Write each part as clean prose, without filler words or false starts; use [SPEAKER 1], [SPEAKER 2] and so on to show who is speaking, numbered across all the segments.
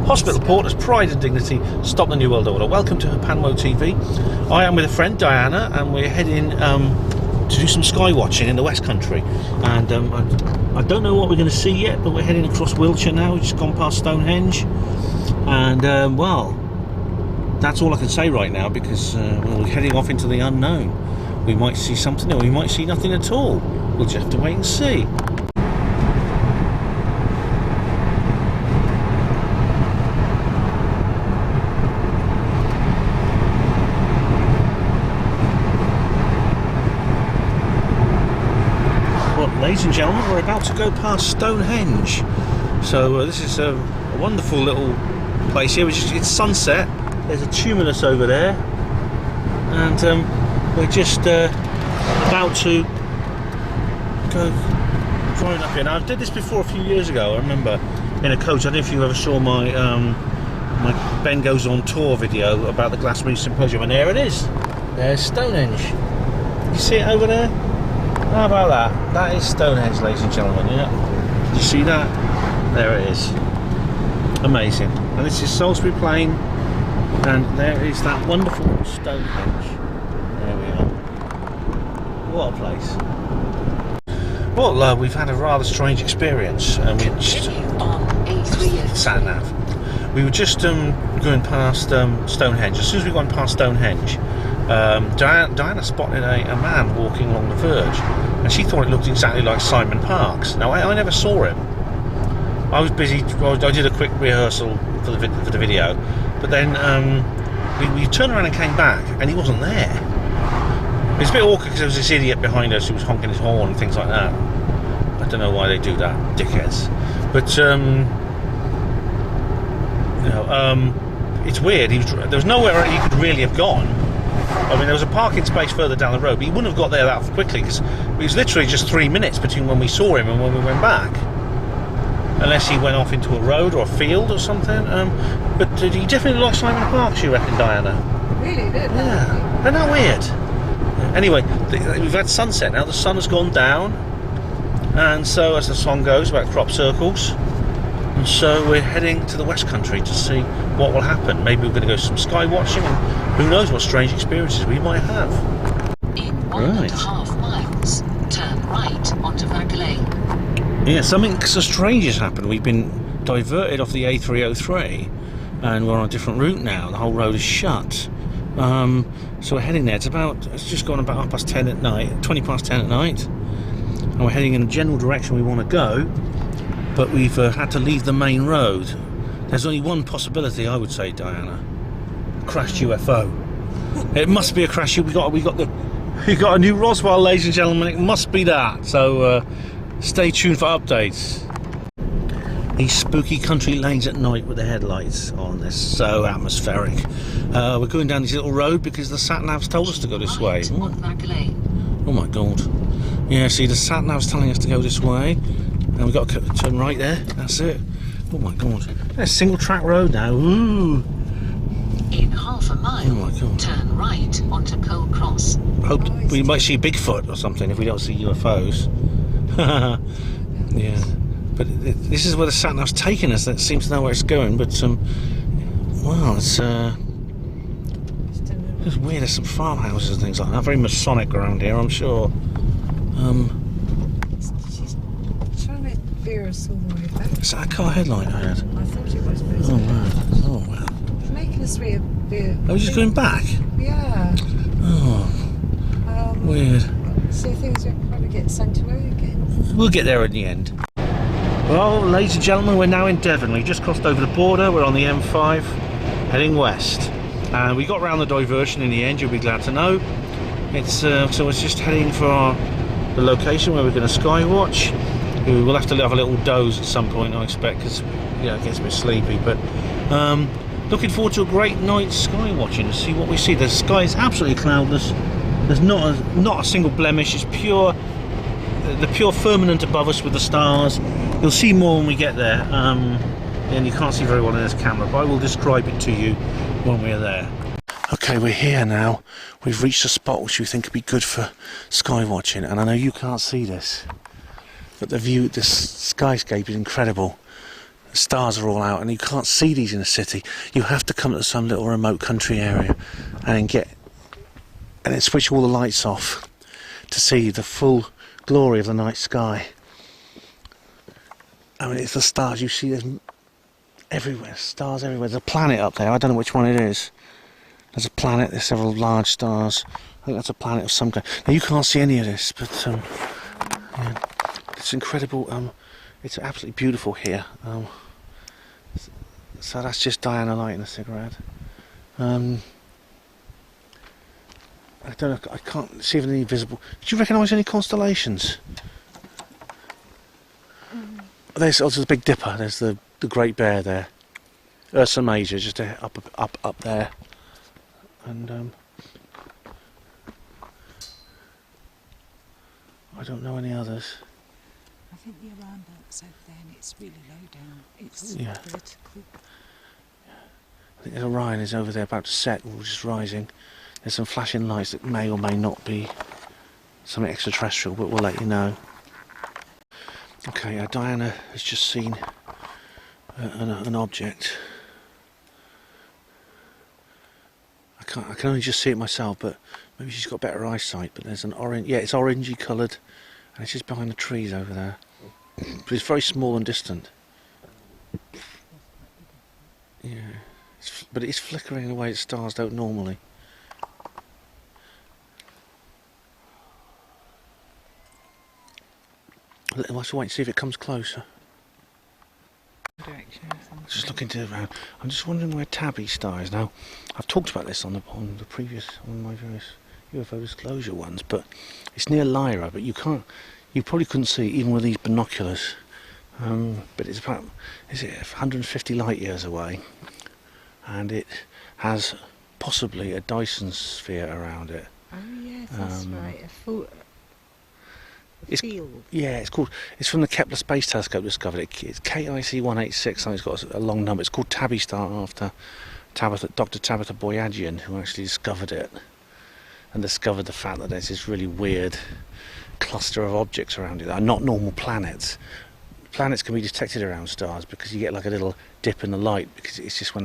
[SPEAKER 1] Hospital Porters, Pride and Dignity, Stop the New World Order. Welcome to Panmo TV. I am with a friend, Diana, and we're heading to do some sky watching in the West Country. And I don't know what we're going to see yet, but we're heading across Wiltshire now. We've just gone past Stonehenge. And, well, that's all I can say right now, because we're heading off into the unknown. We might see something, or we might see nothing at all. We'll just have to wait and see. Ladies and gentlemen, we're about to go past Stonehenge. So this is a wonderful little place here. It's sunset. There's a tumulus over there, and we're just about to go driving up here. Now, I did this before a few years ago. I remember in a coach. I don't know if you ever saw my my Ben Goes On Tour video about the Glastonbury Symposium, and there it is. There's Stonehenge. You see it over there? How about that? That is Stonehenge, ladies and gentlemen. Yeah, did you see that? There it is. Amazing. And this is Salisbury Plain, and there is that wonderful Stonehenge. There we are. What a place. Well, we've had a rather strange experience. We just sat nav. We were just going past Stonehenge. As soon as we went past Stonehenge, Diana spotted a man walking along the verge, and she thought it looked exactly like Simon Parkes. Now, I never saw him. I was busy. I did a quick rehearsal for the video, but then we turned around and came back, and he wasn't there. It was a bit awkward because there was this idiot behind us who was honking his horn and things like that. I don't know why they do that, dickheads. But it's weird. There was nowhere he could really have gone. I mean, there was a parking space further down the road, but he wouldn't have got there that quickly, because it was literally just 3 minutes between when we saw him and when we went back. Unless he went off into a road or a field or something. But he definitely lost Simon Parkes, you reckon, Diana?
[SPEAKER 2] Really did.
[SPEAKER 1] Yeah. Isn't that weird? Anyway, we've had sunset now. The sun has gone down, and so, as the song goes about crop circles, and so we're heading to the West Country to see what will happen. Maybe we're going to go some sky watching, and who knows what strange experiences we might have.
[SPEAKER 3] In 1.5 miles, turn right onto Vagley.
[SPEAKER 1] Yeah, something so strange has happened. We've been diverted off the A303, and we're on a different route now. The whole road is shut. So we're heading there. It's just gone about 10 at night, 20 past 10 at night, and we're heading in the general direction we want to go. But we've had to leave the main road. There's only one possibility, I would say, Diana. Crashed UFO. It must be a crash. We got a new Roswell, ladies and gentlemen. It must be that. So stay tuned for updates. These spooky country lanes at night with the headlights on. They're so atmospheric. We're going down this little road because the sat nav's told us to go this way. Oh my god. Yeah, see, the sat nav's telling us to go this way. And we've got to turn right there. That's it. Oh my god. There's a single track road now. Ooh.
[SPEAKER 3] In half a mile,
[SPEAKER 1] oh my god,
[SPEAKER 3] turn right onto Cole Cross.
[SPEAKER 1] Hope we might see Bigfoot or something if we don't see UFOs. Yeah. But this is where the sat nav's taking us. That seems to know where it's going. But wow, it's weird. There's some farmhouses and things like that. Very Masonic around here, I'm sure.
[SPEAKER 2] Us all the way back.
[SPEAKER 1] Is that a car headlight I had?
[SPEAKER 2] I thought it was.
[SPEAKER 1] Oh wow. Oh wow.
[SPEAKER 2] It's making us veer.
[SPEAKER 1] Oh, just going back?
[SPEAKER 2] Yeah.
[SPEAKER 1] Oh. Weird.
[SPEAKER 2] So things will probably get sent away again.
[SPEAKER 1] We'll get there in the end. Well, ladies and gentlemen, we're now in Devon. We just crossed over the border. We're on the M5, heading west. And we got round the diversion in the end. You'll be glad to know. It's so it's just heading for the location where we're going to sky watch. We'll have to have a little doze at some point, I expect, because it gets a bit sleepy. But looking forward to a great night sky watching to see what we see. The sky is absolutely cloudless. There's not a single blemish. It's pure, the pure firmament above us with the stars. You'll see more when we get there, and you can't see very well in this camera, but I will describe it to you when we're there. Okay, we're here now. We've reached a spot which we think could be good for sky watching, and I know you can't see this, but the view, the skyscape is incredible. stars are all out, and you can't see these in a city. You have to come to some little remote country area and then switch all the lights off to see the full glory of the night sky. I mean, it's the stars. You see there's everywhere, stars everywhere. There's a planet up there. I don't know which one it is. There's a planet. There's several large stars. I think that's a planet of some kind. Now you can't see any of this, but yeah, it's incredible. It's absolutely beautiful here. So that's just Diana lighting a cigarette. I don't know. I can't see any visible. Did you recognise any constellations? There's also the Big Dipper. There's the Great Bear there. Ursa Major just up there. And I don't know any others.
[SPEAKER 2] I think the alarm belt's over there and it's really low down. It's vertical.
[SPEAKER 1] I think Orion is over there about to set or just rising. There's some flashing lights that may or may not be something extraterrestrial, but we'll let you know. Okay, Diana has just seen an object. I can only just see it myself, but maybe she's got better eyesight. But there's an orange, yeah, it's orangey coloured, and it's just behind the trees over there. But it's very small and distant. Yeah, but it's flickering in a way that stars don't normally. I'll have to wait and see if it comes closer. Just looking around. I'm just wondering where Tabby Star is now. I've talked about this on the previous my various UFO disclosure ones, but it's near Lyra. But you probably couldn't see even with these binoculars. But it's about 150 light years away, and it has possibly a Dyson sphere around it.
[SPEAKER 2] Oh yes, that's right. Field.
[SPEAKER 1] Yeah, it's from the Kepler Space Telescope discovered it. It's KIC 186, and it's got a long number. It's called Tabby Star after Dr. Tabitha Boyajian, who actually discovered it and discovered the fact that there's this really weird cluster of objects around it that are not normal planets. Planets can be detected around stars because you get like a little dip in the light, because it's just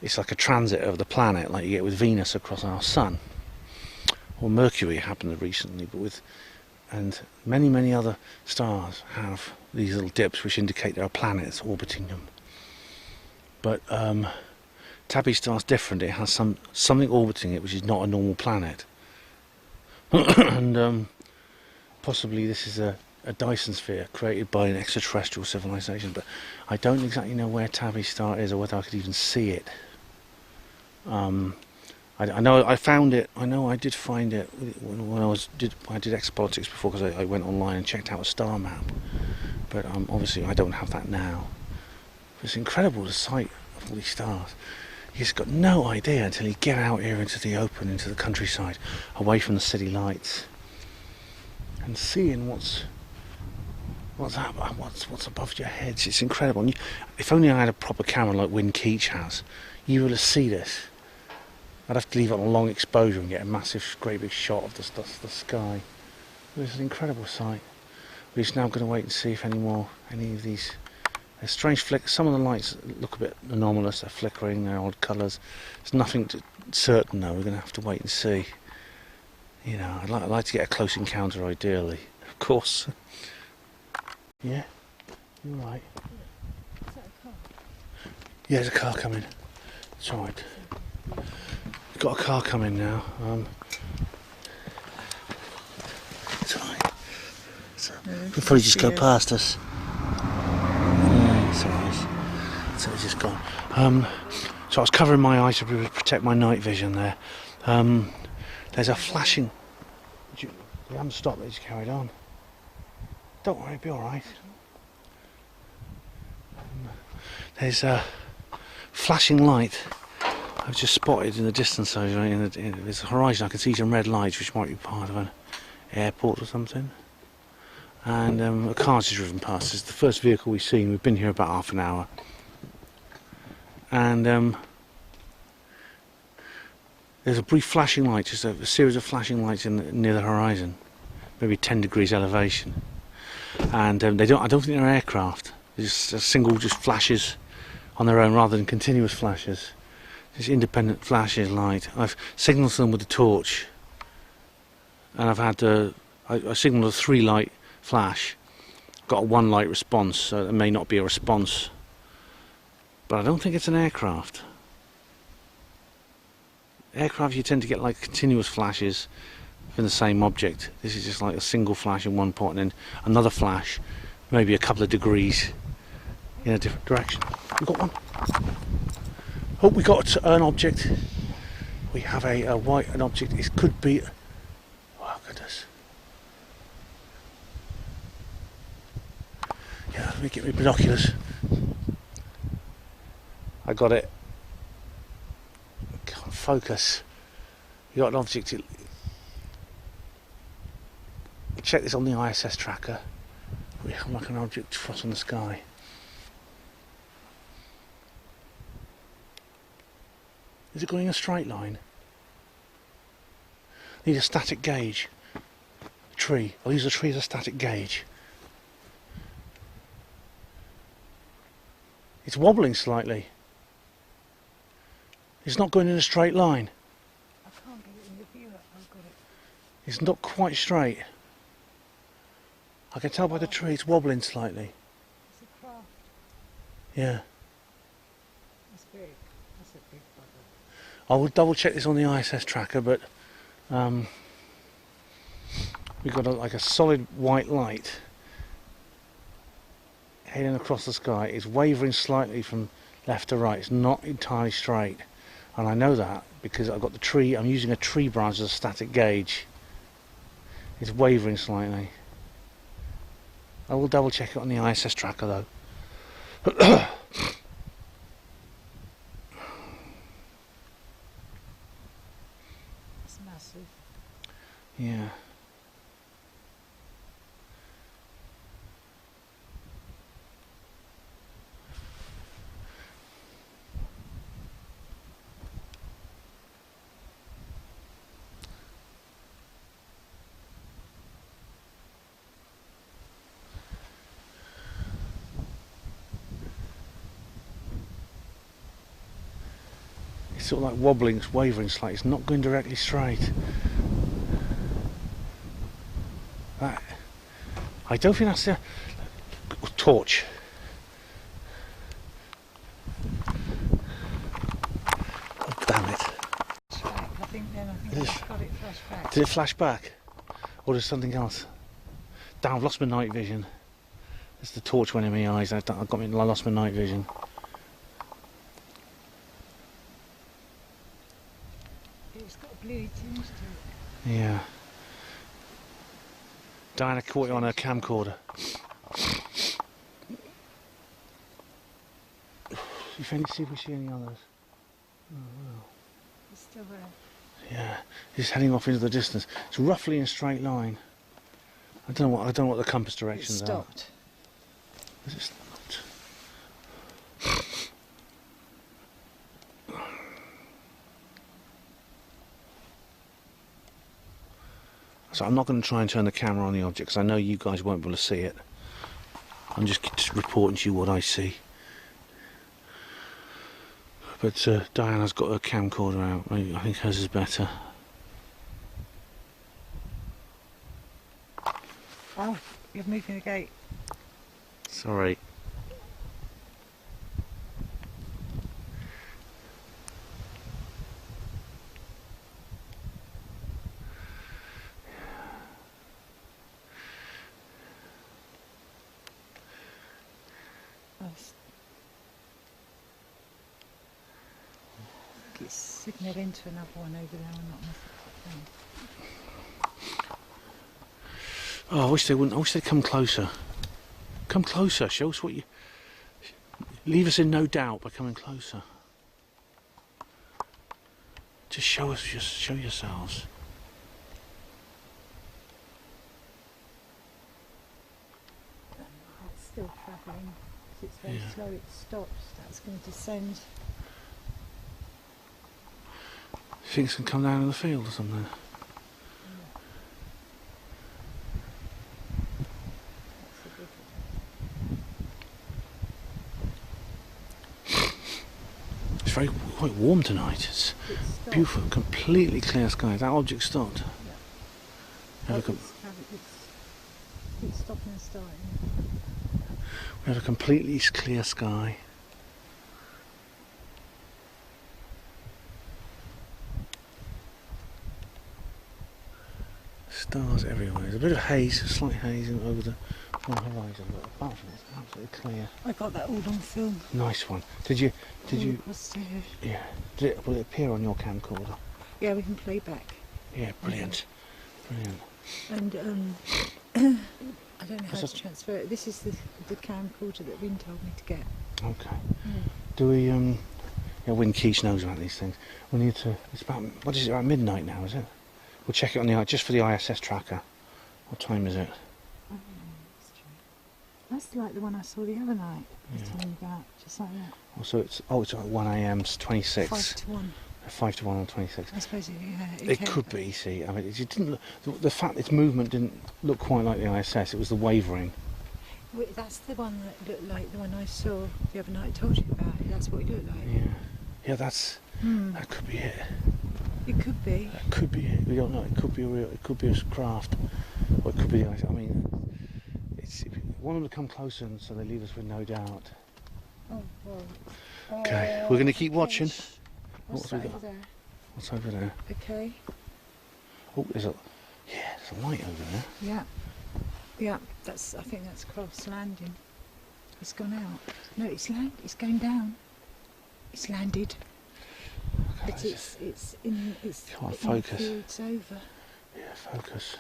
[SPEAKER 1] it's like a transit of the planet, like you get with Venus across our sun, or Mercury happened recently, and many other stars have these little dips which indicate there are planets orbiting them. But Tabby Star's different. It has something orbiting it which is not a normal planet. And possibly this is a Dyson sphere created by an extraterrestrial civilization, but I don't exactly know where Tabby Star is or whether I could even see it. I know I found it. I know I did find it when I did exopolitics before, because I went online and checked out a star map. But obviously I don't have that now. It's incredible, the sight of all these stars. You just got no idea until you get out here into the open, into the countryside, away from the city lights, and seeing what's above your heads. It's incredible. And if only I had a proper camera like Wynne Keach has, you would have seen this. I'd have to leave it on a long exposure and get a massive, great big shot of the sky. It's an incredible sight. We're just now going to wait and see if any of these. There's strange flick. Some of the lights look a bit anomalous. They're flickering. They're odd colours. There's nothing certain though. We're going to have to wait and see. You know, I'd like to get a close encounter, ideally, of course. Yeah, you're right.
[SPEAKER 2] Is that a car?
[SPEAKER 1] Yeah, there's a car coming. It's all right. We've got a car coming now. It's alright. We'll probably just go past us. Yeah, it's alright. So it's just gone. So I was covering my eyes to protect my night vision there. There's a flashing. You haven't stopped, they just carried on. Don't worry, it'll be alright. There's a flashing light I've just spotted in the distance over there's a horizon. I can see some red lights which might be part of an airport or something. And a car's just driven past. It's the first vehicle we've seen. We've been here about half an hour. And there's a brief flashing light, just a series of flashing lights near the horizon, maybe 10 degrees elevation. And I don't think they're aircraft. Just a single just flashes on their own rather than continuous flashes. Just independent flashes light. I've signalled them with the torch, and I've had I signalled a 3 light flash. Got a 1 light response, so it may not be a response. But I don't think it's an aircraft. Aircraft, you tend to get like continuous flashes from the same object. This is just like a single flash in one point and then another flash, maybe a couple of degrees in a different direction. We got one. Oh, we got an object. We have a white an object. It could be. Oh goodness. Yeah, let me get my binoculars. I got it. Can't focus. You got an object. Check this on the ISS tracker. We have like an object crossing the sky. Is it going in a straight line? Need a static gauge. A tree. I'll use the tree as a static gauge. It's wobbling slightly. It's not going in a straight line.
[SPEAKER 2] I can't get it in the viewer. I've got it.
[SPEAKER 1] It's not quite straight. I can tell by the tree it's wobbling slightly.
[SPEAKER 2] It's a craft.
[SPEAKER 1] Yeah.
[SPEAKER 2] That's big. That's a big bugger.
[SPEAKER 1] I will double check this on the ISS tracker, but we've got like a solid white light heading across the sky. It's wavering slightly from left to right. It's not entirely straight, and I know that because I've got the tree. I'm using a tree branch as a static gauge. It's wavering slightly. I will double check it on the ISS tracker though.
[SPEAKER 2] It's massive.
[SPEAKER 1] Yeah. It's sort of like wobbling, it's wavering slightly. It's not going directly straight. That, I don't think that's the torch. Oh, damn it.
[SPEAKER 2] I think then I've got it flashed back.
[SPEAKER 1] Did it flash back? Or is something else? Damn, I've lost my night vision. It's the torch went in my eyes. I lost my night vision.
[SPEAKER 2] It's got a bluey tinge to it.
[SPEAKER 1] Yeah. Diana caught it on her camcorder. See if we see any others. Oh, wow.
[SPEAKER 2] It's still there.
[SPEAKER 1] Yeah, it's heading off into the distance. It's roughly in a straight line. I don't know what the compass directions
[SPEAKER 2] It stopped.
[SPEAKER 1] Is it stopped? So I'm not going to try and turn the camera on the object because I know you guys won't be able to see it. I'm just reporting to you what I see. But Diana's got her camcorder out. I think hers is better.
[SPEAKER 2] Oh, you're moving the gate.
[SPEAKER 1] Sorry.
[SPEAKER 2] It's signalled into another one over there. I'm not missing.
[SPEAKER 1] Oh, I wish they wouldn't. I wish they'd come closer. Come closer. Show us what you. Leave us in no doubt by coming closer. Just show us. Just show yourselves.
[SPEAKER 2] It's still travelling. It's very slow. It stops. That's going to descend.
[SPEAKER 1] Things can come down in the field or something.
[SPEAKER 2] That's a big one.
[SPEAKER 1] very quite warm tonight. It's beautiful, completely clear sky. That object stopped.
[SPEAKER 2] Yeah. It's stopping and starting.
[SPEAKER 1] We have a completely clear sky. Stars everywhere. There's a bit of haze, a slight haze over the horizon, but apart from it, it's absolutely clear.
[SPEAKER 2] I got that all on film.
[SPEAKER 1] Nice one. Did you?
[SPEAKER 2] Across there.
[SPEAKER 1] Yeah. Will it appear on your camcorder?
[SPEAKER 2] Yeah, we can play back.
[SPEAKER 1] Yeah, brilliant. Brilliant.
[SPEAKER 2] And I don't know how to transfer it. This is the camcorder that Wynne told me to get.
[SPEAKER 1] Okay.
[SPEAKER 2] Yeah.
[SPEAKER 1] Do we? Yeah, Wynne Keach knows about these things. We need to. It's about. What is it? About midnight now, is it? We'll check it on the just for the ISS tracker. What time is it?
[SPEAKER 2] That's like the one I saw the other night. I was telling you about, just like that.
[SPEAKER 1] Oh, so it's like 1 a.m. 26.
[SPEAKER 2] 5 to 1.
[SPEAKER 1] 5 to 1 on 26.
[SPEAKER 2] I suppose
[SPEAKER 1] It could be. See, I mean, it didn't. The fact its movement didn't look quite like the ISS. It was the wavering.
[SPEAKER 2] Well, that's the one that looked like the one I saw the other night. I told you about it. That's what it looked like.
[SPEAKER 1] Yeah. Yeah, that's. That could be it.
[SPEAKER 2] It could be.
[SPEAKER 1] That could be it. We don't know. It could be real. It could be a craft. Or it could be the ISS. I mean, it's. We want them to come closer, and so they leave us with no doubt.
[SPEAKER 2] Oh well.
[SPEAKER 1] Okay, we're going to keep watching.
[SPEAKER 2] What's that over there?
[SPEAKER 1] What's over there?
[SPEAKER 2] Okay.
[SPEAKER 1] Oh, there's a light over there.
[SPEAKER 2] Yeah. Yeah. I think that's Cross landing. It's gone out. No, it's going down. It's landed.
[SPEAKER 1] Okay,
[SPEAKER 2] But it's
[SPEAKER 1] come on, focus.
[SPEAKER 2] It's over.
[SPEAKER 1] Yeah, focus.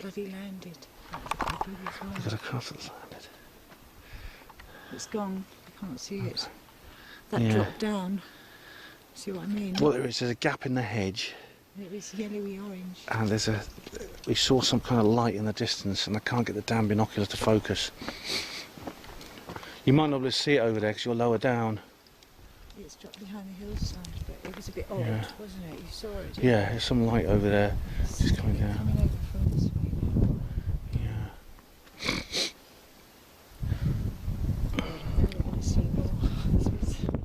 [SPEAKER 2] Bloody landed.
[SPEAKER 1] You've got a craft that's landed.
[SPEAKER 2] It's gone. I can't see it. That
[SPEAKER 1] Yeah.
[SPEAKER 2] dropped down. See what I mean?
[SPEAKER 1] Well, there's a gap in the hedge,
[SPEAKER 2] It was yellowy orange.
[SPEAKER 1] and we saw some kind of light in the distance, and I can't get the damn binocular to focus. You might not be able to see it over there because you're lower down.
[SPEAKER 2] It's dropped behind the hillside, but it was a bit odd,
[SPEAKER 1] Yeah.
[SPEAKER 2] wasn't it? You saw it, didn't
[SPEAKER 1] Yeah, there's some light over there.
[SPEAKER 2] you?
[SPEAKER 1] Just coming down.
[SPEAKER 2] Coming over from this way now.
[SPEAKER 1] Yeah.
[SPEAKER 2] God, I really want to see more. I'm not sure.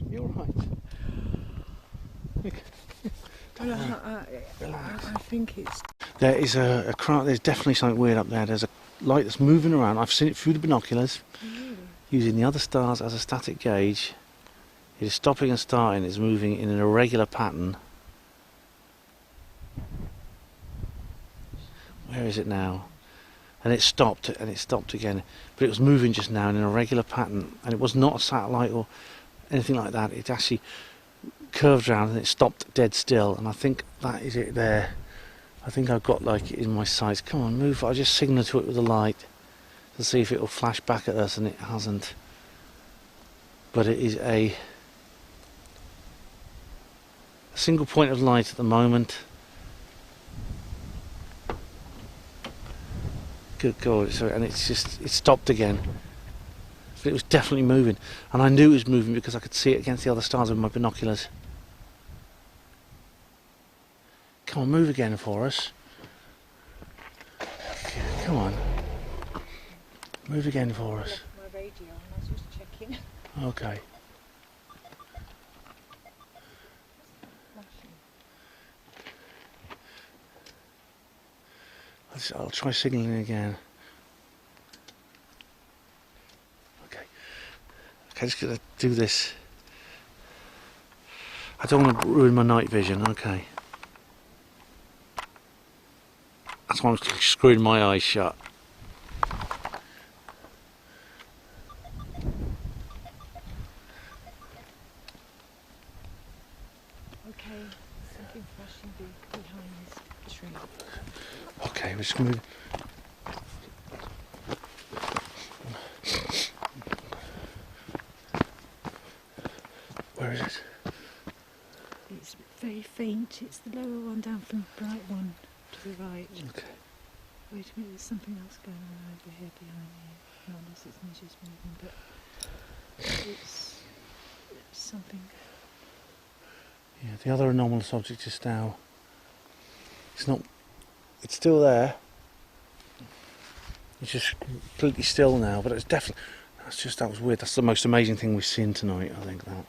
[SPEAKER 1] You're right.
[SPEAKER 2] I think it's...
[SPEAKER 1] There is a craft. There's definitely something weird up there. There's a light that's moving around. I've seen it through the binoculars, using the other stars as a static gauge. It is stopping and starting. It's moving in an irregular pattern. Where is it now? And it stopped, and it stopped again. But it was moving just now in an irregular pattern, and it was not a satellite or anything like that. It actually curved round and it stopped dead still. And I think that is it there. I think I've got like it in my sights. Come on, move. I'll just signal to it with a light to see if it will flash back at us, and it hasn't. But it is a single point of light at the moment. Good God, and it stopped again. But it was definitely moving, and I knew it was moving because I could see it against the other stars with my binoculars. Come on, move again for us. Come on. Move again for us.
[SPEAKER 2] My radio, and I was just checking.
[SPEAKER 1] Okay. I'll try signalling again. Okay, just gonna do this. I don't want to ruin my night vision. Okay. That's why I'm screwing my eyes shut.
[SPEAKER 2] Okay, something flashing behind this tree.
[SPEAKER 1] Okay, we're just moving. Where is it?
[SPEAKER 2] It's very faint. It's the lower one down from the bright one to the right.
[SPEAKER 1] Okay.
[SPEAKER 2] Wait a minute, there's something else going on over here behind me. Not unless it's me just moving, but it's something.
[SPEAKER 1] Yeah, the other anomalous object is now. It's still there. It's just completely still now, but it's definitely. That was weird. That's the most amazing thing we've seen tonight, I think, that.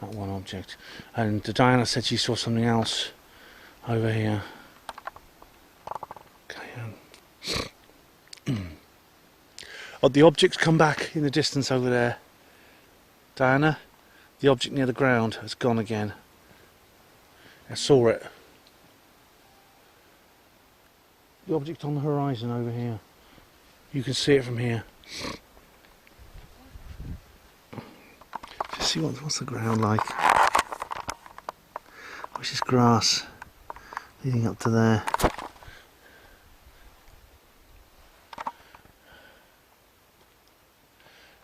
[SPEAKER 1] that one object. And Diana said she saw something else over here. Okay. Oh, the object's come back in the distance over there. Diana, the object near the ground has gone again. I saw it. The object on the horizon over here. You can see it from here. Just see what's the ground like. What's this grass leading up to there?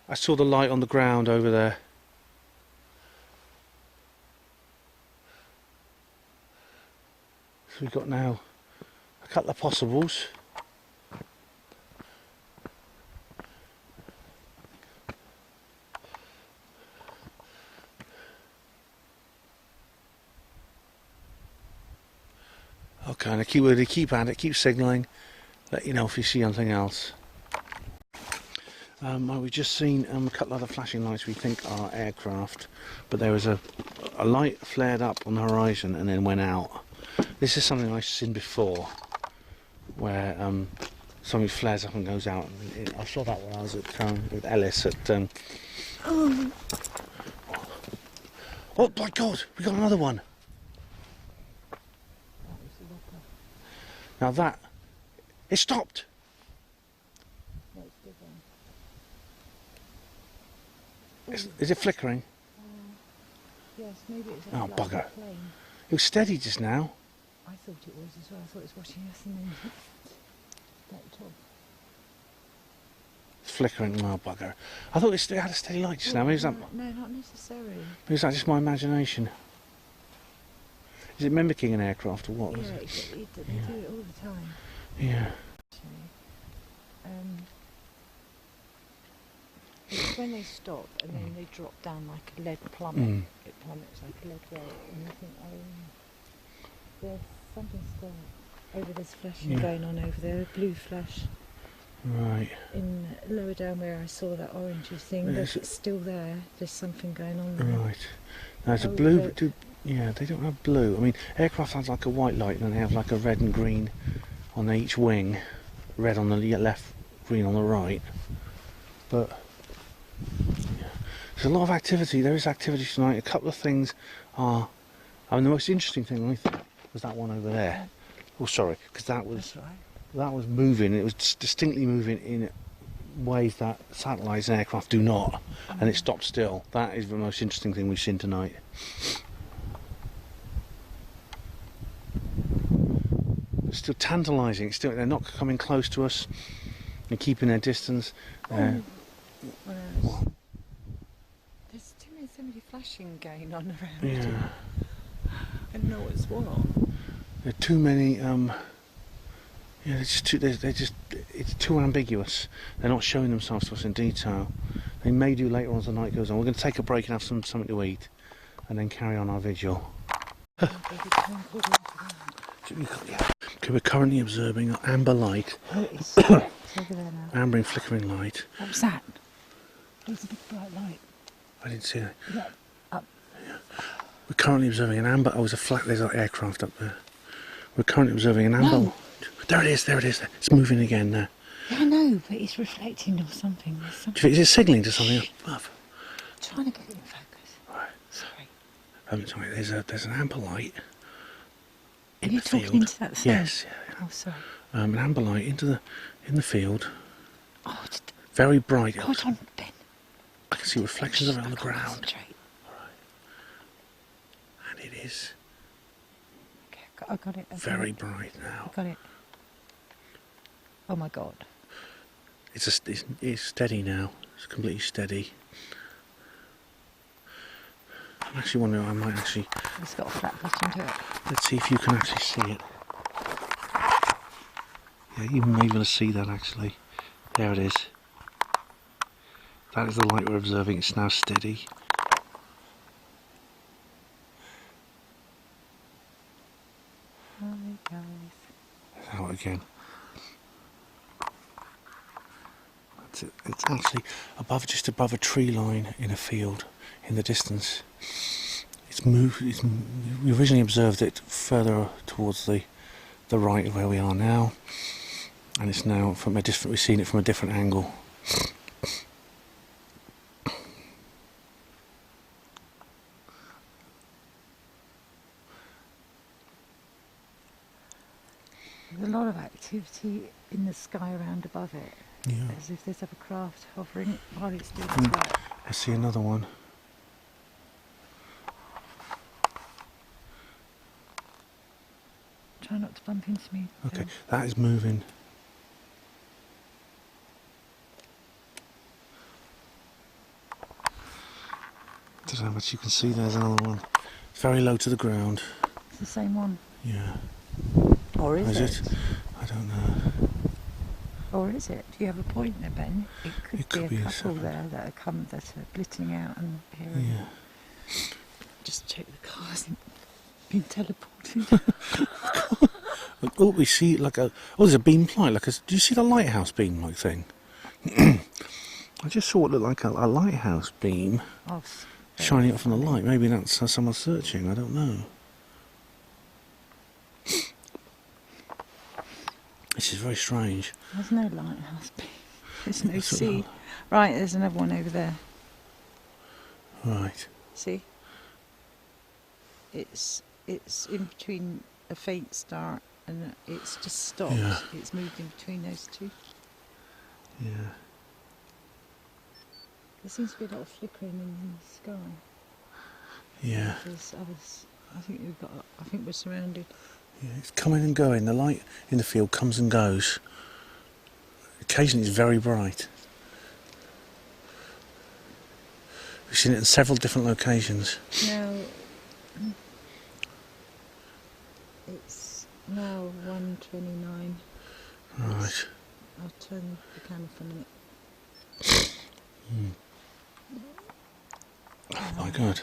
[SPEAKER 1] I saw the light on the ground over there. So we've got now a couple of possibles. Okay, and they keep at it, keep signalling, let you know if you see anything else. Well, we've just seen a couple of other flashing lights we think are aircraft, but there was a light flared up on the horizon and then went out. This is something I've seen before, where something flares up and goes out. I saw that when I was at with Ellis at. Oh my God! We got another one. Now that it stopped. Is it flickering?
[SPEAKER 2] Yes, maybe it's
[SPEAKER 1] Oh,
[SPEAKER 2] like
[SPEAKER 1] bugger.
[SPEAKER 2] a plane.
[SPEAKER 1] It was steady just now.
[SPEAKER 2] I thought it was as well. I thought it was watching us and then backed off.
[SPEAKER 1] It's flickering. Oh, bugger. I thought it had a steady light just now. Maybe that,
[SPEAKER 2] No, not necessarily.
[SPEAKER 1] maybe is that just my imagination? Is it mimicking an aircraft or what?
[SPEAKER 2] Yeah,
[SPEAKER 1] Was it?
[SPEAKER 2] they do it all the time.
[SPEAKER 1] Yeah.
[SPEAKER 2] It's when they stop and then they drop down like a lead plummet.
[SPEAKER 1] Mm.
[SPEAKER 2] It plummets like a lead roll, and you think, oh, there's something still over this flashing going on over there, a blue flash.
[SPEAKER 1] Right.
[SPEAKER 2] In lower down where I saw that orangey thing,
[SPEAKER 1] Yes.
[SPEAKER 2] it's still there. There's something going on there.
[SPEAKER 1] Right. Now it's a
[SPEAKER 2] Oh,
[SPEAKER 1] blue.
[SPEAKER 2] red.
[SPEAKER 1] Yeah, they don't have blue. I mean, aircraft has like a white light, and then they have like a red and green on each wing. Red on the left, green on the right. But yeah. There's a lot of activity. There is activity tonight. A couple of things are. I mean, the most interesting thing I think was that one over there. Oh, sorry, because that was moving. It was distinctly moving in ways that satellites and aircraft do not, and it stopped still. That is the most interesting thing we've seen tonight. It's still tantalising. They're not coming close to us. They're keeping their distance.
[SPEAKER 2] There's so many flashing going on around.
[SPEAKER 1] Yeah.
[SPEAKER 2] I don't know what's what.
[SPEAKER 1] There are too many. Yeah, it's too ambiguous. They're not showing themselves to us in detail. They may do later on as the night goes on. We're going to take a break and have something to eat, and then carry on our vigil. Okay, we're currently observing an amber light.
[SPEAKER 2] Oh, it's over there now.
[SPEAKER 1] Amber and flickering light.
[SPEAKER 2] What was that? There's a big bright light.
[SPEAKER 1] I didn't see that.
[SPEAKER 2] Yeah, up.
[SPEAKER 1] Yeah. We're currently observing an amber. Oh, there's an aircraft up there. We're currently observing an amber.
[SPEAKER 2] No.
[SPEAKER 1] There it is. It's moving again there.
[SPEAKER 2] Yeah, I know, but it's reflecting or something. There's something.
[SPEAKER 1] Do you think, is it signalling to something above?
[SPEAKER 2] Trying to get it in focus.
[SPEAKER 1] Right.
[SPEAKER 2] Sorry.
[SPEAKER 1] Sorry, there's an amber light.
[SPEAKER 2] Are you talking into that thing?
[SPEAKER 1] Yes. Yeah.
[SPEAKER 2] Oh, sorry.
[SPEAKER 1] An amber light in the field.
[SPEAKER 2] Oh, just
[SPEAKER 1] Very bright.
[SPEAKER 2] hold on, Ben.
[SPEAKER 1] I can see reflections around the ground.
[SPEAKER 2] Concentrate.
[SPEAKER 1] And it is
[SPEAKER 2] Okay, I got it.
[SPEAKER 1] very bright now.
[SPEAKER 2] I got it. Oh my God.
[SPEAKER 1] It's steady now. It's completely steady. I'm actually wondering. I might actually.
[SPEAKER 2] It's got a flat bottom to it.
[SPEAKER 1] Let's see if you can actually see it. Yeah, you may be able to see that actually. There it is. That is the light we're observing. It's now steady.
[SPEAKER 2] Hi guys.
[SPEAKER 1] Out again. That's it. It's actually just above a tree line in a field in the distance. It's moved. We originally observed it further towards the right of where we are now, and it's now from a different. We've seen it from a different angle.
[SPEAKER 2] There's a lot of activity in the sky around above it,
[SPEAKER 1] Yeah.
[SPEAKER 2] as if there's other craft hovering while it's doing its work.
[SPEAKER 1] I see another one.
[SPEAKER 2] Try not to bump into me.
[SPEAKER 1] Okay, that is moving. Don't know how much you can see. There's another one. It's very low to the ground.
[SPEAKER 2] It's the same one.
[SPEAKER 1] Yeah.
[SPEAKER 2] Or is
[SPEAKER 1] it? I don't know.
[SPEAKER 2] Or is it? Do you have a point there, Ben? It could be a couple
[SPEAKER 1] seven.
[SPEAKER 2] there that are blitting out and here.
[SPEAKER 1] Yeah.
[SPEAKER 2] Just check the car hasn't been teleported.
[SPEAKER 1] Oh, we see like a. Oh, there's a beam light. Like a. Do you see the lighthouse beam like thing? I just saw what looked like a lighthouse beam
[SPEAKER 2] Oh,
[SPEAKER 1] shining up from the light. Maybe that's someone searching. I don't know. This is very strange.
[SPEAKER 2] there's no lighthouse beam. There's no
[SPEAKER 1] That's what
[SPEAKER 2] sea. Right, there's another one over there.
[SPEAKER 1] Right.
[SPEAKER 2] See? It's in between a faint star and it's just stopped.
[SPEAKER 1] Yeah.
[SPEAKER 2] It's moved in between those two.
[SPEAKER 1] Yeah.
[SPEAKER 2] There seems to be a lot of flickering in the sky.
[SPEAKER 1] Yeah.
[SPEAKER 2] There's others. I think we're surrounded.
[SPEAKER 1] Yeah. It's coming and going. The light in the field comes and goes. Occasionally, it's very bright. We've seen it in several different locations.
[SPEAKER 2] Now, it's now 1:29.
[SPEAKER 1] Right.
[SPEAKER 2] I'll turn the camera for a minute.
[SPEAKER 1] Oh my God.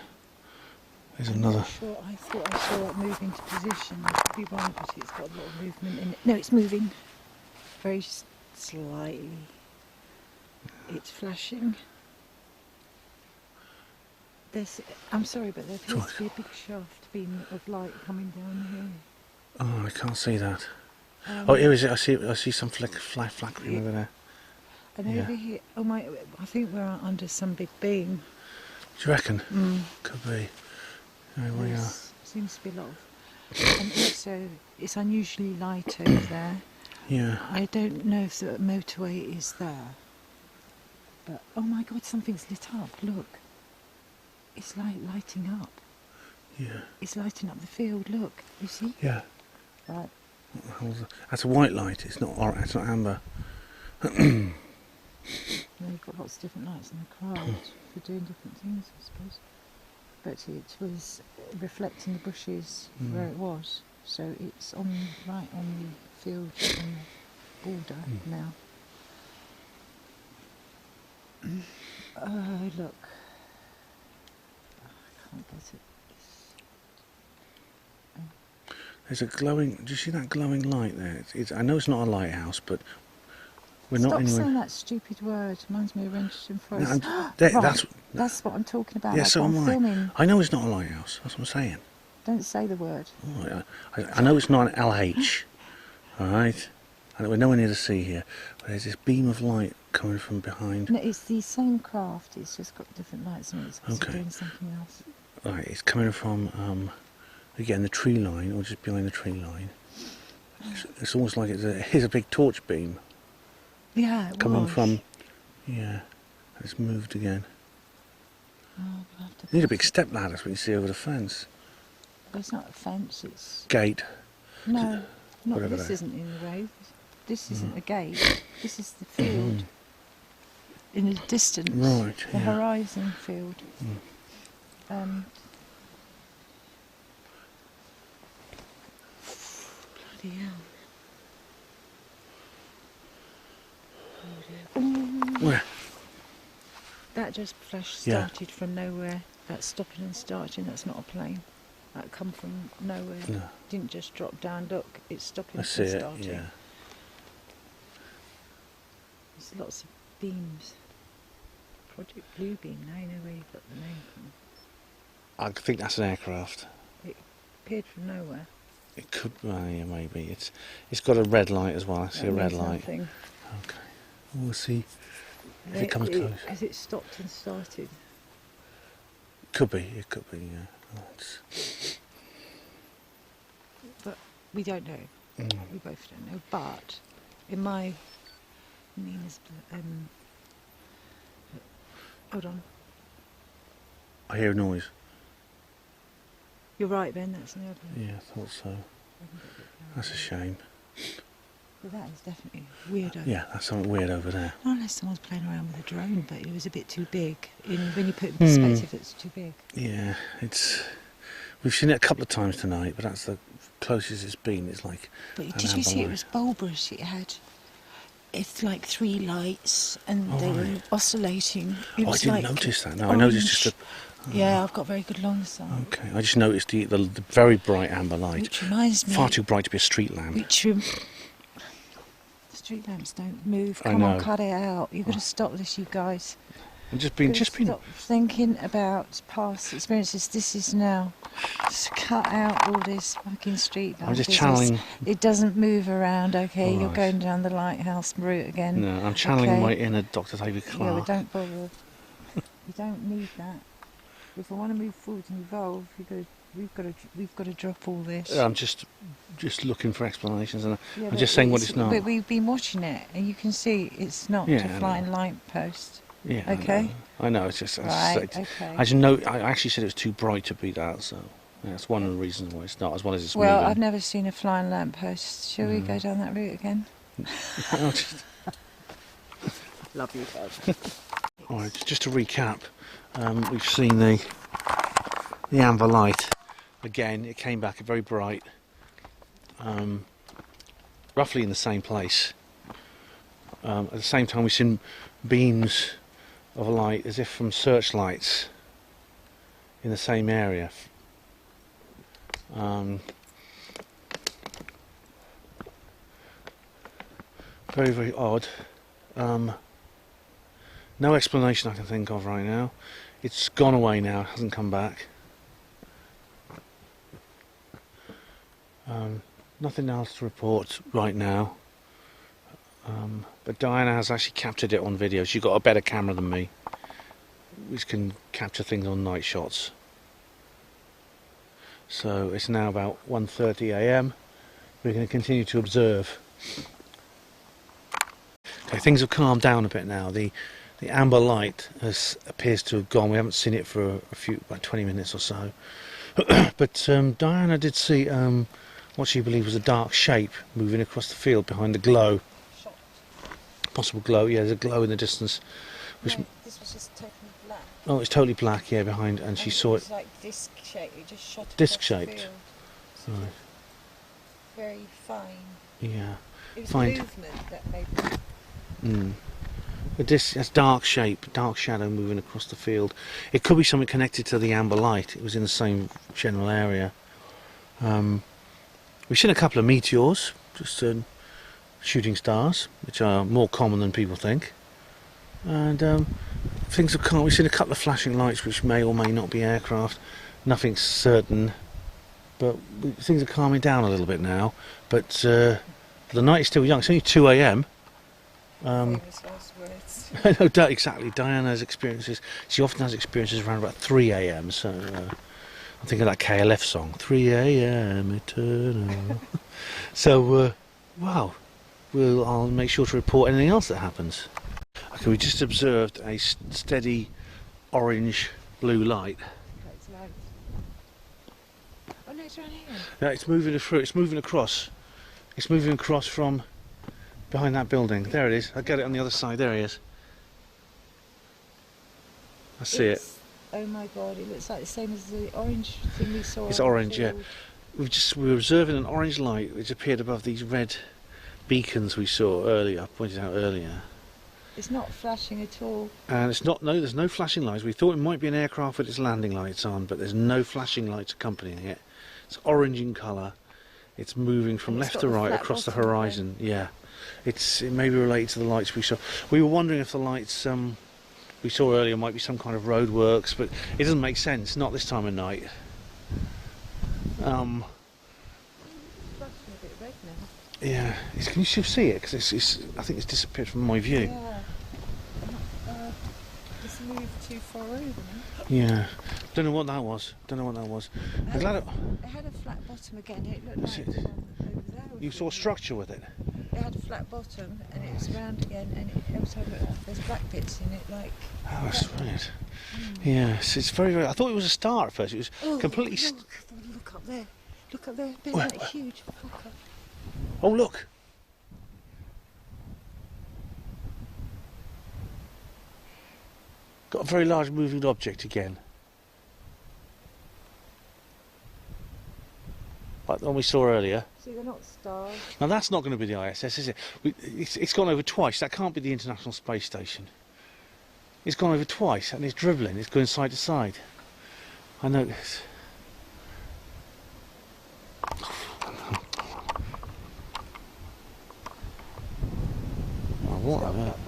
[SPEAKER 1] There's another.
[SPEAKER 2] Sure, I thought I saw it move into position. It could be wrong, but it's got a lot of movement in it. No, it's moving. Very slightly. It's flashing. I'm sorry, but there appears to be a big shaft beam of light coming down here.
[SPEAKER 1] Oh, I can't see that. Oh, here is it. I see some flickering over there.
[SPEAKER 2] And
[SPEAKER 1] Yeah.
[SPEAKER 2] over here, oh my! I think we're under some big beam.
[SPEAKER 1] Do you reckon? Could be. There we are.
[SPEAKER 2] Seems to be a lot of. And also, it's unusually light over there.
[SPEAKER 1] Yeah.
[SPEAKER 2] I don't know if the motorway is there. But, oh my God, something's lit up. Look. It's like lighting up.
[SPEAKER 1] Yeah.
[SPEAKER 2] It's lighting up the field. Look. You see?
[SPEAKER 1] Yeah.
[SPEAKER 2] Right.
[SPEAKER 1] What the hell's that? That's a white light. It's not amber.
[SPEAKER 2] They've got lots of different lights in the crowd for doing different things, I suppose. But it was reflecting the bushes where it was. So it's right on the field, on the border now. Oh, look. I can't get it.
[SPEAKER 1] There's a glowing. Do you see that glowing light there? I know it's not a lighthouse, but we're not
[SPEAKER 2] Stop
[SPEAKER 1] anywhere.
[SPEAKER 2] saying that stupid word. Reminds me of Renton
[SPEAKER 1] No,
[SPEAKER 2] Forest.
[SPEAKER 1] right,
[SPEAKER 2] that's what I'm talking about.
[SPEAKER 1] Yeah,
[SPEAKER 2] That's
[SPEAKER 1] so
[SPEAKER 2] what
[SPEAKER 1] am
[SPEAKER 2] I'm
[SPEAKER 1] I.
[SPEAKER 2] filming.
[SPEAKER 1] I know it's not a lighthouse. That's what I'm saying.
[SPEAKER 2] Don't say the word.
[SPEAKER 1] Oh, I know it's not an LH. All right. And we're nowhere near the sea here. But there's this beam of light coming from behind.
[SPEAKER 2] No, it's the same craft. It's just got different lights in it. It's 'cause
[SPEAKER 1] Okay.
[SPEAKER 2] it's doing something else.
[SPEAKER 1] Right, it's coming from again the tree line, or just behind the tree line. It's almost like here's a big torch beam
[SPEAKER 2] Yeah, it
[SPEAKER 1] coming
[SPEAKER 2] was.
[SPEAKER 1] from. Yeah, and it's moved again.
[SPEAKER 2] Oh, we'll have to
[SPEAKER 1] You need a
[SPEAKER 2] pass
[SPEAKER 1] big
[SPEAKER 2] it.
[SPEAKER 1] step ladder so we can see over the fence.
[SPEAKER 2] But it's not a fence. It's
[SPEAKER 1] Gate.
[SPEAKER 2] no, not
[SPEAKER 1] Whatever
[SPEAKER 2] this.
[SPEAKER 1] that-
[SPEAKER 2] Isn't in the road. This isn't a gate. This is the field. In the distance,
[SPEAKER 1] Right,
[SPEAKER 2] the
[SPEAKER 1] yeah.
[SPEAKER 2] horizon field. Bloody hell. Oh dear.
[SPEAKER 1] Where?
[SPEAKER 2] That just flash
[SPEAKER 1] Yeah.
[SPEAKER 2] started from nowhere. That's stopping and starting. That's not a plane. That come from nowhere.
[SPEAKER 1] No.
[SPEAKER 2] Didn't just drop down. Look, it's stopping
[SPEAKER 1] I
[SPEAKER 2] and
[SPEAKER 1] see it.
[SPEAKER 2] starting.
[SPEAKER 1] Yeah.
[SPEAKER 2] There's lots of beams. Project Bluebeam. Now you know where you got the name from.
[SPEAKER 1] I think that's an aircraft.
[SPEAKER 2] It appeared from nowhere.
[SPEAKER 1] It could, well, yeah, maybe. It's got a red light as well. I see a red light.
[SPEAKER 2] Something.
[SPEAKER 1] Okay. We'll see if it comes close.
[SPEAKER 2] Has it stopped and started?
[SPEAKER 1] Could be. It could be. Yeah.
[SPEAKER 2] But we don't know. We both don't know. But in my Nina's hold on.
[SPEAKER 1] I hear a noise.
[SPEAKER 2] You're right, Ben. That's an airplane.
[SPEAKER 1] Yeah, I thought so. That's a shame.
[SPEAKER 2] But that is definitely weirdo.
[SPEAKER 1] Yeah, that's something weird over there.
[SPEAKER 2] Not unless someone's playing around with a drone, but it was a bit too big. When you put it in perspective, it's too big.
[SPEAKER 1] Yeah, we've seen it a couple of times tonight, but that's the closest it's been. It's like.
[SPEAKER 2] But did you see it was bulbous? It's like 3 lights, and they were oscillating. It was
[SPEAKER 1] I didn't notice that. No, I noticed just a.
[SPEAKER 2] Yeah, I've got very good long sight.
[SPEAKER 1] Okay, I just noticed the very bright amber light.
[SPEAKER 2] Which reminds me.
[SPEAKER 1] Far too bright to be a street lamp.
[SPEAKER 2] Street lamps don't move. Come on, cut it out. You've got to stop this, you guys.
[SPEAKER 1] I've just been.
[SPEAKER 2] Stop thinking about past experiences. This is now. Just cut out all this fucking street lamp.
[SPEAKER 1] I'm just
[SPEAKER 2] business.
[SPEAKER 1] channeling.
[SPEAKER 2] It doesn't move around. Okay,
[SPEAKER 1] All
[SPEAKER 2] you're
[SPEAKER 1] right.
[SPEAKER 2] going down the lighthouse route again.
[SPEAKER 1] No, I'm channeling my inner Dr. David Clark.
[SPEAKER 2] Yeah, but don't bother. You don't need that. If I want to move forward and evolve, we've got to drop all this.
[SPEAKER 1] I'm just looking for explanations, and
[SPEAKER 2] Yeah,
[SPEAKER 1] I'm just saying what it's not.
[SPEAKER 2] But we've been watching it, and you can see it's not
[SPEAKER 1] Yeah,
[SPEAKER 2] a flying light post.
[SPEAKER 1] Yeah.
[SPEAKER 2] Okay.
[SPEAKER 1] I know. It's just.
[SPEAKER 2] Right. Okay.
[SPEAKER 1] I just know. I actually said it was too bright to be that, so yeah, that's one of the reasons why it's not. As well as it's
[SPEAKER 2] Well,
[SPEAKER 1] moving.
[SPEAKER 2] I've never seen a flying lamp post. Shall we go down that route again? Love you, Bev.
[SPEAKER 1] All right. Just to recap, we've seen the amber light again. It came back very bright, roughly in the same place. At the same time, we've seen beams of light as if from searchlights in the same area. Very, very odd. No explanation I can think of right now. It's gone away now, hasn't come back. Nothing else to report right now. But Diana has actually captured it on video. She's got a better camera than me, which can capture things on night shots. So it's now about 1:30 AM. We're going to continue to observe. Okay, things have calmed down a bit now. The amber light appears to have gone. We haven't seen it for about 20 minutes or so. But Diana did see what she believed was a dark shape moving across the field behind the glow. Possible glow, yeah, there's a glow in the distance. Which,
[SPEAKER 2] No, this was just totally black.
[SPEAKER 1] oh, it's totally black, yeah, behind, and she saw it.
[SPEAKER 2] It was like disc shaped. It just shot
[SPEAKER 1] Disc
[SPEAKER 2] across the
[SPEAKER 1] shaped.
[SPEAKER 2] field.
[SPEAKER 1] Right.
[SPEAKER 2] Very fine.
[SPEAKER 1] Yeah.
[SPEAKER 2] It was
[SPEAKER 1] Fine.
[SPEAKER 2] movement that made it.
[SPEAKER 1] But that's dark shape, dark shadow moving across the field. It could be something connected to the amber light. It was in the same general area. We've seen a couple of meteors, just shooting stars, which are more common than people think. And things have calmed. We've seen a couple of flashing lights, which may or may not be aircraft. Nothing's certain, but things are calming down a little bit now. But the night is still young. It's only 2 AM.
[SPEAKER 2] Famous last words.
[SPEAKER 1] No, exactly. Diana's experiences. She often has experiences around about 3 AM. So I'm thinking of that KLF song, 3 AM eternal. So, wow. I'll make sure to report anything else that happens. Okay, we just observed a steady orange-blue light.
[SPEAKER 2] It's light. Oh no, it's around here.
[SPEAKER 1] Yeah, it's moving through. It's moving across. It's moving across from behind that building. There it is. I got it on the other side. There he is. I see it.
[SPEAKER 2] Oh my god! It looks like the same as the orange thing we saw.
[SPEAKER 1] It's
[SPEAKER 2] on the
[SPEAKER 1] orange, yeah.
[SPEAKER 2] field.
[SPEAKER 1] We were observing an orange light which appeared above these red beacons we saw earlier. I pointed out earlier.
[SPEAKER 2] It's not flashing at all.
[SPEAKER 1] And it's not. No, there's no flashing lights. We thought it might be an aircraft with its landing lights on, but there's no flashing lights accompanying it. It's orange in colour. It's moving from
[SPEAKER 2] It's
[SPEAKER 1] left
[SPEAKER 2] got
[SPEAKER 1] to
[SPEAKER 2] the
[SPEAKER 1] right
[SPEAKER 2] flat
[SPEAKER 1] across the
[SPEAKER 2] bottom,
[SPEAKER 1] horizon. Yeah, it may be related to the lights we saw. We were wondering if the lights we saw earlier might be some kind of roadworks, but it doesn't make sense, not this time of night.
[SPEAKER 2] It's flashing a bit red now.
[SPEAKER 1] Yeah, can you still see it? Because I think it's disappeared from my view.
[SPEAKER 2] Yeah. It's moved too far over now.
[SPEAKER 1] Yeah, don't know what that was. I'm glad
[SPEAKER 2] It had a flat bottom again. It looked
[SPEAKER 1] That's
[SPEAKER 2] like
[SPEAKER 1] it.
[SPEAKER 2] the one over there.
[SPEAKER 1] you saw structure with it.
[SPEAKER 2] It had a flat bottom and it was round again, and it also there's black bits in it, like.
[SPEAKER 1] Oh, that's right. Yes, it's very, very. I thought it was a star at first. It was completely.
[SPEAKER 2] Look up there. Look up there. Isn't
[SPEAKER 1] Where?
[SPEAKER 2] that huge? Look up.
[SPEAKER 1] Oh, look. Got a very large moving object again. Like the one we saw earlier.
[SPEAKER 2] See, they're not stars.
[SPEAKER 1] Now that's not going to be the ISS, is it? It's gone over twice. That can't be the International Space Station. It's gone over twice and it's dribbling. It's going side to side. I noticed. Oh, what on earth?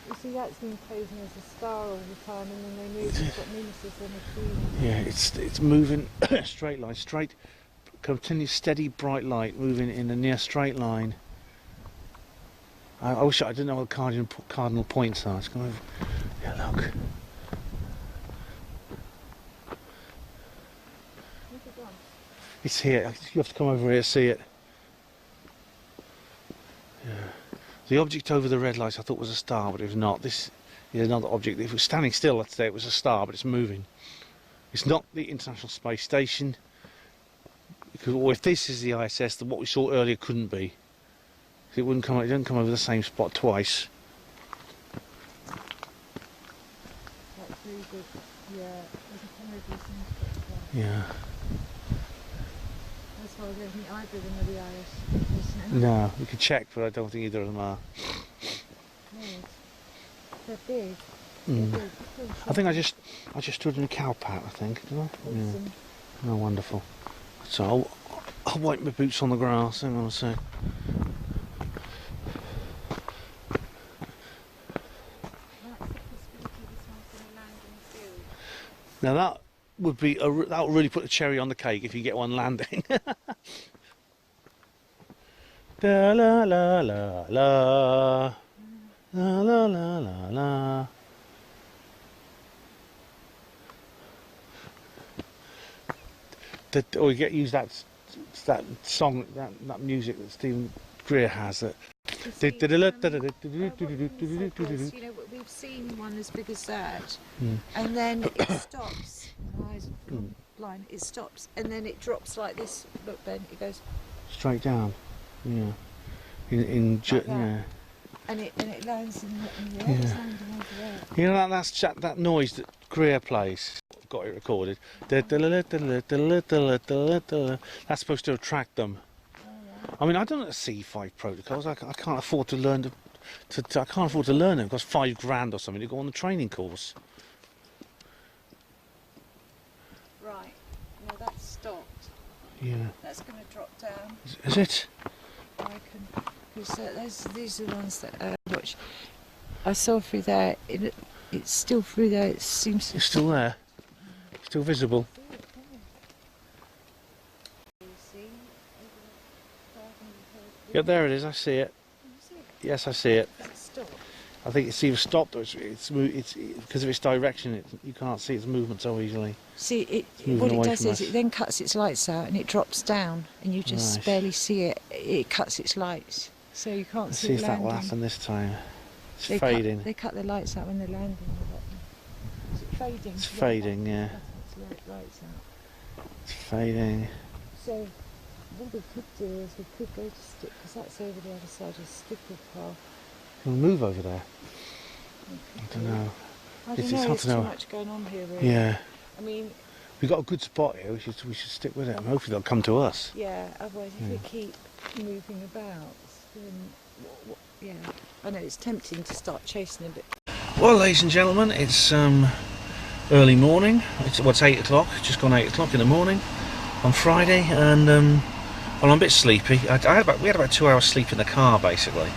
[SPEAKER 2] You see, that's been posing as a star all the time, and then they move. It's got nemesis on the tree.
[SPEAKER 1] Yeah, it's moving straight line, straight, continuous, steady, bright light moving in a near straight line. I wish I didn't know what cardinal points are. It's going over. Yeah, look.
[SPEAKER 2] Where's it gone?
[SPEAKER 1] It's here. You have to come over here to see it. Yeah. The object over the red lights I thought was a star, but it was not. This is another object. If it was standing still, I'd say it was a star, but it's moving. It's not the International Space Station. Because, or if this is the ISS, then what we saw earlier couldn't be. It wouldn't come. It didn't come over the same spot twice.
[SPEAKER 2] That's really good. Yeah, it doesn't come over the same spot twice.
[SPEAKER 1] Yeah.
[SPEAKER 2] That's why I don't think either of them are the IS.
[SPEAKER 1] No, we could check, but I don't think either of them are.
[SPEAKER 2] They're big.
[SPEAKER 1] Mm.
[SPEAKER 2] They're big.
[SPEAKER 1] I think I just stood in a cow pat. I think. Did I? Yeah.
[SPEAKER 2] Awesome.
[SPEAKER 1] Oh, wonderful. So I'll wipe my boots on the grass. Hang on a sec. Now that would be that would really put a cherry on the cake if you get one landing. Da la la la la la la la la la. Or you use that song, that music that Stephen Greer has. That.
[SPEAKER 2] You know, we've seen one as big as that, and then it stops. My eyes are blind. It stops, and then it drops like this. Look, Ben, it goes
[SPEAKER 1] Straight down. Yeah. Yeah.
[SPEAKER 2] And it lands in the air.
[SPEAKER 1] Yeah.
[SPEAKER 2] It's landing over there.
[SPEAKER 1] You know that noise that Greer plays. I've got it recorded. That's supposed to attract them. I mean, I don't know the C5 protocols. I can't afford to learn I can't afford to learn them. It costs £5,000 or something to go on the training course.
[SPEAKER 2] Right. Now that's stopped.
[SPEAKER 1] Yeah.
[SPEAKER 2] That's going to drop down.
[SPEAKER 1] Is it?
[SPEAKER 2] I reckon. Because these are the ones that watch. I saw through there. It's still through there. It seems to.
[SPEAKER 1] It's still there. Still visible. Yeah, there it is. I see it. Yes, I see it. I think it's either stopped or it's because of its direction. You can't see its movement so easily.
[SPEAKER 2] See, what it does is it then cuts its lights out and it drops down, and you just barely see it. It cuts its lights, so you can't see it landing.
[SPEAKER 1] See if that will happen this time. It's
[SPEAKER 2] they
[SPEAKER 1] fading.
[SPEAKER 2] They cut the lights out when they're landing. Is it fading?
[SPEAKER 1] It's fading, yeah.
[SPEAKER 2] Lights out.
[SPEAKER 1] It's fading.
[SPEAKER 2] So what we could do is we could go to Stick, because that's over the other side of Stickle Path.
[SPEAKER 1] We'll move over there. I don't know.
[SPEAKER 2] It's hard to know. Too much going on here, really.
[SPEAKER 1] Yeah.
[SPEAKER 2] I mean,
[SPEAKER 1] we've got a good spot here. We should stick with it, and hopefully they'll come to us.
[SPEAKER 2] Yeah. Otherwise, if we keep moving about, then yeah. I know it's tempting to start chasing a bit.
[SPEAKER 1] Well, ladies and gentlemen, it's early morning. It's 8 o'clock. Just gone 8 o'clock in the morning on Friday, and Well, I'm a bit sleepy. we had about 2 hours sleep in the car, basically.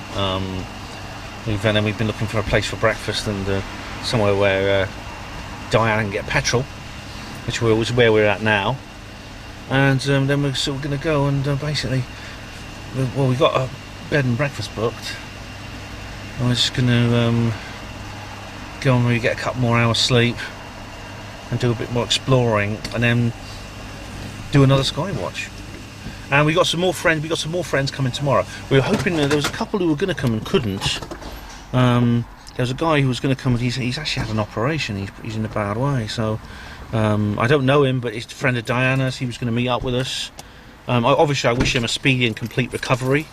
[SPEAKER 1] We've been looking for a place for breakfast and somewhere where Diana can get petrol, which is where we're at now. And then we're sort of going to go and basically, well, we've got a bed and breakfast booked. And we're just going to go and maybe get a couple more hours sleep and do a bit more exploring, and then do another Skywatch. And we got some more friends. We got some more friends coming tomorrow. We were hoping there was a couple who were going to come and couldn't. There was a guy who was going to come, and he's actually had an operation. He's in a bad way. So I don't know him, but he's a friend of Diana's. He was going to meet up with us. Obviously, I wish him a speedy and complete recovery.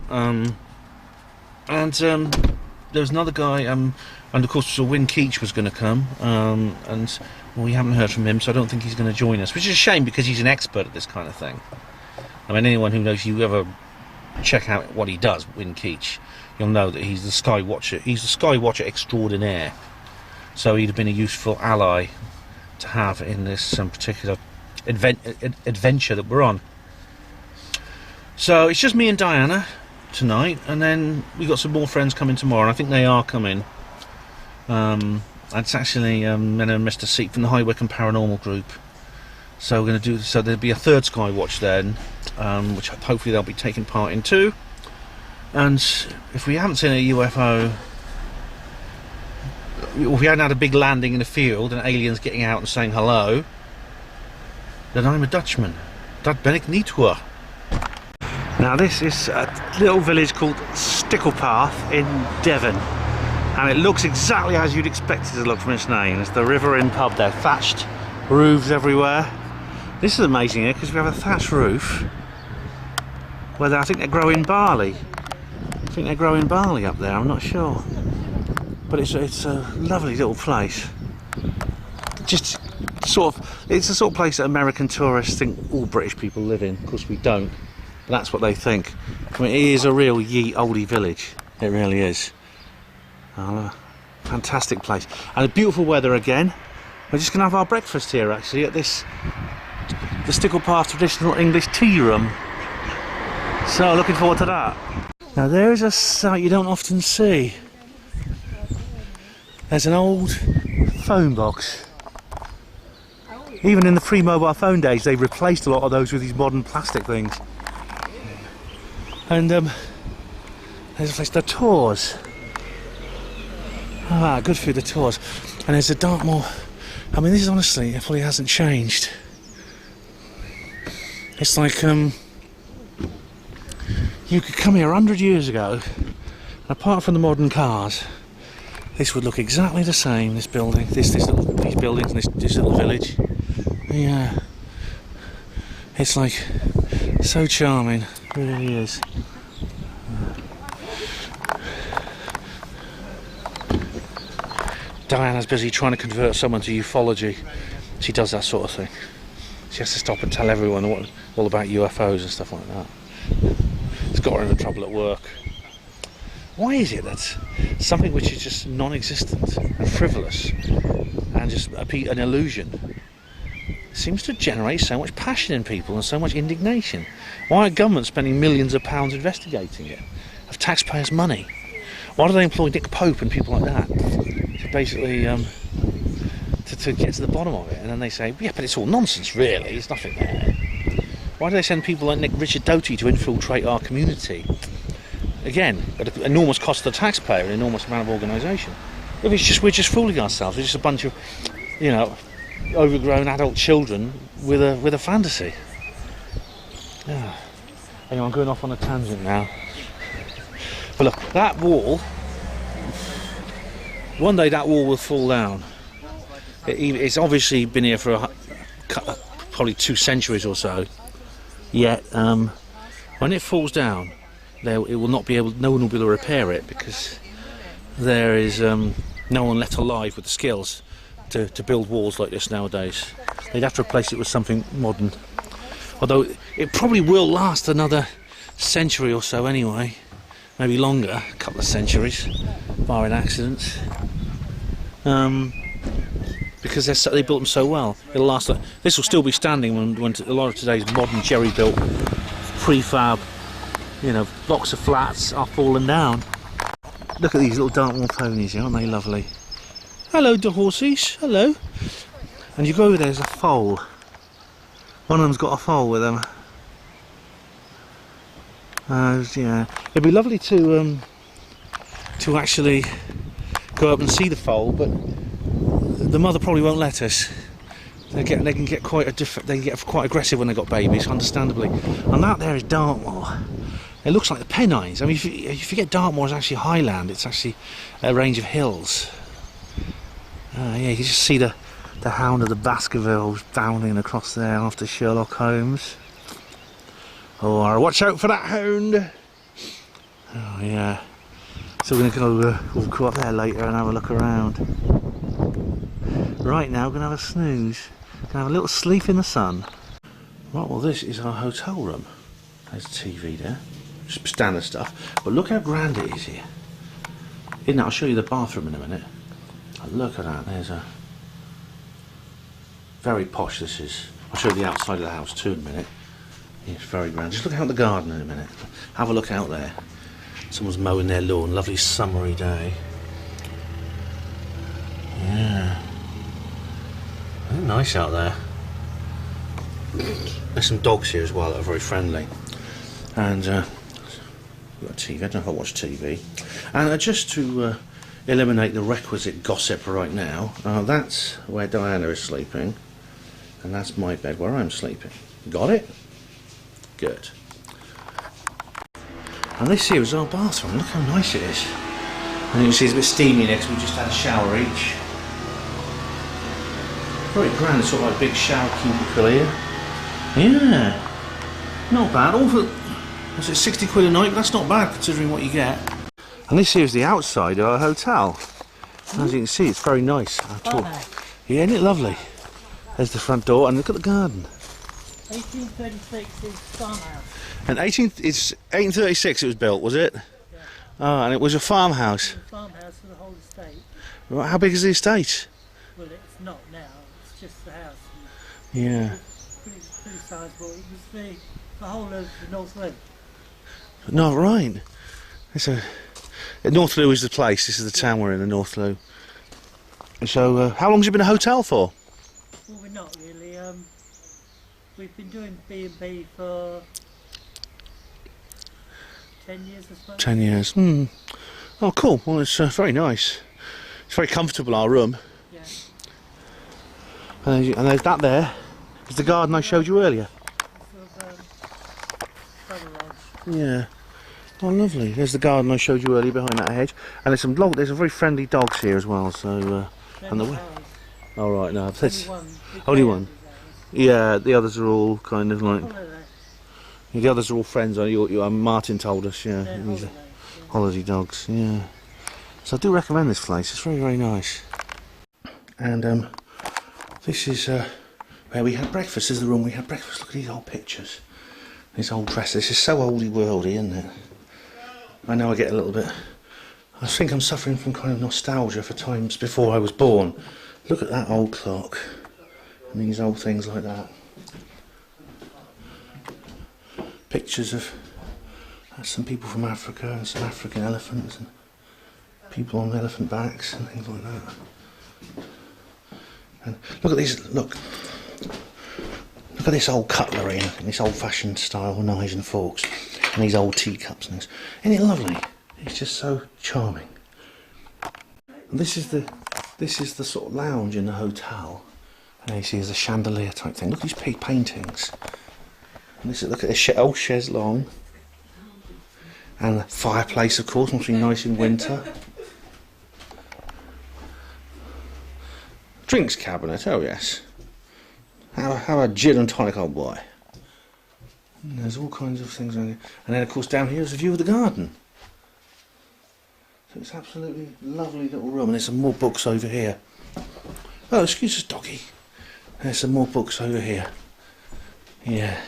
[SPEAKER 1] And there was another guy, and of course, so Win Keach was going to come, and we haven't heard from him, so I don't think he's going to join us, which is a shame because he's an expert at this kind of thing. I mean, anyone who knows, you ever check out what he does, Win Keach, you'll know that he's the Skywatcher. He's the Skywatcher extraordinaire. So he'd have been a useful ally to have in this particular adventure that we're on. So it's just me and Diana tonight, and then we got some more friends coming tomorrow, and I think they are coming. It's actually Mr. Seek from the High Wycombe Paranormal Group. So we're going to do. So there'll be a third Skywatch then, which hopefully they'll be taking part in too. And if we haven't seen a UFO, if we hadn't had a big landing in the field and aliens getting out and saying hello, then I'm a Dutchman. Dat ben ik niet hoor. Now this is a little village called Sticklepath in Devon, and it looks exactly as you'd expect it to look from its name. It's the River Inn pub there, thatched roofs everywhere. This is amazing here because we have a thatched roof where I think they're growing barley. I think they're growing barley up there, I'm not sure. But it's a lovely little place. Just sort of, it's the sort of place that American tourists think all British people live in. Of course we don't. But that's what they think. I mean, it is a real oldie village. It really is. Fantastic place. And a beautiful weather again. We're just going to have our breakfast here actually at the Sticklepath Traditional English Tea Room. So looking forward to that. Now there is a sight you don't often see. There's an old phone box. Even in the pre-mobile phone days they replaced a lot of those with these modern plastic things. And there's a place, the Tours. Ah, good for the Tours. And there's a Dartmoor. I mean, this is honestly, it probably hasn't changed. It's like you could come here 100 years ago, and apart from the modern cars, this would look exactly the same. This building, these buildings, and this little village. Yeah, it's like so charming. It really is. Diana's busy trying to convert someone to ufology. She does that sort of thing. She has to stop and tell everyone all about UFOs and stuff like that. It's got her into trouble at work. Why is it that something which is just non-existent and frivolous and just an illusion seems to generate so much passion in people and so much indignation? Why are governments spending millions of pounds investigating it, of taxpayers' money? Why do they employ Nick Pope and people like that to basically to get to the bottom of it? And then they say, yeah, but it's all nonsense, really. There's nothing there. Why do they send people like Richard Doty to infiltrate our community? Again, at an enormous cost to the taxpayer, an enormous amount of organisation. We're just fooling ourselves. We're just a bunch of, overgrown adult children with a fantasy. Yeah. Anyway, I'm going off on a tangent now. But look, that wall, one day that wall will fall down. It's obviously been here for probably 2 centuries or so. Yet, when it falls down, no one will be able to repair it because there is no one left alive with the skills to build walls like this nowadays. They'd have to replace it with something modern. Although it probably will last another century or so anyway, maybe longer, a couple of centuries, barring accidents. because they built them so well. It'll last. This will still be standing when a lot of today's modern jerry-built prefab, you know, blocks of flats are falling down. Look at these little Dartmoor ponies, aren't they lovely? Hello, the horses. Hello. And you go over there, there's a foal. One of them's got a foal with them. Yeah, it'd be lovely to actually go up and see the foal, but the mother probably won't let us. They can get quite aggressive when they got babies, understandably. And that there is Dartmoor. It looks like the Pennines. I mean, if you forget Dartmoor is actually highland, it's actually a range of hills. Yeah, you can just see the Hound of the Baskervilles bounding across there after Sherlock Holmes. Oh, watch out for that hound! Oh yeah. So we're going to go up there later and have a look around. Right now, we're going to have a snooze. Going to have a little sleep in the sun. Right, well, this is our hotel room. There's a TV there. Just standard stuff. But look how grand it is here. Isn't it? I'll show you the bathroom in a minute. Oh, look at that. There's a... Very posh this is. I'll show you the outside of the house too in a minute. It's very grand. Just look out the garden in a minute. Have a look out there. Someone's mowing their lawn. Lovely summery day. Yeah. Oh, nice out there. There's some dogs here as well that are very friendly. And we've got a TV. I don't know if I watch TV. And just to eliminate the requisite gossip right now, that's where Diana is sleeping. And that's my bed where I'm sleeping. Got it? Good. And this here is our bathroom. Look how nice it is. And you can see it's a bit steamy in it because we just had a shower each. Very grand, sort of like a big shower cubicle here. Yeah. Not bad. All for, was it 60 quid a night? But that's not bad considering what you get. And this here is the outside of our hotel. As you can see, it's very nice. Yeah, isn't it lovely? There's the front door, and look at the garden.
[SPEAKER 2] 1836 is farmhouse.
[SPEAKER 1] And 1836 it was built, was it?
[SPEAKER 2] Yeah.
[SPEAKER 1] Oh, and it was a farmhouse.
[SPEAKER 2] It's a farmhouse for the whole estate.
[SPEAKER 1] Right, how big is the estate?
[SPEAKER 2] Well, it's not now. It's just the house.
[SPEAKER 1] Yeah.
[SPEAKER 2] It's pretty sizable. It was the whole of the North Loop.
[SPEAKER 1] No, right. North Loo is the place. This is the town we're in, the North Loo. So, how long has it been a hotel for?
[SPEAKER 2] Well, we're not really. We've been doing B&B for 10 years, I suppose.
[SPEAKER 1] 10 years. Oh, cool. Well, it's very nice. It's very comfortable, our room.
[SPEAKER 2] Yeah.
[SPEAKER 1] And there's that there. It's the garden I showed you earlier. Yeah. Oh, lovely. There's the garden I showed you earlier behind that hedge. And there's some there's some very friendly dogs here as well. So, and the oh, right, no. Only one. Yeah, the others are all kind of like... The others are all friends. Martin told us, yeah. These are holiday dogs, yeah. So I do recommend this place. It's very, very nice. And this is where we had breakfast. This is the room we had breakfast. Look at these old pictures. These old dresses. This is so oldie worldy, isn't it? I know I get a little bit... I think I'm suffering from kind of nostalgia for times before I was born. Look at that old clock. And these old things like that. Pictures of some people from Africa and some African elephants and people on elephant backs and things like that. And look at these, look at this old cutlery and this old-fashioned style knives and forks and these old teacups and things. Isn't it lovely? It's just so charming. And this is the sort of lounge in the hotel. And you see there's a chandelier type thing. Look at these paintings. And look at this old chaise longue. And the fireplace, of course, must be nice in winter. Drinks cabinet, oh yes. How a gin and tonic, old boy. And there's all kinds of things around here. And then, of course, down here is a view of the garden. So it's absolutely lovely little room. And there's some more books over here. Oh, excuse us, doggy. There's some more books over here. Yeah.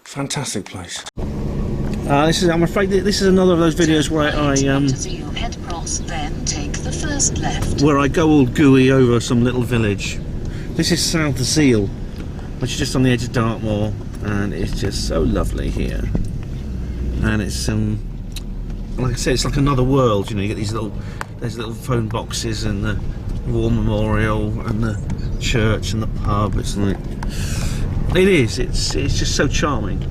[SPEAKER 1] Fantastic place. I'm afraid this is another of those videos where I
[SPEAKER 3] Onto the Head Cross, then take the first first left.
[SPEAKER 1] where I go all gooey over some little village. This is South Zeal, which is just on the edge of Dartmoor, and it's just so lovely here. And it's like I said, it's like another world. You know, you get these there's little phone boxes and the war memorial and the church and the pub. It's like it's just so charming.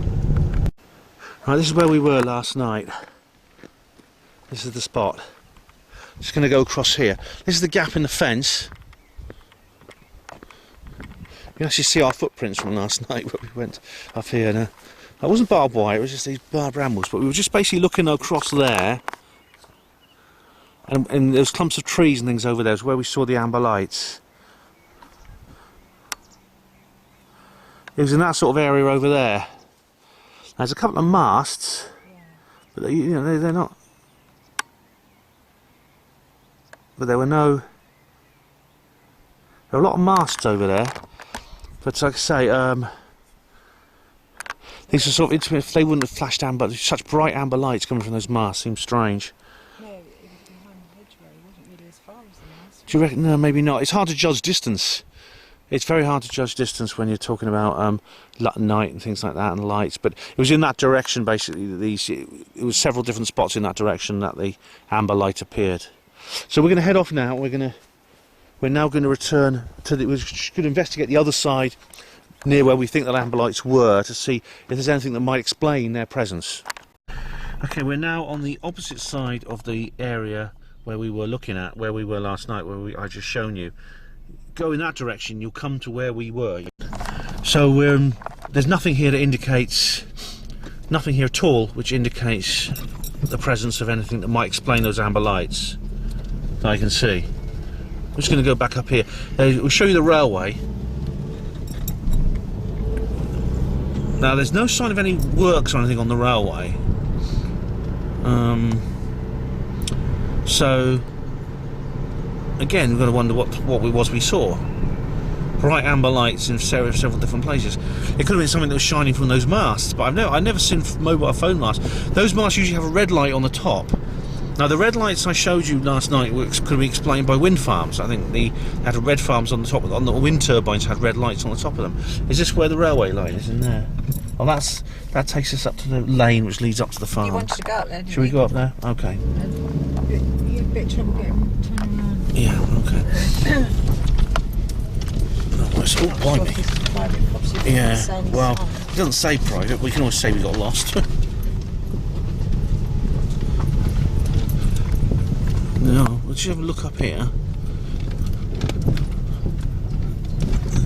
[SPEAKER 1] Right, this is where we were last night. This is the spot. Just going to go across here. This is the gap in the fence. You can actually see our footprints from last night where we went up here. Now, that wasn't barbed wire, it was just these barbed brambles, but we were just basically looking across there, and there's clumps of trees and things over there is where we saw the amber lights. It was in that sort of area over there. There's a couple of masts, but they're not. But there were a lot of masts over there. But like I say, these are sort of intimate. If they wouldn't have flashed amber, such bright amber lights coming from those masts seems strange.
[SPEAKER 2] No, it was behind the hedgerow. It wasn't really as far as the mast.
[SPEAKER 1] Do you reckon? No, maybe not. It's hard to judge distance. It's very hard to judge distance when you're talking about night and things like that and lights. But it was in that direction basically. It was several different spots in that direction that the amber light appeared. So we're going to head off now. We're now going to return to we're going to investigate the other side near where we think the amber lights were to see if there's anything that might explain their presence. Okay, we're now on the opposite side of the area where we were looking at, where we were last night, I just shown you. Go in that direction, you'll come to where we were. So there's nothing here that indicates, nothing here at all which indicates the presence of anything that might explain those amber lights that I can see. I'm just going to go back up here. We'll show you the railway. Now there's no sign of any works or anything on the railway. So again, we're going to wonder what it was we saw. Bright amber lights in several different places. It could have been something that was shining from those masts, but I've never seen mobile phone masts. Those masts usually have a red light on the top. Now the red lights I showed you last night could be explained by wind farms. I think they had red farms on the top, on the wind turbines had red lights on the top of them. Is this where the railway line is? In there? Well, that takes us up to the lane which leads up to the farm.
[SPEAKER 2] You wanted to go up there, didn't
[SPEAKER 1] Should we go up there? Okay.
[SPEAKER 2] You had a bit of trouble getting turning around.
[SPEAKER 1] Yeah, okay. Oh, it's all blimey. Yeah, well, it doesn't say private, we can always say we got lost. No, let's just have a look up here.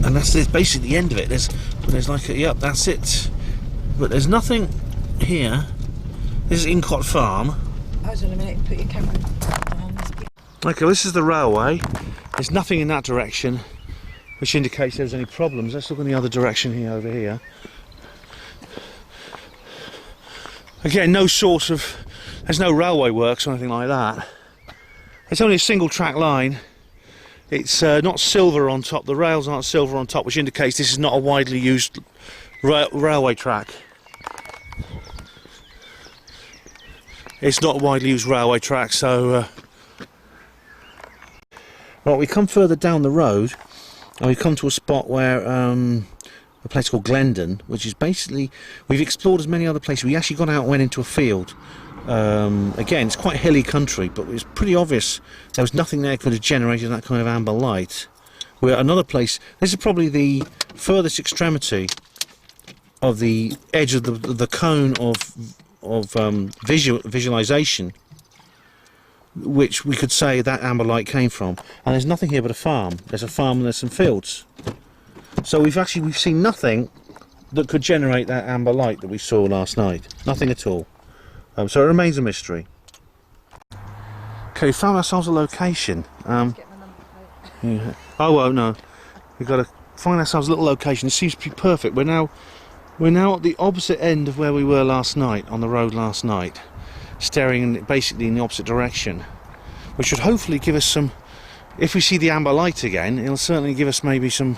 [SPEAKER 1] And that's basically the end of it. There's like yep, that's it. But there's nothing here. This is Incott Farm.
[SPEAKER 2] I was in a minute, put your camera down.
[SPEAKER 1] Okay, this is the railway. There's nothing in that direction which indicates there's any problems. Let's look in the other direction here, over here. Again, there's no railway works or anything like that. It's only a single track line. It's not silver on top, the rails aren't silver on top, which indicates this is not a widely used railway track. It's not a widely used railway track, so... Right, we come further down the road, and we come to a spot where a place called Glendon, which is basically... We've explored as many other places. We actually got out and went into a field. Again, it's quite hilly country, but it was pretty obvious there was nothing there that could have generated that kind of amber light. We're at another place. This is probably the furthest extremity of the edge of the cone of visualization, which we could say that amber light came from. And there's nothing here but a farm. There's a farm and there's some fields. So we've seen nothing that could generate that amber light that we saw last night. Nothing at all. So it remains a mystery. Okay, we found ourselves a location. Yeah. Oh well, no, we've got to find ourselves a little location. It seems to be perfect. We're now at the opposite end of where we were last night, on the road last night, staring basically in the opposite direction, which should hopefully give us some. If we see the amber light again, it'll certainly give us maybe some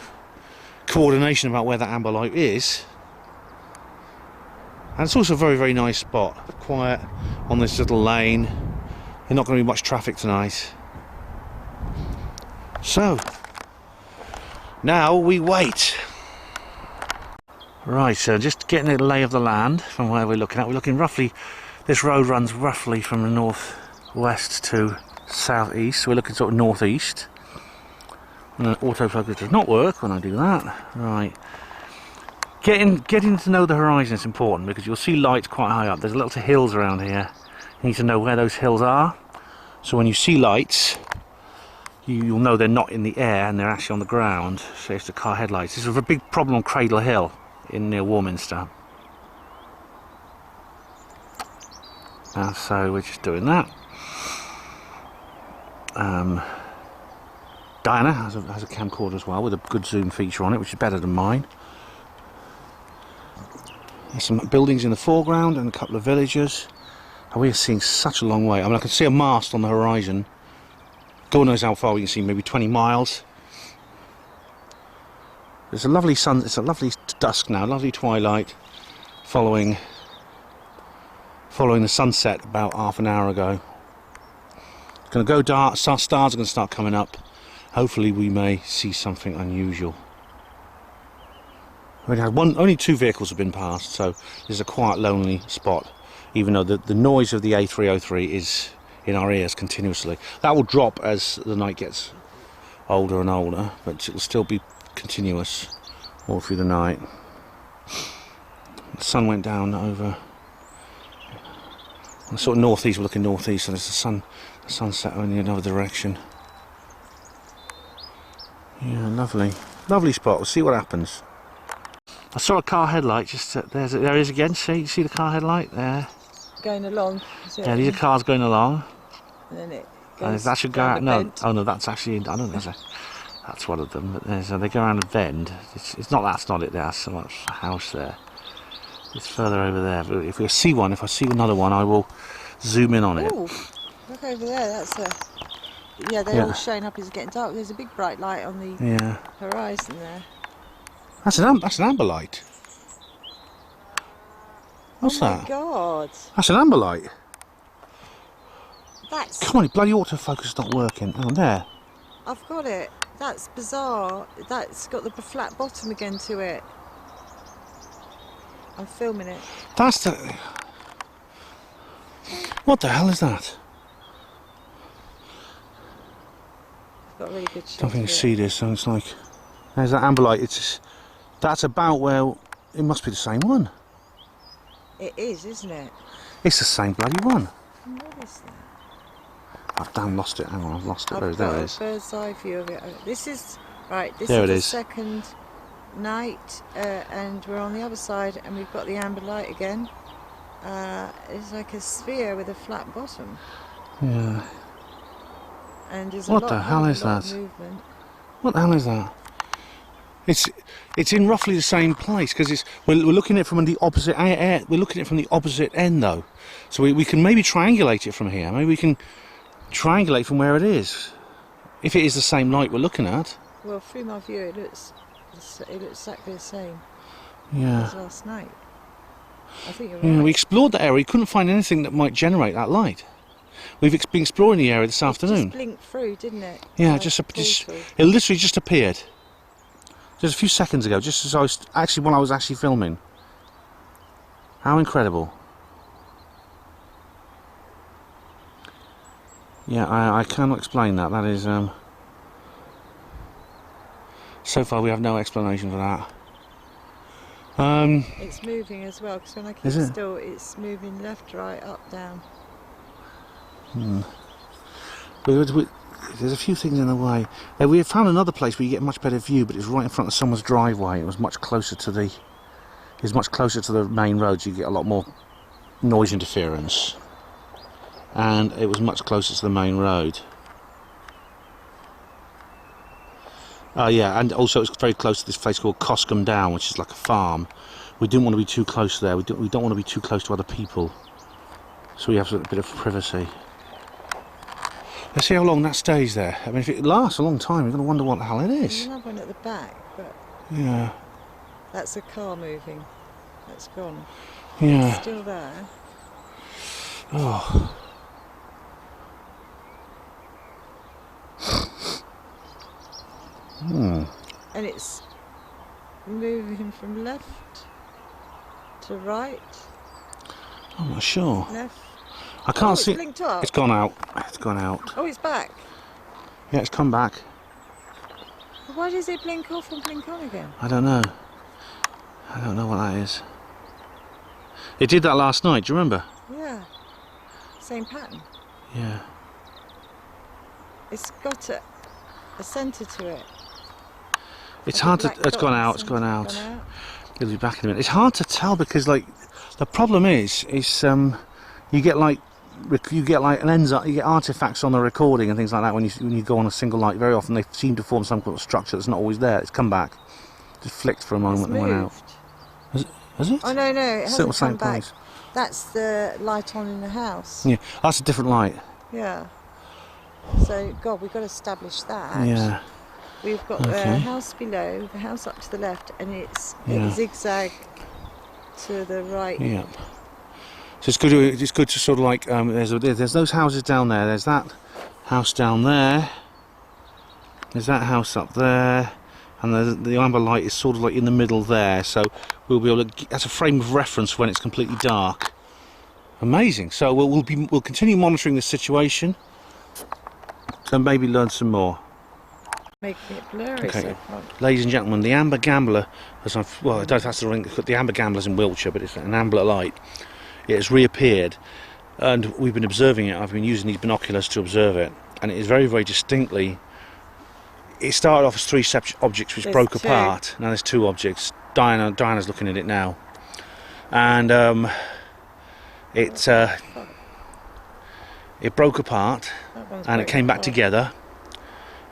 [SPEAKER 1] coordination about where that amber light is. And it's also a very, very nice spot. Quiet on this little lane. There's not going to be much traffic tonight. So, now we wait. Right, so just getting the lay of the land from where we're looking at. We're looking roughly, this road runs roughly from the northwest to southeast. So we're looking sort of northeast. And autofocus does not work when I do that. Right. Getting to know the horizon is important because you'll see lights quite high up. There's lots of hills around here. You need to know where those hills are. So when you see lights, you'll know they're not in the air and they're actually on the ground. So it's the car headlights. This is a big problem on Cradle Hill in near Warminster. And so we're just doing that. Diana has a camcorder as well with a good zoom feature on it, which is better than mine. There's some buildings in the foreground and a couple of villages. And we are seeing such a long way. I mean, I can see a mast on the horizon. God knows how far we can see, maybe 20 miles. There's a lovely sun, it's a lovely dusk now, lovely twilight, following the sunset about half an hour ago. It's going to go dark, stars are going to start coming up. Hopefully we may see something unusual. Only 2 vehicles have been passed, so this is a quiet, lonely spot, even though the noise of the A303 is in our ears continuously. That will drop as the night gets older and older, but it will still be continuous all through the night. The sun went down over on the sort of northeast. We're looking northeast, and there's the sunset in another direction. Yeah, lovely spot. We'll see what happens. I saw a car headlight just there it is again. See the car headlight there?
[SPEAKER 2] Going along.
[SPEAKER 1] Yeah, these are cars going along.
[SPEAKER 2] And then it goes
[SPEAKER 1] that should go out. No, oh no, that's actually. I don't know. That's one of them. But they go around a bend. It's not. That's not it. There's so much house there. It's further over there. But if I see another one, I will zoom in on it.
[SPEAKER 2] Ooh, look over there. That's a. Yeah, they're all showing up as it's getting dark. There's a big bright light on the horizon there.
[SPEAKER 1] That's an amber light. What's that?
[SPEAKER 2] Oh my God!
[SPEAKER 1] That's an amber light.
[SPEAKER 2] That's.
[SPEAKER 1] Come on, bloody autofocus is not working. Oh, there.
[SPEAKER 2] I've got it. That's bizarre. That's got the flat bottom again to it. I'm filming it.
[SPEAKER 1] That's the. What the hell is that?
[SPEAKER 2] I've got a really good shot.
[SPEAKER 1] Don't think you see this. So it's like there's that amber light. That's about where it must be the same one.
[SPEAKER 2] It is, isn't it?
[SPEAKER 1] It's the same bloody one.
[SPEAKER 2] What is that?
[SPEAKER 1] I've damn lost it. Hang on, I've lost it.
[SPEAKER 2] I've
[SPEAKER 1] There
[SPEAKER 2] got
[SPEAKER 1] it
[SPEAKER 2] a
[SPEAKER 1] is.
[SPEAKER 2] bird's eye view of it. This is right. This
[SPEAKER 1] There
[SPEAKER 2] is
[SPEAKER 1] it
[SPEAKER 2] the
[SPEAKER 1] is.
[SPEAKER 2] second night, and we're on the other side, and we've got the amber light again. It's like a sphere with a flat bottom.
[SPEAKER 1] Yeah.
[SPEAKER 2] And there's
[SPEAKER 1] What
[SPEAKER 2] a
[SPEAKER 1] the
[SPEAKER 2] lot,
[SPEAKER 1] hell
[SPEAKER 2] a
[SPEAKER 1] is
[SPEAKER 2] lot
[SPEAKER 1] that?
[SPEAKER 2] of movement.
[SPEAKER 1] What the hell is that? It's in roughly the same place because we're looking at it from the opposite we're looking at it from the opposite end though, so we can maybe triangulate it from here. Maybe we can triangulate from where it is, if it is the same light we're looking at.
[SPEAKER 2] Well, through my view, it looks exactly the same
[SPEAKER 1] Yeah.
[SPEAKER 2] as last night. I think you're right.
[SPEAKER 1] Yeah, we explored that area. We couldn't find anything that might generate that light. We've been exploring the area this afternoon.
[SPEAKER 2] It just blinked through, didn't it?
[SPEAKER 1] Yeah,
[SPEAKER 2] Like
[SPEAKER 1] just
[SPEAKER 2] a portal.
[SPEAKER 1] it literally just appeared. Just a few seconds ago, just as when I was actually filming. How incredible. Yeah, I cannot explain that. That is, so far we have no explanation for that.
[SPEAKER 2] It's moving as well, because when I keep
[SPEAKER 1] Is it?
[SPEAKER 2] still, it's moving left, right, up, down.
[SPEAKER 1] There's a few things in the way. We have found another place where you get a much better view, but it's right in front of someone's driveway. It was much closer to the. It's much closer to the main road, so you get a lot more noise interference. And it was much closer to the main road. Yeah, and also it's very close to this place called Coscombe Down, which is like a farm. We didn't want to be too close there. We don't want to be too close to other people, so we have a bit of privacy. Let's see how long that stays there. I mean, if it lasts a long time, you're going to wonder what the hell it
[SPEAKER 2] There's
[SPEAKER 1] is.
[SPEAKER 2] another one at the back, but
[SPEAKER 1] Yeah.
[SPEAKER 2] that's a car moving. That's gone.
[SPEAKER 1] Yeah.
[SPEAKER 2] It's still there.
[SPEAKER 1] Oh.
[SPEAKER 2] and it's moving from left to right.
[SPEAKER 1] I'm not sure.
[SPEAKER 2] Left.
[SPEAKER 1] I can't see.
[SPEAKER 2] It's blinked up.
[SPEAKER 1] It's gone out. It's gone out.
[SPEAKER 2] Oh, it's back.
[SPEAKER 1] Yeah, it's come back.
[SPEAKER 2] Why does it blink off and blink on again?
[SPEAKER 1] I don't know. I don't know what that is. It did that last night, do you remember?
[SPEAKER 2] Yeah. Same pattern.
[SPEAKER 1] Yeah.
[SPEAKER 2] It's got a centre to it.
[SPEAKER 1] It's
[SPEAKER 2] Like
[SPEAKER 1] hard to.
[SPEAKER 2] black
[SPEAKER 1] It's gone
[SPEAKER 2] dot
[SPEAKER 1] out. It's
[SPEAKER 2] centre
[SPEAKER 1] gone out.
[SPEAKER 2] gone out.
[SPEAKER 1] It'll be back in a minute. It's hard to tell because, like, the problem is you get like an enzyme, you get artifacts on the recording and things like that when you go on a single light. Very often they seem to form some kind of structure that's not always there. It's come back, just flicked for a moment and went out. Has it?
[SPEAKER 2] Oh no, it
[SPEAKER 1] Still
[SPEAKER 2] hasn't
[SPEAKER 1] the same
[SPEAKER 2] come back.
[SPEAKER 1] place.
[SPEAKER 2] That's the light on in the house.
[SPEAKER 1] Yeah, that's a different light.
[SPEAKER 2] Yeah. So, God, we've got to establish that.
[SPEAKER 1] Yeah.
[SPEAKER 2] We've got the house below, the house up to the left, and it's zigzag to the right.
[SPEAKER 1] Yeah. So it's good. It's good to sort of like there's those houses down there. There's that house down there. There's that house up there, and the amber light is sort of like in the middle there. So we'll be able to. That's a frame of reference when it's completely dark. Amazing. So we'll continue monitoring this situation. So maybe learn some more.
[SPEAKER 2] Making it blurry.
[SPEAKER 1] Okay,
[SPEAKER 2] So
[SPEAKER 1] ladies and gentlemen, the amber gambler, I don't know if that's the ring. The amber gambler's in Wiltshire, but it's an amber light. It has reappeared, and we've been observing it. I've been using these binoculars to observe it, and it is very, very distinctly. It started off as three separate objects which broke apart. Now there's two objects. Diana's looking at it now, and it broke apart, and it came back together.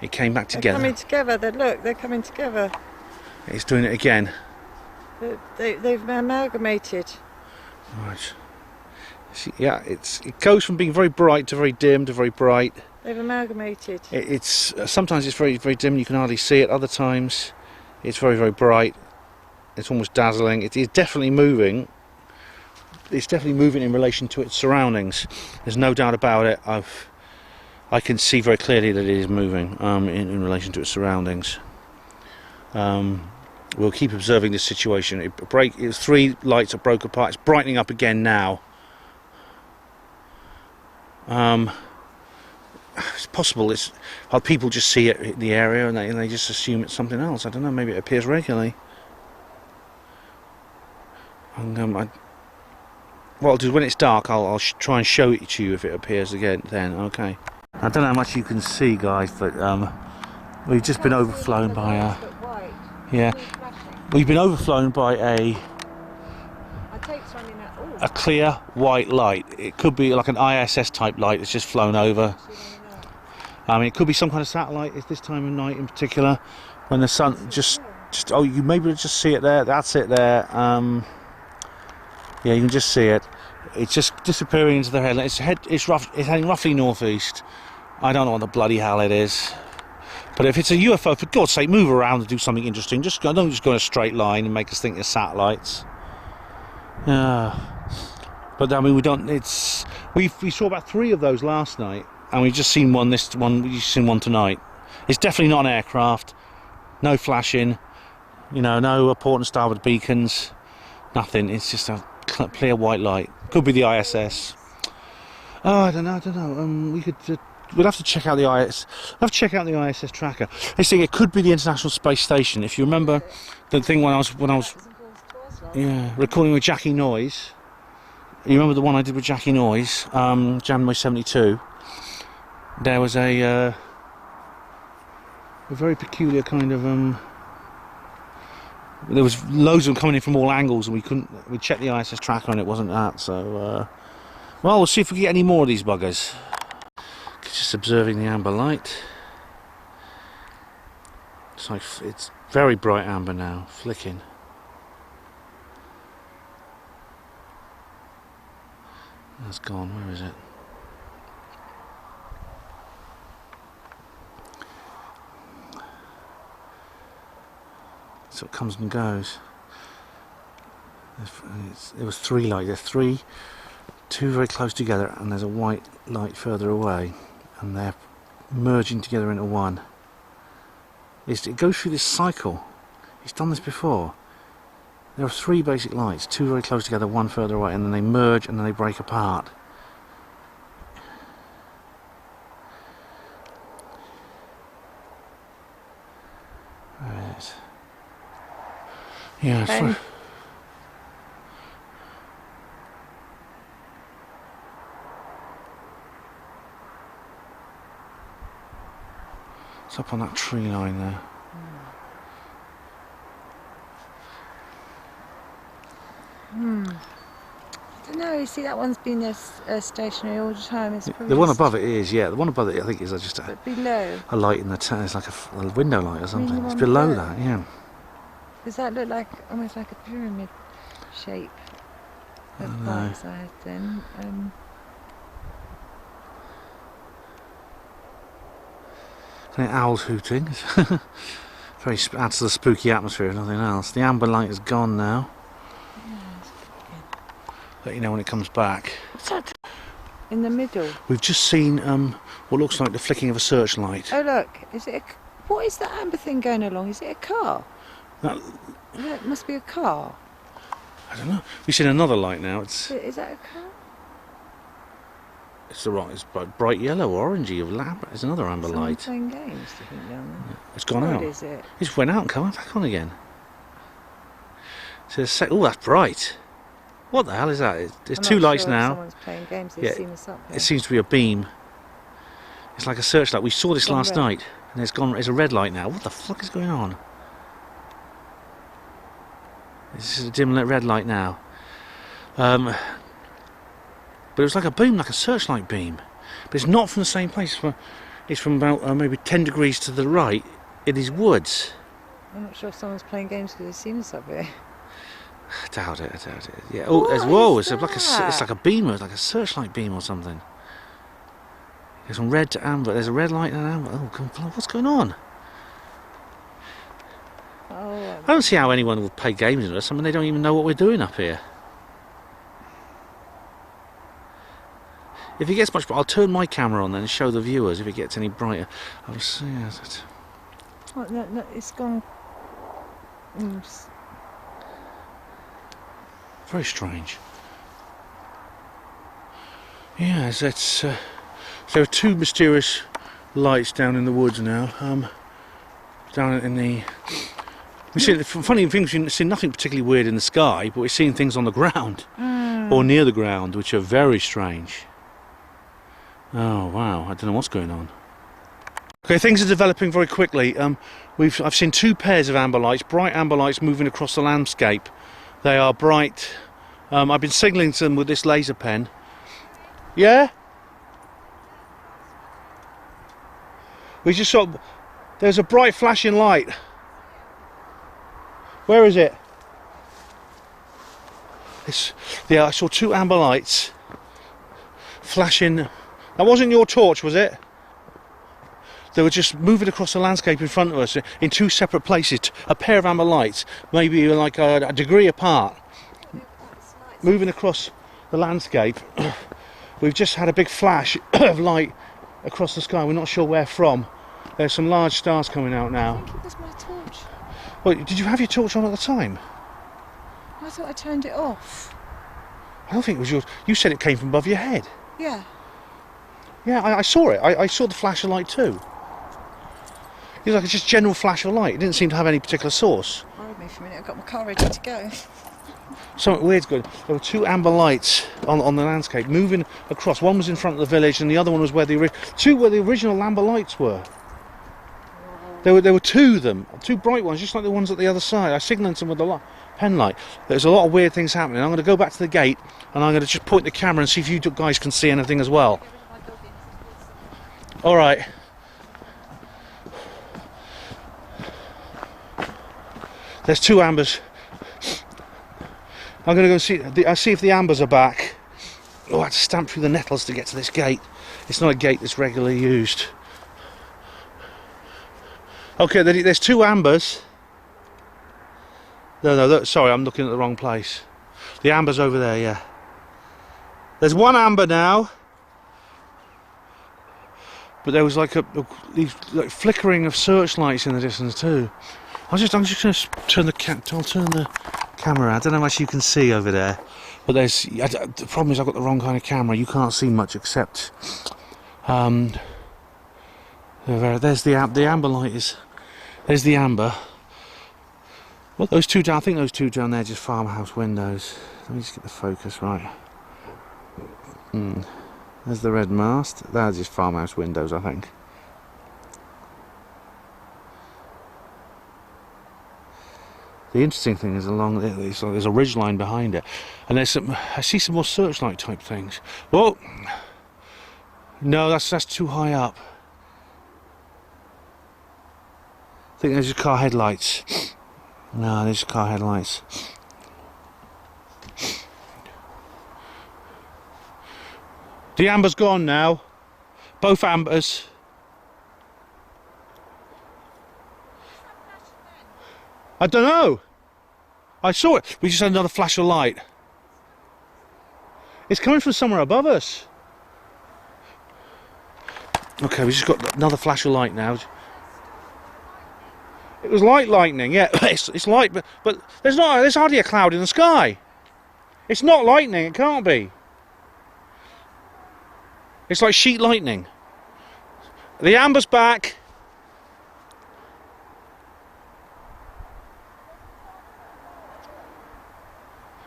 [SPEAKER 1] It came back together.
[SPEAKER 2] They're coming together. They're coming together.
[SPEAKER 1] It's doing it again.
[SPEAKER 2] They've amalgamated.
[SPEAKER 1] Right. See, yeah, it goes from being very bright to very dim to very bright.
[SPEAKER 2] They've amalgamated.
[SPEAKER 1] It's sometimes it's very, very dim. You can hardly see it. Other times, it's very, very bright. It's almost dazzling. It is definitely moving. It's definitely moving in relation to its surroundings. There's no doubt about it. I can see very clearly that it is moving in relation to its surroundings. We'll keep observing this situation. It was three lights that broke apart. It's brightening up again now. It's possible people just see it in the area and they just assume it's something else. I don't know. Maybe it appears regularly. And what I'll do when it's dark, I'll try and show it to you if it appears again. Then okay. I don't know how much you can see, guys, but we've just been overflown by we've been overflown by a clear white light. It could be like an ISS type light that's just flown over. I mean, it could be some kind of satellite at this time of night in particular, when the sun just you maybe just see it there. That's it there. Yeah, you can just see it. It's just disappearing into the headland. It's heading roughly northeast. I don't know what the bloody hell it is. But if it's a UFO, for God's sake, move around and do something interesting. Don't just go in a straight line and make us think they're satellites. Yeah. But I mean, we saw about 3 of those last night, and we've just seen one. We've just seen one tonight. It's definitely not an aircraft. No flashing. No port and starboard beacons. Nothing. It's just a clear white light. Could be the ISS. Oh, I don't know. We'll have to check out the ISS. We'll have to check out the ISS tracker. They say it could be the International Space Station. If you remember the thing when I was recording with Jackie Noyes. You remember the one I did with Jackie Noyes, January '72. There was a very peculiar kind of there was loads of them coming in from all angles, and we checked the ISS tracker and it wasn't that. So well, we'll see if we can get any more of these buggers. Just observing the amber light. It's very bright amber now, flicking. That's gone. Where is it? So it comes and goes. There was 3 lights. There's 2 very close together, and there's a white light further away, and they're merging together into one. is it goes through this cycle. It's done this before. There are 3 basic lights, 2 very close together, 1 further away, and then they merge and then they break apart. There it is. Yeah, it's up on that tree line there.
[SPEAKER 2] I don't know, you see that one's been there stationary all the time. It's
[SPEAKER 1] The one above it is, yeah. The one above it I think is just
[SPEAKER 2] but below.
[SPEAKER 1] a light in the it's like a window light or something.
[SPEAKER 2] the
[SPEAKER 1] It's
[SPEAKER 2] one
[SPEAKER 1] below
[SPEAKER 2] below.
[SPEAKER 1] that, yeah.
[SPEAKER 2] Does that look like almost like a pyramid shape of lights I had then?
[SPEAKER 1] Owls hooting. Very adds to the spooky atmosphere, if nothing else. The amber light is gone now. Let you know when it comes back.
[SPEAKER 2] What's that? In the middle.
[SPEAKER 1] We've just seen what looks like the flicking of a searchlight.
[SPEAKER 2] Oh look, is it? What is that amber thing going along? Is it a car? It must be a car.
[SPEAKER 1] I don't know. We've seen another light now. Is
[SPEAKER 2] that a car?
[SPEAKER 1] It's bright yellow, orangey of lamp. There's another amber
[SPEAKER 2] Someone
[SPEAKER 1] light.
[SPEAKER 2] playing games, do you think, down there?
[SPEAKER 1] It's gone out.
[SPEAKER 2] What is it?
[SPEAKER 1] It just went out and come back on again. So oh, that's bright. What the hell is that? There's
[SPEAKER 2] I'm
[SPEAKER 1] 2
[SPEAKER 2] not
[SPEAKER 1] lights
[SPEAKER 2] sure if
[SPEAKER 1] now.
[SPEAKER 2] Someone's playing games. They've seen us up here.
[SPEAKER 1] It seems to be a beam. It's like a searchlight. We saw this
[SPEAKER 2] Gone
[SPEAKER 1] last
[SPEAKER 2] red.
[SPEAKER 1] night, and it's gone. It's a red light now. What the fuck is going on? This is a dim lit red light now. But it was like a beam, like a searchlight beam. But it's not from the same place. It's from about maybe 10 degrees to the right in these woods.
[SPEAKER 2] I'm not sure if someone's playing games because they've seen us up here.
[SPEAKER 1] I doubt it. Yeah. Oh, whoa! It's like
[SPEAKER 2] that?
[SPEAKER 1] a beam. It's like a searchlight beam or something. It's from red to amber. There's a red light and an amber. Oh, what's going on?
[SPEAKER 2] Oh,
[SPEAKER 1] I don't see how anyone would play games with us. I mean, they don't even know what we're doing up here. If it gets much brighter, I'll turn my camera on then and show the viewers if it gets any brighter. I'll see.
[SPEAKER 2] no, it's gone.
[SPEAKER 1] Very strange. Yes, that's. There are 2 mysterious lights down in the woods now. Down in the. We've seen funny things. We've seen nothing particularly weird in the sky, but we've seen things on the ground or near the ground, which are very strange. Oh wow! I don't know what's going on. Okay, things are developing very quickly. I've seen 2 pairs of amber lights, bright amber lights, moving across the landscape. They are bright. I've been signalling to them with this laser pen. Yeah. We just saw. There's a bright flashing light. Where is it? Yeah, I saw 2 amber lights flashing. That wasn't your torch, was it? They were just moving across the landscape in front of us in 2 separate places. A pair of amber lights, maybe like a degree apart, moving across the landscape. We've just had a big flash of light across the sky. We're not sure where from. There's some large stars coming out now.
[SPEAKER 2] I think it was my torch.
[SPEAKER 1] Well, did you have your torch on at the time?
[SPEAKER 2] I thought I turned it off.
[SPEAKER 1] I don't think it was yours. You said it came from above your head.
[SPEAKER 2] Yeah.
[SPEAKER 1] Yeah, I saw it. I saw the flash of light too. It was like a just general flash of light. It didn't seem to have any particular source.
[SPEAKER 2] Worried me for a minute. I've got my car ready to go.
[SPEAKER 1] Something weird's good. There were 2 amber lights on the landscape moving across. One was in front of the village, and the other one was where the original amber lights were. There were 2 of them, 2 bright ones, just like the ones at the other side. I signalled them with the pen light. There's a lot of weird things happening. I'm going to go back to the gate, and I'm going to just point the camera and see if you guys can see anything as well. All right. There's 2 ambers. I'm going to go and see if the ambers are back. Oh, I had to stamp through the nettles to get to this gate. It's not a gate that's regularly used. Okay, there's 2 ambers. No, sorry, I'm looking at the wrong place. The amber's over there, yeah. There's 1 amber now. but there was like these like flickering of searchlights in the distance too. I'm just going to turn the camera. I don't know how much you can see over there, but the problem is I've got the wrong kind of camera. You can't see much except there's the amber light is. There's the amber. Well, those two down. I think those two down there are just farmhouse windows. Let me just get the focus right. There's the red mast. They're just farmhouse windows, I think. The interesting thing is along there's a ridge line behind it, and there's some. I see some more searchlight type things. Well, no, that's too high up. I think there's just car headlights. No, there's car headlights. The amber's gone now. Both ambers. I don't know. I saw it. We just had another flash of light. It's coming from somewhere above us. Okay, we just got another flash of light now. It was like lightning, yeah. It's light, but there's hardly a cloud in the sky. It's not lightning. It can't be. It's like sheet lightning. The amber's back.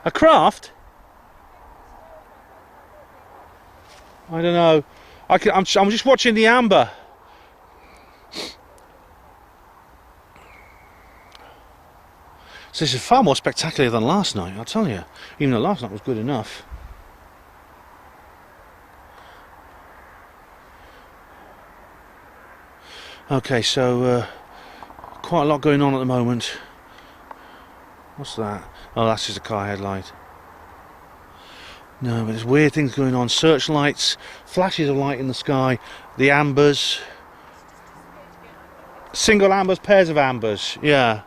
[SPEAKER 1] A craft? I don't know. I'm just watching the amber. So this is far more spectacular than last night, I'll tell you. Even though last night was good enough. Okay, so quite a lot going on at the moment. What's that? Oh, that's just a car headlight. No, but there's weird things going on. Searchlights, flashes of light in the sky, the ambers. Single ambers, pairs of ambers, yeah.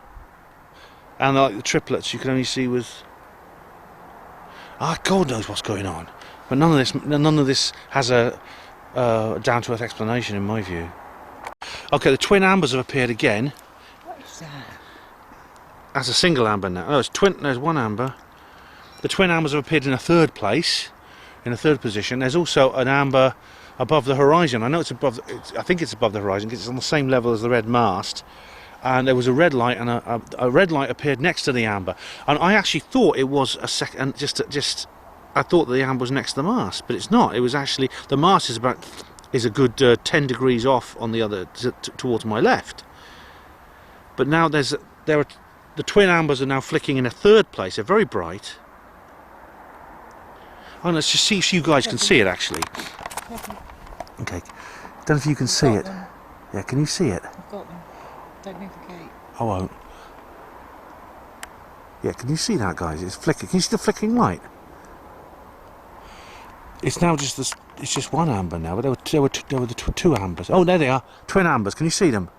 [SPEAKER 1] And like the triplets you can only see with... God knows what's going on. But none of this has a down-to-earth explanation in my view. Okay, the twin ambers have appeared again.
[SPEAKER 2] What is that?
[SPEAKER 1] That's a single amber now. Oh, there's one amber. The twin ambers have appeared in a third place, in a third position. There's also an amber above the horizon. I know it's above. I think it's above the horizon because it's on the same level as the red mast. And there was a red light, and a red light appeared next to the amber. And I actually thought it was a second. I thought the amber was next to the mast, but it's not. It was actually the mast is a good 10 degrees off on the other towards my left. But now the twin ambers are now flicking in a third place. They're very bright. Oh, let's just see if you guys can see it actually. Okay, don't know if you can see it. Yeah, can you see it?
[SPEAKER 2] I've got them. Don't move the gate.
[SPEAKER 1] I won't. Yeah, can you see that, guys? It's flicking. Can you see the flicking light? It's now just this. It's just one amber now, but there were the two ambers. Oh, there they are, twin ambers. Can you see them?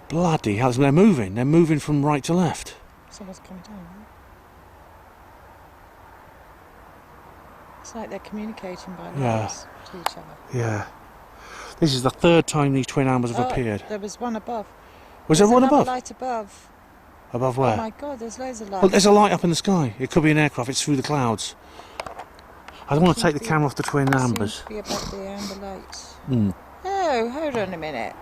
[SPEAKER 1] Bloody hell! They're moving. They're moving from right to left.
[SPEAKER 2] Someone's coming down. Right? It's like they're communicating by lights to each other.
[SPEAKER 1] Yeah. This is the third time these twin ambers have appeared.
[SPEAKER 2] There was one above.
[SPEAKER 1] Was there one above?
[SPEAKER 2] Light above.
[SPEAKER 1] Above where?
[SPEAKER 2] Oh my God! There's loads of lights.
[SPEAKER 1] Well, there's a light up in the sky. It could be an aircraft. It's through the clouds. I don't want to take the camera off the twin ambers.
[SPEAKER 2] Seems to be above the amber lights.
[SPEAKER 1] Mm.
[SPEAKER 2] Oh, hold on a minute.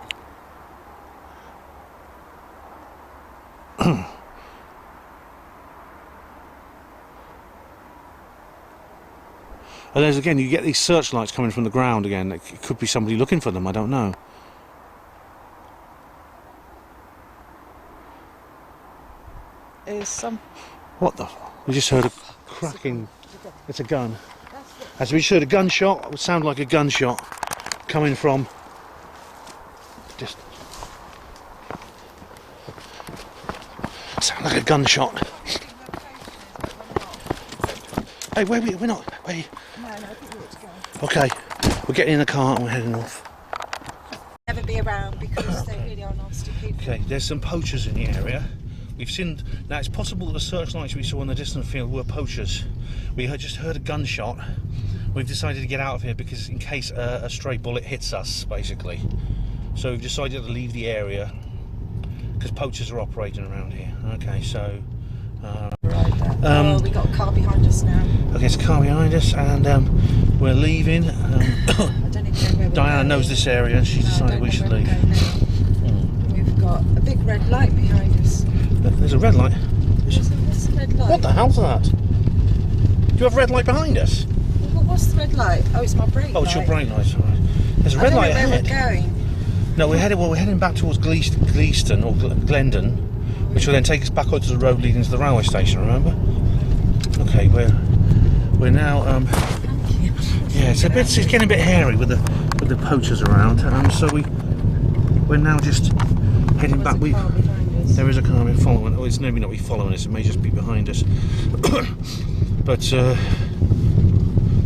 [SPEAKER 1] And there's again, you get these searchlights coming from the ground again. It could be somebody looking for them. I don't know.
[SPEAKER 2] There's some.
[SPEAKER 1] What the? We just heard a cracking. It's a gun. As we just heard a gunshot, it would sound like a gunshot coming from. Just. Sound like a gunshot. Hey, wait, we're not. Wait.
[SPEAKER 2] No, I think it's going.
[SPEAKER 1] Okay, we're getting in the car and we're heading off.
[SPEAKER 2] Never be around because they really are nasty people.
[SPEAKER 1] Okay, there's some poachers in the area. We've seen. Now it's possible that the searchlights we saw in the distant field were poachers. We had just heard a gunshot. we've decided to get out of here because in case a stray bullet hits us, basically. So we've decided to leave the area because poachers are operating around here. Okay, so
[SPEAKER 2] we got a car behind us now.
[SPEAKER 1] okay, it's a car behind us, and we're leaving.
[SPEAKER 2] I don't even know where we're
[SPEAKER 1] Diana
[SPEAKER 2] going.
[SPEAKER 1] knows this area, and she decided we should leave.
[SPEAKER 2] We've got a big red light behind us.
[SPEAKER 1] There's a red light.
[SPEAKER 2] What's the red light?
[SPEAKER 1] What the hell's that? Do you have a red light behind us?
[SPEAKER 2] What's the red light? Oh, it's my brake light.
[SPEAKER 1] Oh, it's your brake light. All right. There's a red light ahead.
[SPEAKER 2] Where we're going.
[SPEAKER 1] No, we're heading back towards Gleaston or Glendon, which will then take us back onto the road leading to the railway station. Remember? Okay, we're now. Yeah, it's getting a bit hairy with the poachers around. So we're now just heading back. There is a car following. Oh, it's maybe not be following us. It may just be behind us. But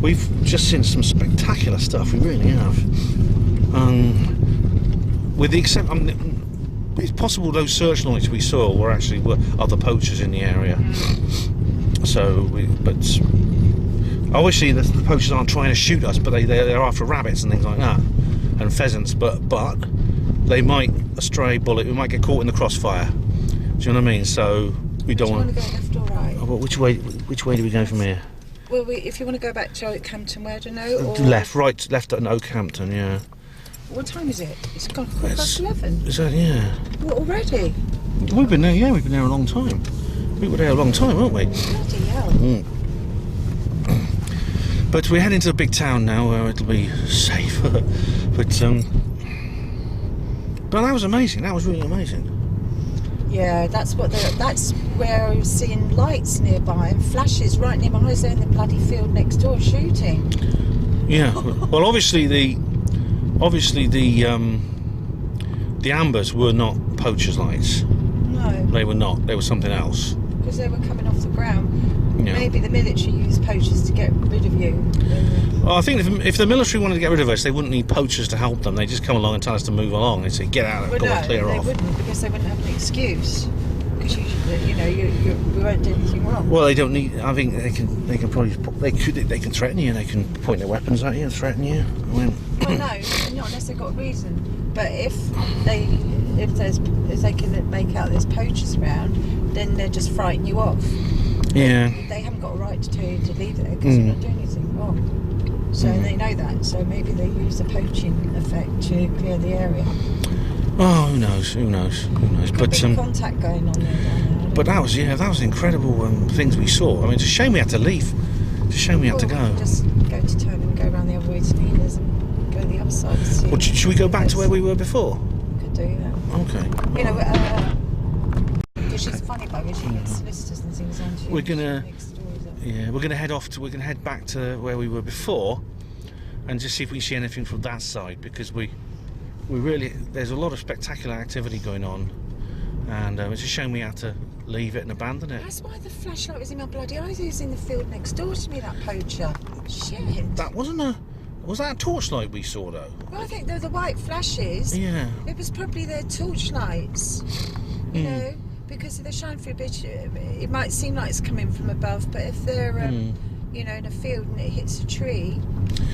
[SPEAKER 1] we've just seen some spectacular stuff. We really have. With the it's possible those searchlights we saw were other poachers in the area. So, but obviously the poachers aren't trying to shoot us, but they're after rabbits and things like that, and pheasants. But they might a stray bullet. We might get caught in the crossfire. Do you know what I mean? So we don't want.
[SPEAKER 2] Do you want to go left or right?
[SPEAKER 1] Oh, well, which way do we go from here?
[SPEAKER 2] Well, if you want to go back to Oakhampton, where do you know? Or
[SPEAKER 1] Left at Oakhampton. Yeah.
[SPEAKER 2] What time is it? It's gone past 11.
[SPEAKER 1] Is that, yeah?
[SPEAKER 2] What, already?
[SPEAKER 1] We've been there. Yeah, we've been there a long time. We were there a long time, weren't we?
[SPEAKER 2] Bloody hell.
[SPEAKER 1] But we're heading to a big town now where it'll be safer. But that was amazing. That was really amazing.
[SPEAKER 2] Yeah, that's where I was seeing lights nearby and flashes right near my eyes. They're in the bloody field next door shooting.
[SPEAKER 1] Yeah. Well, obviously the ambers were not poachers' lights.
[SPEAKER 2] No.
[SPEAKER 1] They were not. They were something else.
[SPEAKER 2] Because they were coming off the ground.
[SPEAKER 1] Yeah.
[SPEAKER 2] Maybe the military used poachers to get rid of you.
[SPEAKER 1] Well, I think if the military wanted to get rid of us, they wouldn't need poachers to help them. They just come along and tell us to move along. They say, get out, go on, clear off.
[SPEAKER 2] They wouldn't, because they wouldn't have an excuse. Because we won't do anything wrong.
[SPEAKER 1] Well, they don't need. I think they can probably they can threaten you. They can point their weapons at you and threaten you.
[SPEAKER 2] Well, no, not unless they've got a reason. But if they can make out there's poachers around, then they'll just frighten you off.
[SPEAKER 1] Yeah.
[SPEAKER 2] They haven't got a right to tell you to leave there because you're not doing anything wrong. So they know that. So maybe they use the poaching effect to clear the area.
[SPEAKER 1] Oh, who knows? But
[SPEAKER 2] contact going on there.
[SPEAKER 1] But that was incredible things we saw. I mean, it's a shame we had to leave. It's a shame we had to go.
[SPEAKER 2] Just go to town and go around the other way to Nina's and go the other side.
[SPEAKER 1] Well, should we go back to where we were before?
[SPEAKER 2] Could do that.
[SPEAKER 1] Okay.
[SPEAKER 2] You know, because she's a funny bugger. She gets solicitors and things on.
[SPEAKER 1] We're gonna head back to where we were before, and just see if we see anything from that side, because we really, there's a lot of spectacular activity going on, and it's a shame we had to leave it and abandon it.
[SPEAKER 2] That's why the flashlight was in my bloody eyes. He was in the field next door to me, that poacher. Shit.
[SPEAKER 1] That was that a torchlight we saw though?
[SPEAKER 2] Well, I think they're the white flashes.
[SPEAKER 1] Yeah.
[SPEAKER 2] It was probably their torchlights. You know, because if they're shining through a bit, it might seem like it's coming from above, but if they're in a field and it hits a tree,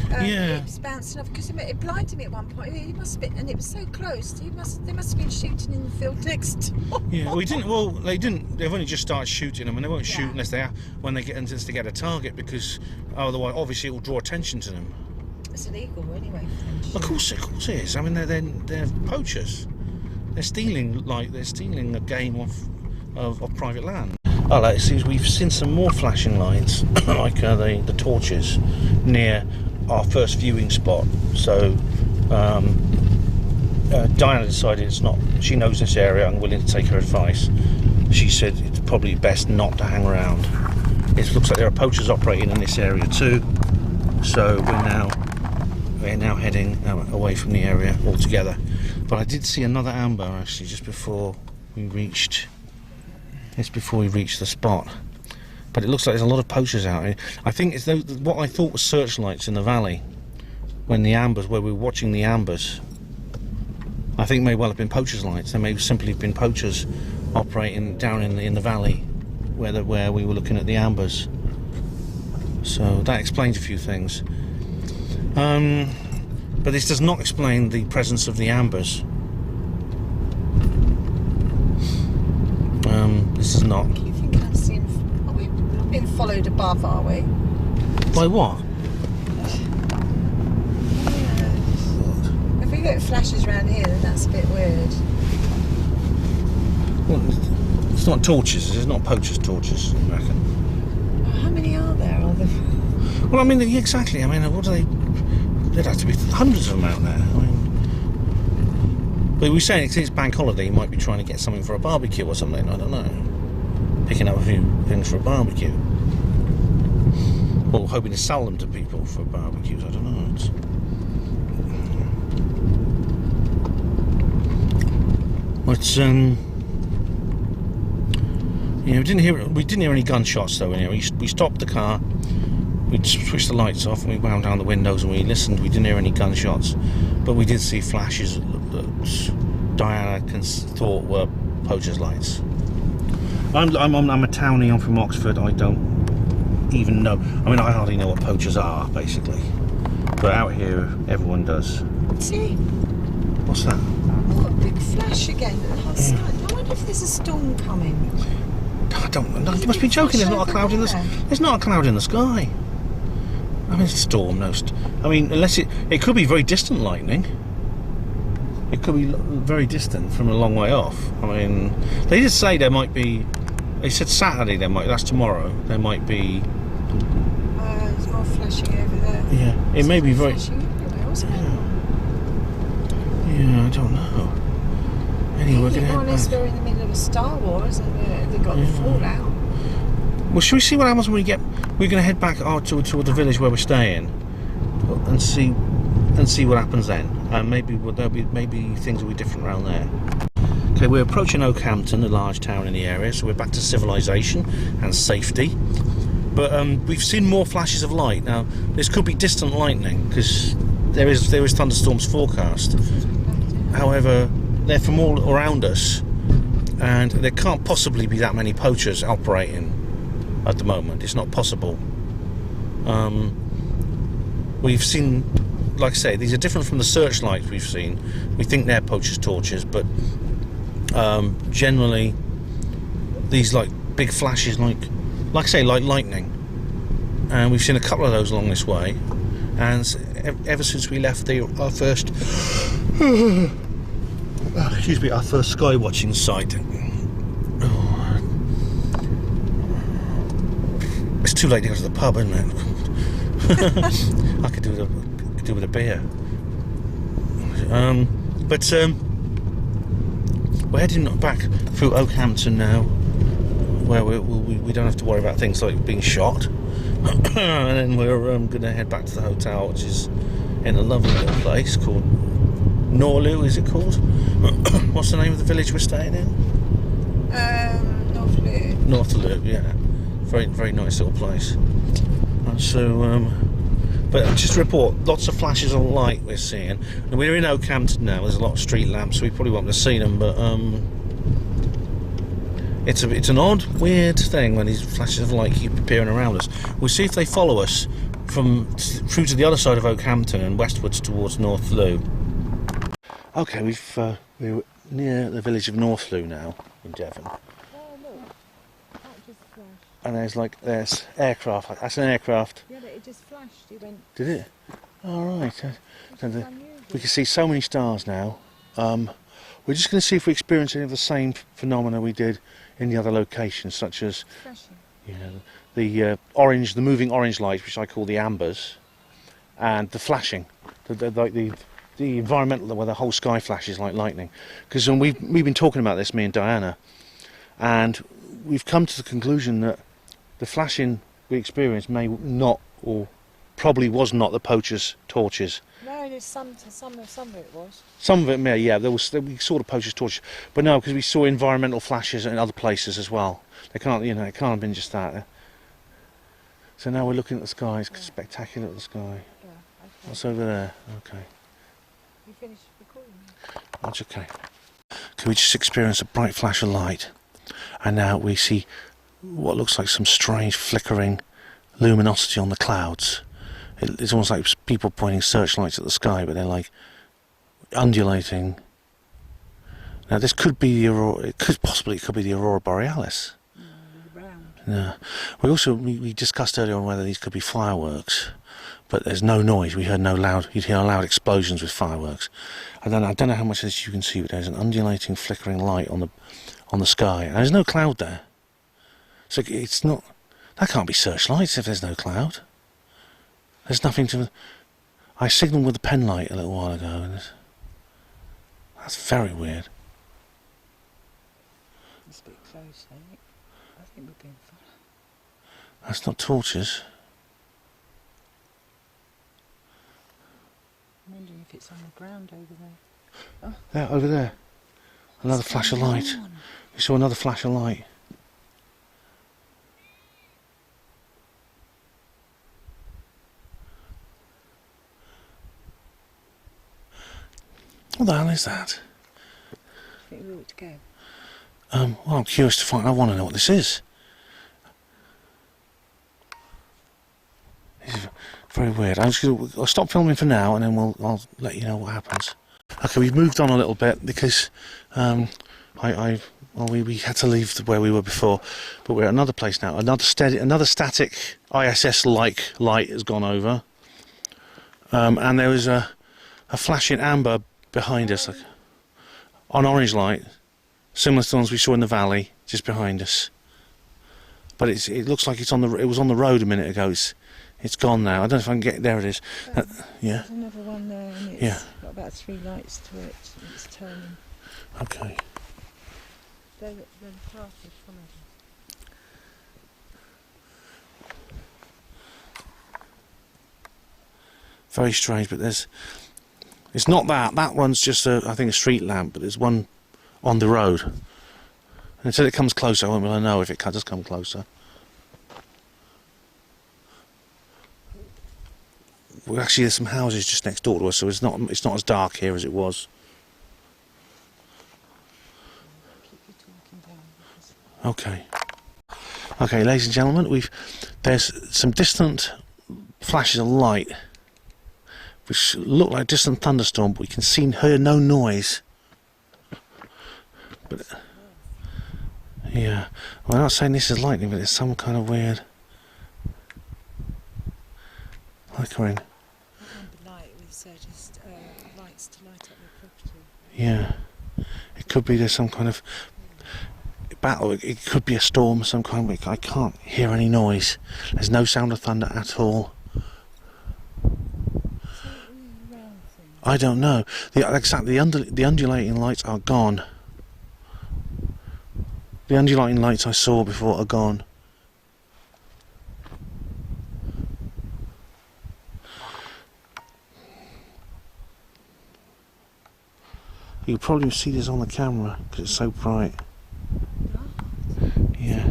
[SPEAKER 2] it's bouncing off. Because it blinded me at one point. He must have been, and it was so close. They must have been shooting in the field next door.
[SPEAKER 1] Yeah, we didn't. Well, they didn't. They've only just started shooting them, and they won't shoot unless they get a target, because otherwise, obviously, it will draw attention to them.
[SPEAKER 2] It's illegal anyway.
[SPEAKER 1] Of course it is. I mean, they're poachers. They're stealing a game of private land. Oh, it seems we've seen some more flashing lights, like the torches near our first viewing spot. So Diana decided it's not. She knows this area and willing to take her advice. She said it's probably best not to hang around. It looks like there are poachers operating in this area too. So we're now heading away from the area altogether. But I did see another amber actually just before we reached. It's before we reached the spot. But it looks like there's a lot of poachers out here. I think it's what I thought was searchlights in the valley where we were watching the ambers. I think may well have been poachers' lights. There may have simply been poachers operating down in the valley where we were looking at the ambers. So that explains a few things. But this does not explain the presence of the ambers. This is not.
[SPEAKER 2] You think I've seen? Are we not being followed above? Are we?
[SPEAKER 1] By what?
[SPEAKER 2] If we get flashes around here, then that's a bit weird.
[SPEAKER 1] Well, it's not torches. It's not poachers' torches, I reckon.
[SPEAKER 2] How many are there? Are there?
[SPEAKER 1] Well, I mean, exactly. I mean, what do they? There'd have to be hundreds of them out there. I mean, but we're saying it's bank holiday. You might be trying to get something for a barbecue or something. I don't know. Picking up a few things for a barbecue, or hoping to sell them to people for barbecues. I don't know. But yeah, we didn't hear any gunshots though. Anyway, we stopped the car. We switched the lights off and we wound down the windows and we listened. We didn't hear any gunshots, but we did see flashes that Diana thought were poachers' lights. I'm a townie. I'm from Oxford. I don't even know. I mean, I hardly know what poachers are, basically. But out here, everyone does.
[SPEAKER 2] See?
[SPEAKER 1] What's that?
[SPEAKER 2] Oh, a big flash again. I wonder if there's a storm coming.
[SPEAKER 1] I don't know. You must be joking. There's not a cloud in the. There's not a cloud in the sky. I mean, it's a storm. I mean, unless it could be very distant lightning. It could be very distant from a long way off. I mean, they did say there might be. They said Saturday there might. That's tomorrow. There might be.
[SPEAKER 2] There's more flashing over there.
[SPEAKER 1] Yeah, it may be very.
[SPEAKER 2] Flashing everywhere, wasn't it?
[SPEAKER 1] Yeah, I don't know. Anyway, we're going to head back.
[SPEAKER 2] We're in the middle of a Star Wars and they've got the fallout.
[SPEAKER 1] Well, shall we see what happens when we get? We're going to head back toward the village where we're staying, and see what happens then. Maybe things will be different around there. Okay, we're approaching Oakhampton, a large town in the area, so we're back to civilization and safety. But we've seen more flashes of light. Now, this could be distant lightning because there is thunderstorms forecast. However, they're from all around us, and there can't possibly be that many poachers operating at the moment. It's not possible. We've seen, like I say, these are different from the searchlights we've seen. We think they're poachers' torches, but generally these like big flashes, like I say, like lightning. And we've seen a couple of those along this way. And ever since we left our first skywatching site. It's too late to go to the pub, isn't it? I could do with a beer. But we're heading back through Oakhampton now, where we don't have to worry about things like being shot. And then we're going to head back to the hotel, which is in a lovely little place called Norloo, is it called? What's the name of the village we're staying in? Northloo, yeah. Very, very nice little place. And so, but just to report, lots of flashes of light we're seeing. And we're in Oakhampton now. There's a lot of street lamps, so we probably won't have seen them. But it's an odd, weird thing when these flashes of light keep appearing around us. We'll see if they follow us through to the other side of Oakhampton and westwards towards Northloo. Okay, we're near the village of Northloo now in Devon. And there's aircraft. That's an aircraft.
[SPEAKER 2] Yeah, it just flashed. It went.
[SPEAKER 1] Did it? All right. We can see so many stars now. We're just going to see if we experience any of the same phenomena we did in the other locations, such as the moving orange lights, which I call the ambers, and the flashing, the environmental, where the whole sky flashes like lightning. Because we've been talking about this, me and Diana, and we've come to the conclusion that the flashing we experienced may not, or probably was not, the poachers' torches.
[SPEAKER 2] No, there's some of it was.
[SPEAKER 1] Some of it may, yeah. We saw the poachers' torches, but no, because we saw environmental flashes in other places as well. It can't have been just that. So now we're looking at the sky. It's spectacular at the sky.
[SPEAKER 2] Yeah, okay.
[SPEAKER 1] What's over there? Okay.
[SPEAKER 2] You finished recording?
[SPEAKER 1] That's okay. Can we just experience a bright flash of light? And now we see what looks like some strange flickering luminosity on the clouds. It's almost like people pointing searchlights at the sky, but they're like undulating. Now this could be the aurora. It could be the aurora borealis.
[SPEAKER 2] Round.
[SPEAKER 1] Yeah. We discussed earlier on whether these could be fireworks, but there's no noise. We heard no loud. You'd hear loud explosions with fireworks. I don't know how much of this you can see, but there's an undulating, flickering light on the sky, and there's no cloud there. So it's not. That can't be searchlights if there's no cloud. There's nothing to. I signalled with the pen light a little while ago, and that's very weird.
[SPEAKER 2] It's a bit close, I think. I think we're being followed.
[SPEAKER 1] That's not torches.
[SPEAKER 2] I'm wondering if it's on the ground over there. Oh.
[SPEAKER 1] There, over there. Another flash of light. We saw another flash of light. What the hell is that?
[SPEAKER 2] I think we ought to go.
[SPEAKER 1] Well, I'm curious to find. I want to know what this is. This is very weird. I'll stop filming for now, and then I'll let you know what happens. Okay, we've moved on a little bit because we had to leave where we were before, but we're at another place now. Another static ISS-like light has gone over, and there was a flashing amber behind us, like an orange light, similar to the ones we saw in the valley just behind us. But it looks like it was on the road a minute ago. It's gone now. I don't know if I can get there. It is. Yeah.
[SPEAKER 2] There's another one there, and it's got about 3 lights to it. It's turning.
[SPEAKER 1] Okay.
[SPEAKER 2] The path is following.
[SPEAKER 1] Very strange, but it's not that. That one's just I think a street lamp, but there's one on the road. And until it comes closer, I won't really know if it does come closer. Well, actually, there's some houses just next door to us, so it's not as dark here as it was. Okay. Okay, ladies and gentlemen, there's some distant flashes of light, which look like a distant thunderstorm, but we can hear no noise. But yeah, well, I'm not saying this is lightning, but it's some kind of weird flickering.
[SPEAKER 2] The light was just lights to light up the property.
[SPEAKER 1] Yeah, it could be there's some kind of battle. It could be a storm of some kind. I can't hear any noise. There's no sound of thunder at all. I don't know. The undulating lights are gone. The undulating lights I saw before are gone. You can probably see this on the camera because it's so bright. Yeah.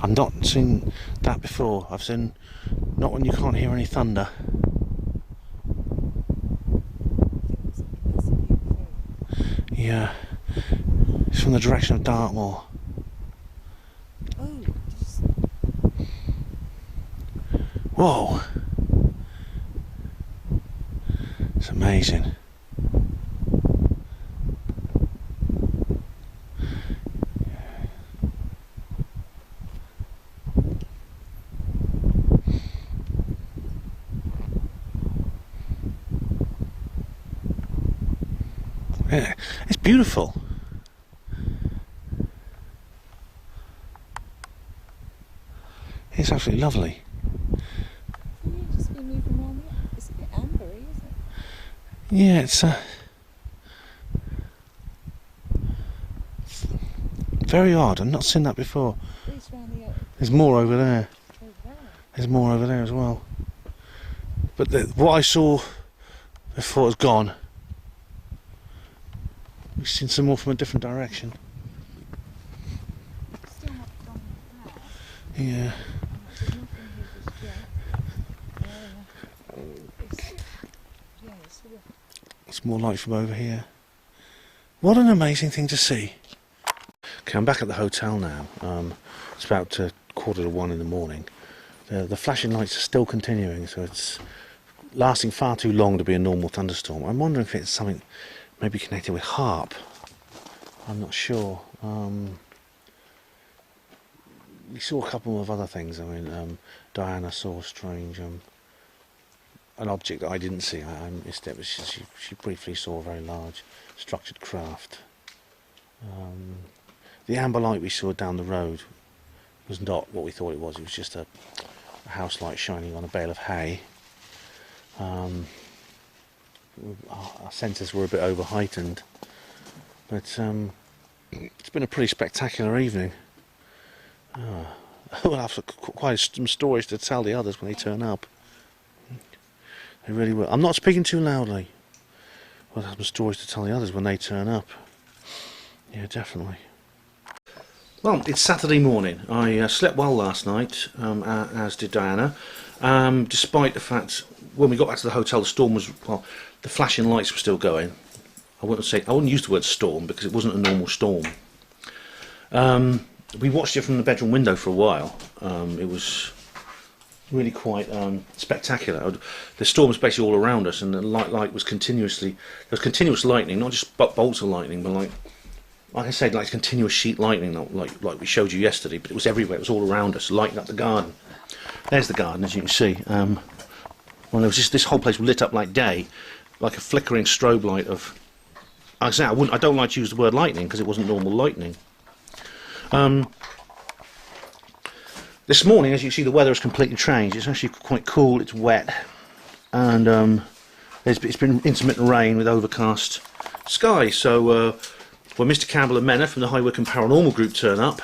[SPEAKER 1] I've not seen that before. I've seen not when you can't hear any thunder. Yeah. It's from the direction of Dartmoor.
[SPEAKER 2] Oh.
[SPEAKER 1] Whoa. It's amazing. Yeah, it's beautiful. It's absolutely lovely.
[SPEAKER 2] You've just been moving around there. It's a bit ambery, isn't it?
[SPEAKER 1] Yeah, it's very odd. I've not seen that before. There's more over there. There's more over there as well. But what I saw before is gone. We've seen some more from a different direction.
[SPEAKER 2] Still not gone there.
[SPEAKER 1] Yeah.
[SPEAKER 2] There's nothing here just yet.
[SPEAKER 1] It's more light from over here. What an amazing thing to see. Okay, I'm back at the hotel now. It's about 1:45 in the morning. The flashing lights are still continuing, so it's lasting far too long to be a normal thunderstorm. I'm wondering if it's something maybe connected with HAARP. I'm not sure. We saw a couple of other things. I mean, Diana saw a strange, an object that I didn't see. I missed it, but she briefly saw a very large structured craft. The amber light we saw down the road was not what we thought it was. It was just a house light shining on a bale of hay. Our senses were a bit over heightened, but it's been a pretty spectacular evening. We'll have quite some stories to tell the others when they turn up. They really will. I'm not speaking too loudly. We'll have some stories to tell the others when they turn up. Yeah, definitely. Well, it's Saturday morning. I slept well last night, as did Diana. Despite the fact, when we got back to the hotel, the storm was, well, the flashing lights were still going. I wouldn't use the word storm because it wasn't a normal storm. We watched it from the bedroom window for a while. It was really quite spectacular. The storm was basically all around us, and the light was continuously. There was continuous lightning, not just bolts of lightning, but like I said, like continuous sheet lightning, like we showed you yesterday. But it was everywhere. It was all around us, lighting up the garden. There's the garden, as you can see. Well, there was just this whole place lit up like day, like a flickering strobe light of. Like I say, I don't like to use the word lightning because it wasn't normal lightning. This morning, as you see, the weather has completely changed. It's actually quite cool, it's wet, and it's been intermittent rain with overcast skies. So when Mr. Campbell and Mena from the High Wycombe Paranormal Group turn up,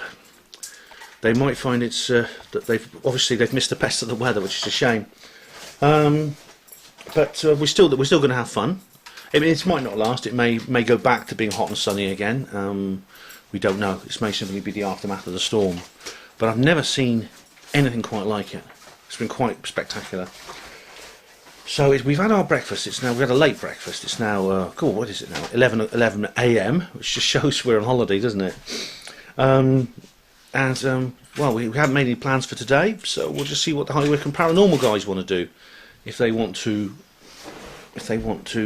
[SPEAKER 1] they might find it's that they've missed the best of the weather, which is a shame. But we're still going to have fun. I mean, it might not last. It may go back to being hot and sunny again. We don't know. This may simply be the aftermath of the storm. But I've never seen anything quite like it. It's been quite spectacular. So we've had our breakfast. We had a late breakfast. It's now, cool, what is it now? 11 a.m, which just shows we're on holiday, doesn't it? Well, we haven't made any plans for today, so we'll just see what the High Wycombe Paranormal guys want to do. If they want to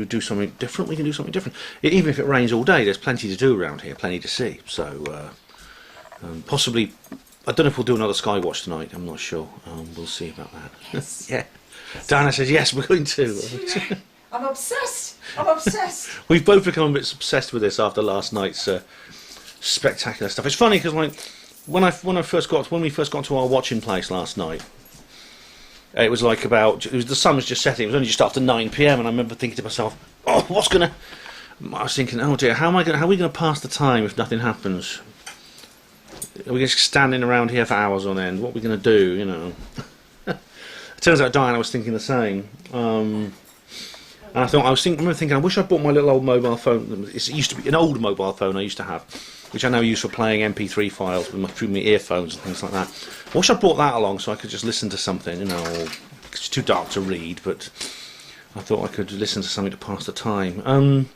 [SPEAKER 1] do something different, we can do something different. Even if it rains all day, there's plenty to do around here, plenty to see. So possibly, I don't know if we'll do another Skywatch tonight. I'm not sure. We'll see about that.
[SPEAKER 2] Yes.
[SPEAKER 1] Yeah. Diana says yes, we're going to.
[SPEAKER 2] I'm obsessed. I'm obsessed.
[SPEAKER 1] We've both become a bit obsessed with this after last night's spectacular stuff. It's funny because like when we first got to our watching place last night. It was like the sun was just setting. It was only just after 9 p.m. and I remember thinking to myself, "Oh, I was thinking, oh dear, how are we gonna pass the time if nothing happens? Are we just standing around here for hours on end? What are we gonna do? You know?" It turns out Diana was thinking the same. And I remember thinking, I wish I bought my little old mobile phone. It used to be an old mobile phone I used to have, which I now use for playing MP3 files through my earphones and things like that. I wish I brought that along so I could just listen to something, you know. It's too dark to read, but I thought I could listen to something to pass the time.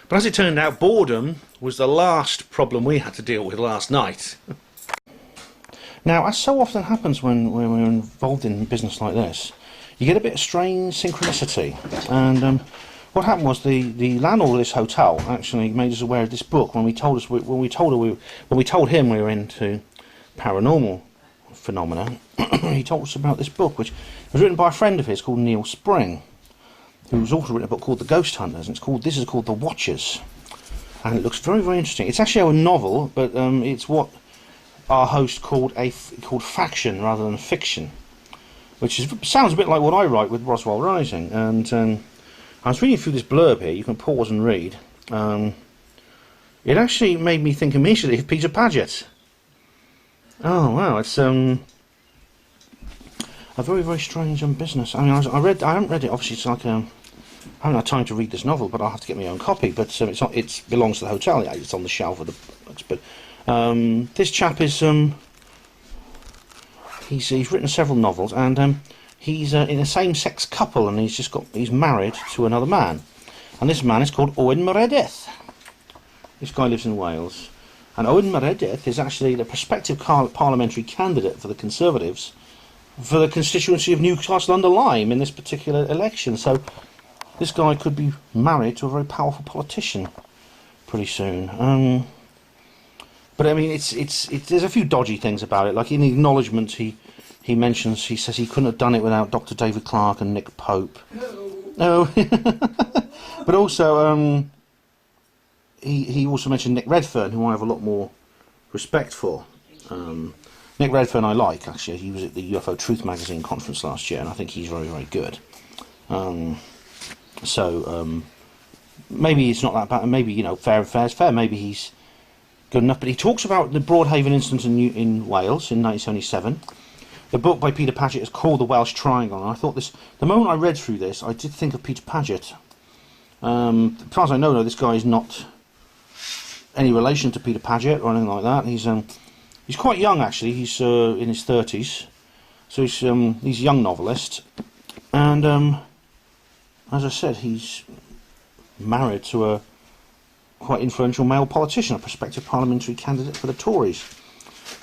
[SPEAKER 1] But as it turned out, boredom was the last problem we had to deal with last night. Now, as so often happens when we're involved in business like this, you get a bit of strange synchronicity. And what happened was the landlord of this hotel actually made us aware of this book when we told him we were into paranormal phenomena. He told us about this book, which was written by a friend of his called Neil Spring, who's also written a book called The Ghost Hunters, and this is called The Watchers, and it looks very, very interesting. It's actually a novel, but it's what our host called faction rather than fiction, which sounds a bit like what I write with Roswell Rising. And I was reading through this blurb here. You can pause and read. It actually made me think immediately of Peter Paget. Oh wow, it's a very, very strange business. I mean, I haven't read it. Obviously, it's like I haven't had time to read this novel, but I'll have to get my own copy. But it belongs to the hotel. It's on the shelf of the books. But this chap is he's written several novels, and he's in a same-sex couple, and he's married to another man, and this man is called Owen Meredith. This guy lives in Wales, and Owen Meredith is actually the prospective parliamentary candidate for the Conservatives for the constituency of Newcastle-under-Lyme in this particular election. So this guy could be married to a very powerful politician pretty soon. But I mean, there's a few dodgy things about it. Like in the acknowledgement, he says he couldn't have done it without Dr. David Clarke and Nick Pope. No. But also, he also mentioned Nick Redfern, who I have a lot more respect for. Nick Redfern I like, actually. He was at the UFO Truth magazine conference last year, and I think he's very, very good. Maybe it's not that bad. Maybe, fair is fair. Maybe he's good enough. But he talks about the Broadhaven incident in Wales in 1977. The book by Peter Paget is called The Welsh Triangle, and I thought the moment I read through this, I did think of Peter Paget. As far as I know, this guy is not any relation to Peter Paget or anything like that. He's quite young, actually. He's in his 30s, so he's a young novelist, and as I said, he's married to a quite influential male politician, a prospective parliamentary candidate for the Tories.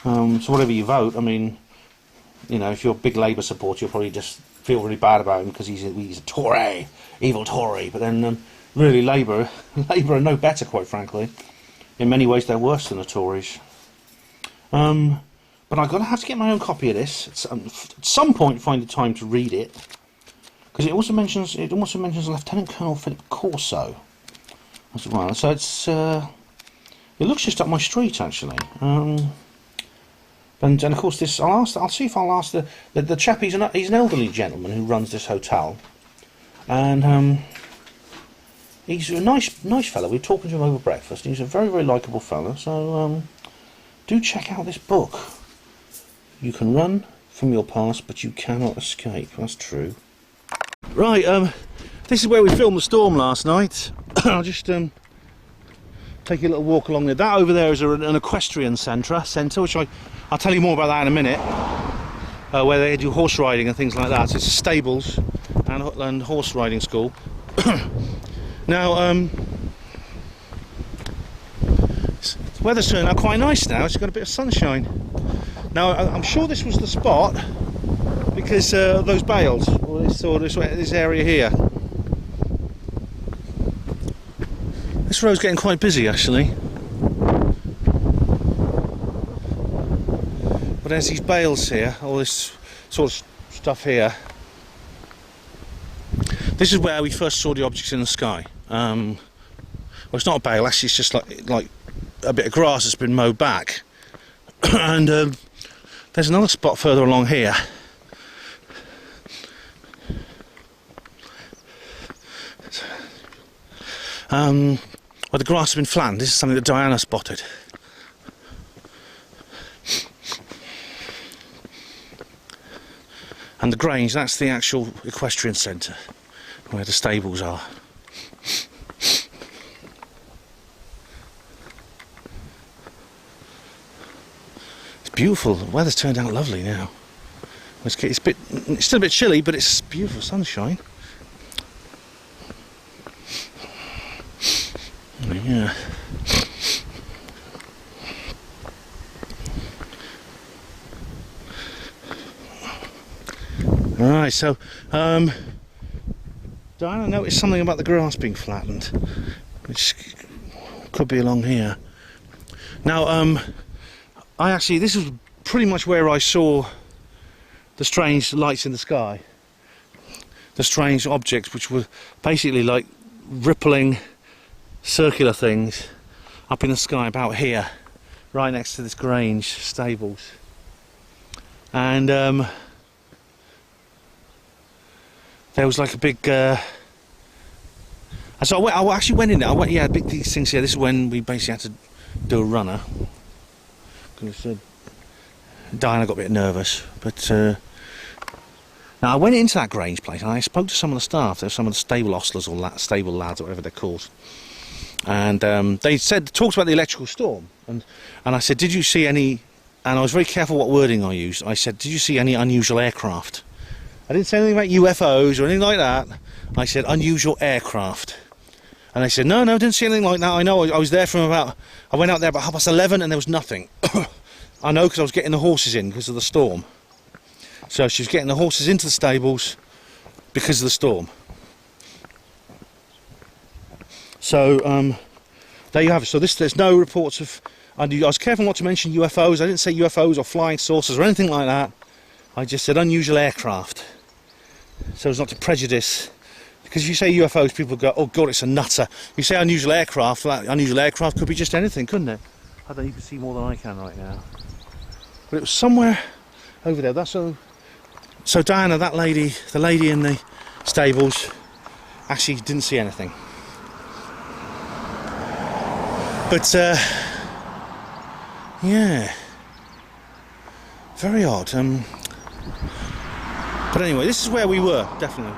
[SPEAKER 1] So whatever you vote, I mean, if you're a big Labour supporter, you'll probably just feel really bad about him because he's a Tory, evil Tory. But then, really, Labour are no better, quite frankly. In many ways, they're worse than the Tories. But I'm going to have to get my own copy of this at some point. Find the time to read it, because it also mentions Lieutenant Colonel Philip Corso as well. So it looks just up my street, actually. And of course, I'll see if I'll ask the chap. He's an elderly gentleman who runs this hotel, and he's a nice fellow. We were talking to him over breakfast. He's a very, very likeable fellow. So do check out this book. You can run from your past, but you cannot escape. That's true. Right. This is where we filmed the storm last night. I'll just take a little walk along there. That over there is an equestrian centre, which I'll tell you more about that in a minute, where they do horse riding and things like that. So it's stables and horse riding school. Now, the weather's turned out quite nice now. It's got a bit of sunshine. Now, I'm sure this was the spot because of those bales, or this area here. This road's getting quite busy, actually. But there's these bales here, all this sort of stuff here. This is where we first saw the objects in the sky. Well, it's not a bale, actually it's just like a bit of grass that's been mowed back. And there's another spot further along here. Where the grass has been flattened. This is something that Diana spotted. And the Grange, that's the actual equestrian centre where the stables are. It's beautiful. The weather's turned out lovely now. It's still a bit chilly, but it's beautiful sunshine. Yeah. Alright, so Diana noticed something about the grass being flattened, which could be along here. Now, this is pretty much where I saw the strange lights in the sky. The strange objects, which were basically like rippling circular things up in the sky about here, right next to this Grange stables. And there was like a big and so I actually went in there. Yeah, big these things here. This is when we basically had to do a runner because Diana got a bit nervous. But now I went into that Grange place and I spoke to some of the staff. There's some of the stable ostlers or stable lads or whatever they're called. And they talked about the electrical storm, and I said, did you see any? And I was very careful what wording I used. I said, did you see any unusual aircraft? I didn't say anything about UFOs or anything like that. I said unusual aircraft, and they said no, didn't see anything like that. I know, I was there from I went out there about 11:30 and there was nothing. I know because I was getting the horses in because of the storm. So she's getting the horses into the stables because of the storm. So there you have it. So there's no reports of. I was careful not to mention UFOs. I didn't say UFOs or flying saucers or anything like that. I just said unusual aircraft, so as not to prejudice. Because if you say UFOs, people go, "Oh God, it's a nutter." You say unusual aircraft. That unusual aircraft could be just anything, couldn't it? I don't. You can see more than I can right now. But it was somewhere over there. That's so Diana, that lady, the lady in the stables, actually didn't see anything. But yeah, very odd. But anyway, this is where we were, definitely.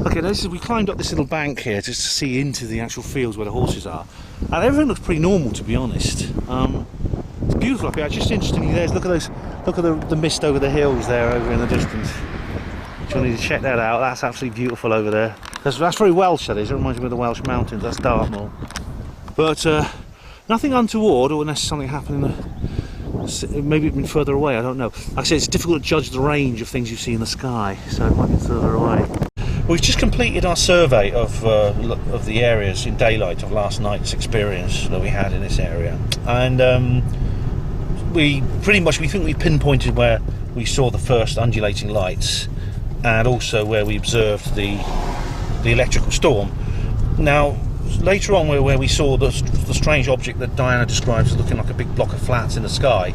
[SPEAKER 1] Okay, we climbed up this little bank here just to see into the actual fields where the horses are, and everything looks pretty normal, to be honest. It's beautiful up here. Just interestingly, look at the mist over the hills there, over in the distance. You'll need to check that out. That's absolutely beautiful over there. That's very Welsh, that is. It reminds me of the Welsh mountains. That's Dartmoor. But nothing untoward, or unless something happened maybe it's been further away, I don't know. Like I say, it's difficult to judge the range of things you see in the sky, so it might be further away. We've just completed our survey of the areas in daylight of last night's experience that we had in this area, and we think we pinpointed where we saw the first undulating lights, and also where we observed the electrical storm. Now, later on, where we saw the strange object that Diana describes as looking like a big block of flats in the sky,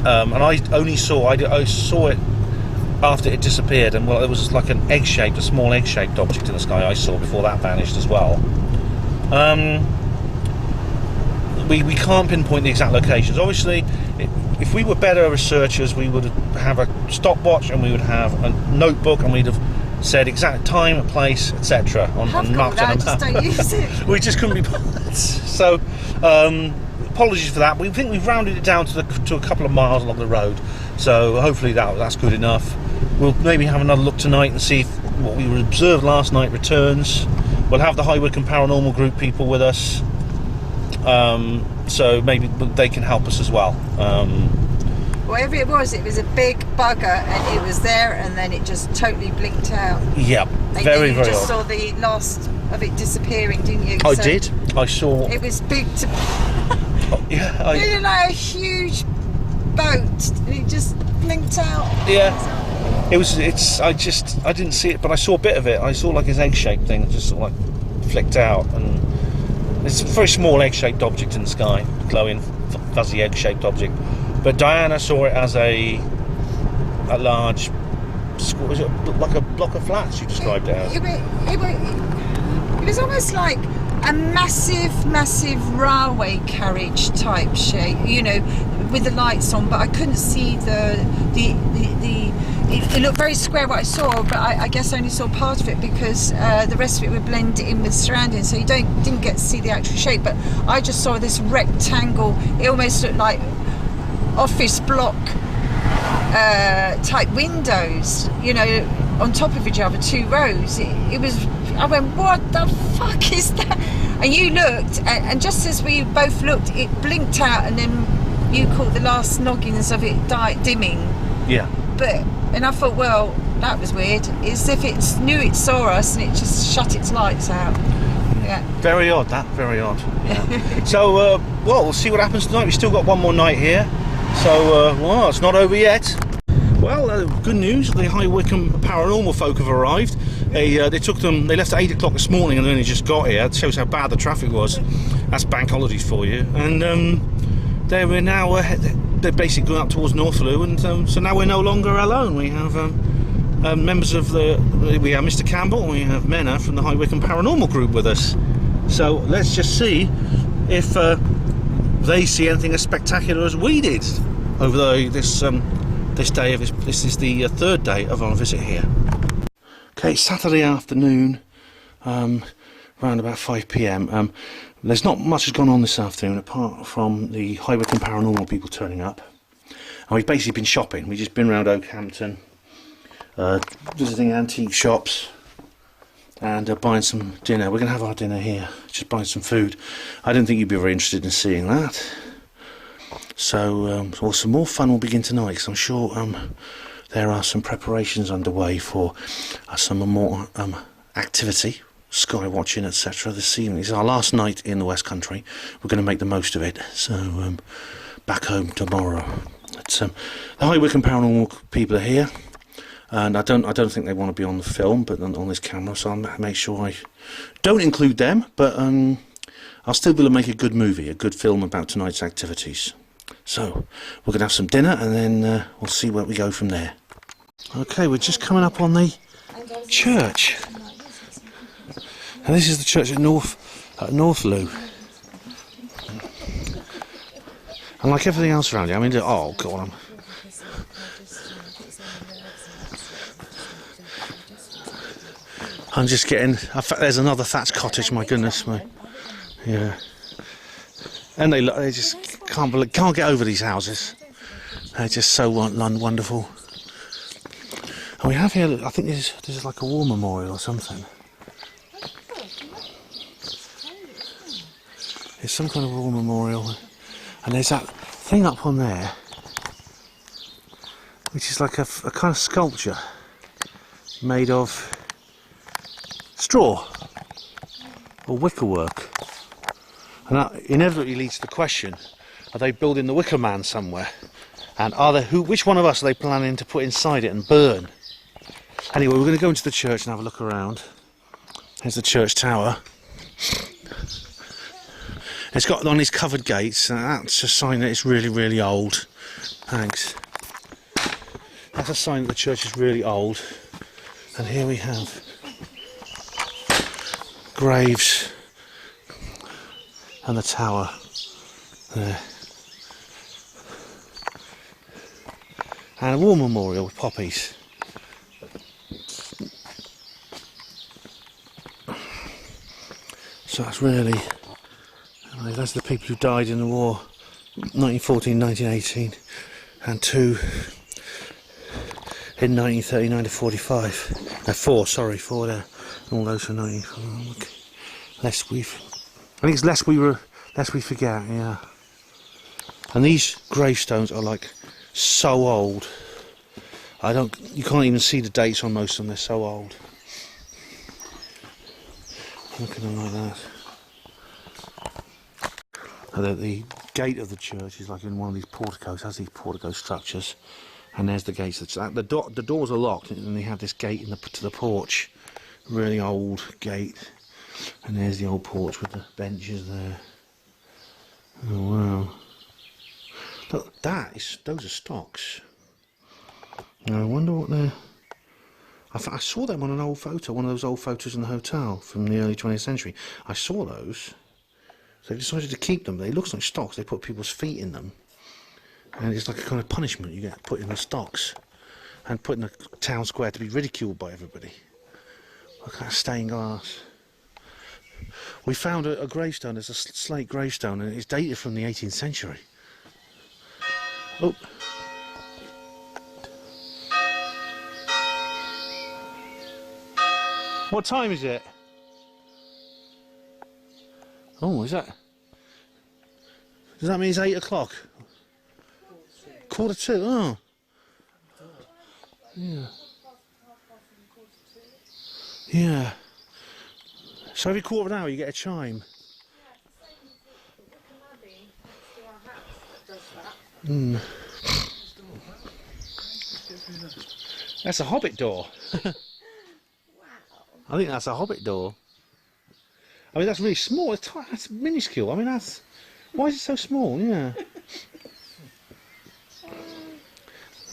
[SPEAKER 1] and I saw it after it disappeared, and well, it was like a small egg-shaped object in the sky I saw before that vanished as well. We can't pinpoint the exact locations. Obviously, if we were better researchers, we would have a stopwatch and we would have a notebook, and we'd have said exact time, place, etc. on maps.
[SPEAKER 2] I just don't use it.
[SPEAKER 1] We just couldn't be bothered. So apologies for that. We think we've rounded it down to a couple of miles along the road, so hopefully that's good enough. We'll maybe have another look tonight and see if what we observed last night returns. We'll have the High Wycombe Paranormal Group people with us, so maybe they can help us as well.
[SPEAKER 2] Whatever it was a big bugger, and it was there, and then it just totally blinked out.
[SPEAKER 1] Yep,
[SPEAKER 2] and
[SPEAKER 1] very,
[SPEAKER 2] you
[SPEAKER 1] very
[SPEAKER 2] just
[SPEAKER 1] odd.
[SPEAKER 2] saw the last of it disappearing, didn't you?
[SPEAKER 1] I did. I saw.
[SPEAKER 2] It was big.
[SPEAKER 1] Yeah.
[SPEAKER 2] It looked like a huge boat, and it just blinked out.
[SPEAKER 1] Yeah. It was. I didn't see it, but I saw a bit of it. I saw like his egg-shaped thing, just sort of like flicked out, and it's a very small egg-shaped object in the sky, glowing, fuzzy egg-shaped object. But Diana saw it as a large, was it like a block of flats? You described it as.
[SPEAKER 2] It was almost like a massive railway carriage type shape, you know, with the lights on. But I couldn't see It looked very square what I saw, but I guess I only saw part of it because the rest of it would blend in with surroundings, so you didn't get to see the actual shape. But I just saw this rectangle. It almost looked like office block type windows, you know, on top of each other, 2 rows. It was. I went, what the fuck is that? And you looked, and just as we both looked, it blinked out, and then you caught the last noggins of it dimming.
[SPEAKER 1] Yeah.
[SPEAKER 2] And I thought, well, that was weird. It's as if it knew it saw us and it just shut its lights out. Yeah.
[SPEAKER 1] Very odd, very odd. Yeah. So, well, we'll see what happens tonight. We've still got one more night here. So, well, it's not over yet. Well, good news. The High Wycombe Paranormal folk have arrived. They left at 8 o'clock this morning and only just got here. It shows how bad the traffic was. That's bank holidays for you. And they're now they're basically going up towards Northloo, and so now we're no longer alone. We have members of we have Mr. Campbell, and we have Menna from the High Wycombe Paranormal Group with us. So let's just see if they see anything as spectacular as we did over this day of this is the third day of our visit here. Okay, Saturday afternoon, around about 5 p.m. There's not much has gone on this afternoon apart from the High Wycombe Paranormal people turning up, and we've basically been shopping. We've just been around Oakhampton, visiting antique shops, and buying some dinner. We're going to have our dinner here, just buying some food. I don't think you'd be very interested in seeing that. So, well, some more fun will begin tonight, because I'm sure there are some preparations underway for some more activity, sky watching, etc. this evening. It's our last night in the West Country. We're going to make the most of it. So back home tomorrow. It's, the High Wycombe Paranormal people are here, and I don't think they want to be on the film, but on this camera. So I'll make sure I don't include them. But I'll still be able to make a good movie, a good film about tonight's activities. So we're going to have some dinner, and then we'll see where we go from there. Okay, we're just coming up on the church. And this is the church at Northloo. And like everything else around here, I mean, oh god, I'm just getting. In fact, there's another thatched cottage. My goodness me. Yeah. And they just can't get over these houses. They're just so wonderful. And we have here, I think this is like a war memorial or something. It's some kind of war memorial. And there's that thing up on there, which is like a kind of sculpture made of straw or wickerwork. And that inevitably leads to the question, are they building the Wicker Man somewhere? And which one of us are they planning to put inside it and burn? Anyway, we're going to go into the church and have a look around. There's the church tower. It's got on these covered gates, and that's a sign that it's really, really old. Thanks. That's a sign that the church is really old. And here we have graves and the tower there. And a war memorial with poppies. So that's really, that's the people who died in the war, 1914, 1918, and 2 in 1939 to 45. No, 4 there. All those for 19. Okay. I think it's lest we forget, yeah. And these gravestones are like so old. You can't even see the dates on most of them, they're so old. Look at them like that. And the gate of the church is like in one of these porticos, has these portico structures. And there's the gates. The doors are locked, and they have this gate to the porch. Really old gate. And there's the old porch with the benches there. Oh wow. Look, those are stocks. Now I wonder what they're... I saw them on an old photo, one of those old photos in the hotel from the early 20th century. I saw those. So they decided to keep them. They look like stocks. They put people's feet in them. And it's like a kind of punishment you get put in the stocks. And put in the town square to be ridiculed by everybody. Look at that stained glass. We found a gravestone, there's a slate gravestone, and it's dated from the 18th century. Oh. What time is it? Oh, is that? Does that mean it's 8 o'clock? 1:45. Oh. Yeah. Yeah. So every quarter of an hour you get a chime. Mm. That's a hobbit door. I think that's a hobbit door. I mean, that's really small. That's minuscule. I mean, why is it so small? Yeah.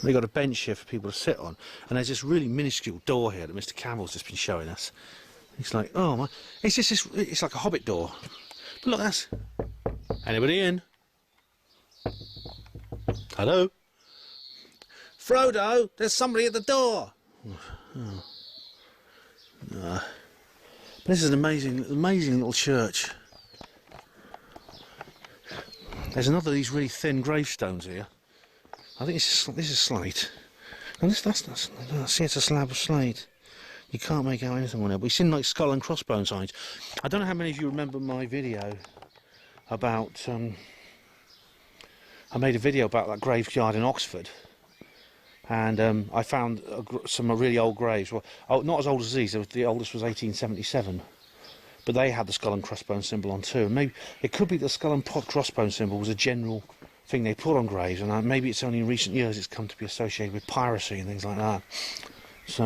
[SPEAKER 1] They've got a bench here for people to sit on, and there's this really minuscule door here that Mr. Campbell's just been showing us. It's like, oh my, it's just it's like a hobbit door. But look, that's... Anybody in? Hello? Frodo, there's somebody at the door. Oh. But this is an amazing little church. There's another of these really thin gravestones here. I think this is slate. And I see it's a slab of slate. You can't make out anything on it, but it's in like skull and crossbone signs. I don't know how many of you remember my video about... I made a video about that graveyard in Oxford. and I found some really old graves. Well, not as old as these. The oldest was 1877, but they had the skull and crossbones symbol on too. And maybe it could be the skull and crossbones symbol was a general thing they put on graves, and maybe it's only in recent years it's come to be associated with piracy and things like that. So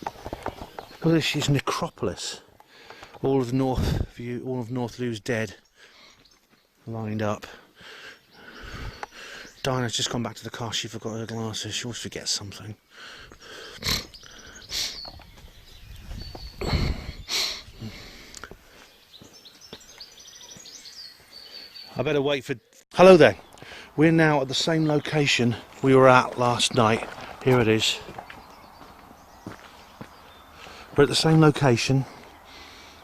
[SPEAKER 1] look at this is necropolis. All of North Lew's dead, lined up. Diana's just gone back to the car. She forgot her glasses. She always forgets something. I better wait for... Hello there. We're now at the same location we were at last night. Here it is. We're at the same location,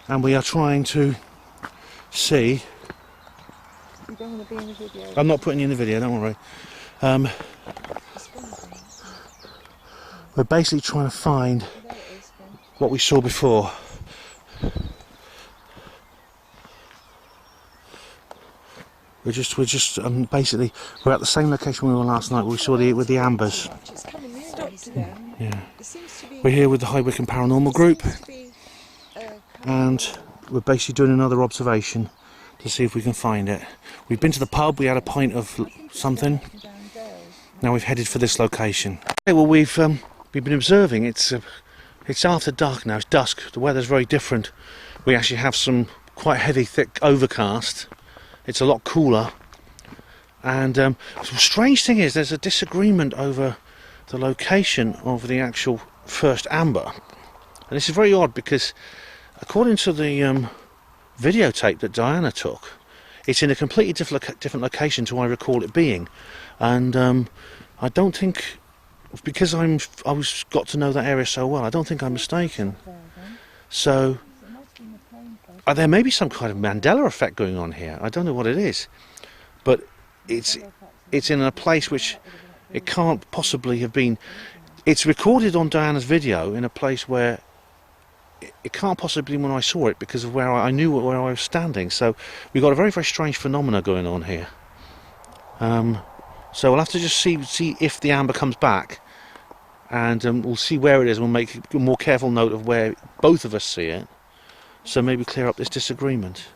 [SPEAKER 1] and we are trying to see...
[SPEAKER 2] You don't want to be in the video.
[SPEAKER 1] I'm not putting you in the video, don't worry. We're basically trying to find what we saw before. We're just basically we're at the same location we were last night. We saw with the ambers. Yeah. We're here with the High Wycombe Paranormal Group, and we're basically doing another observation to see if we can find it. We've been to the pub. We had a pint of something. Now we've headed for this location. Okay, well, we've been observing. It's after dark now. It's dusk. The weather's very different. We actually have some quite heavy, thick overcast. It's a lot cooler, and the strange thing is there's a disagreement over the location of the actual first amber, and this is very odd because according to the videotape that Diana took, it's in a completely different location to what I recall it being, and I don't think, because I got to know that area so well, I don't think I'm mistaken. So there may be some kind of Mandela effect going on here. I don't know what it is, but it's in a place which it can't possibly have been. It's recorded on Diana's video in a place where it can't possibly be when I saw it, because of where I knew where I was standing. So we've got a very, very strange phenomena going on here. So we'll have to just see if the amber comes back, and we'll see where it is. We'll make a more careful note of where both of us see it, so maybe clear up this disagreement.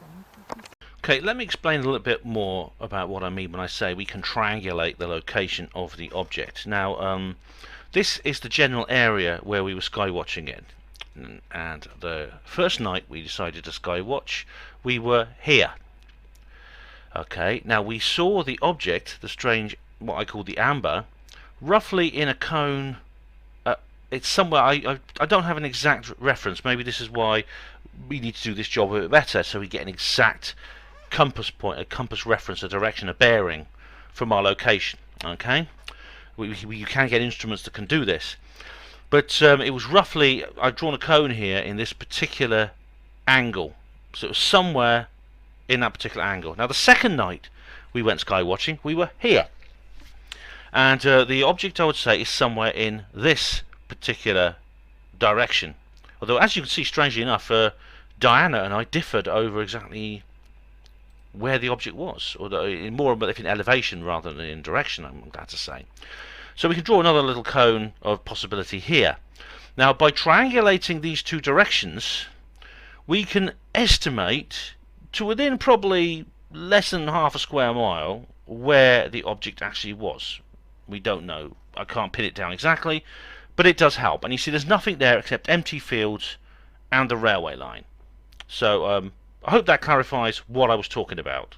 [SPEAKER 1] Okay, let me explain a little bit more about what I mean when I say we can triangulate the location of the object. Now, this is the general area where we were skywatching in, and the first night we decided to skywatch, we were here. Okay, now we saw the object, the strange, what I call the amber, roughly in a cone. It's somewhere, I don't have an exact reference. Maybe this is why we need to do this job a bit better, so we get an exact compass point, a compass reference, a direction, a bearing from our location. Okay, you can get instruments that can do this, but it was roughly, I've drawn a cone here in this particular angle, so it was somewhere in that particular angle. Now the second night we went skywatching, we were here, and the object, I would say, is somewhere in this particular direction. Although, as you can see, strangely enough, Diana and I differed over exactly where the object was, or more in elevation rather than in direction, I'm glad to say. So we can draw another little cone of possibility here. Now, by triangulating these two directions, we can estimate to within probably less than half a square mile where the object actually was. We don't know. I can't pin it down exactly, but it does help. And you see there's nothing there except empty fields and the railway line. So I hope that clarifies what I was talking about.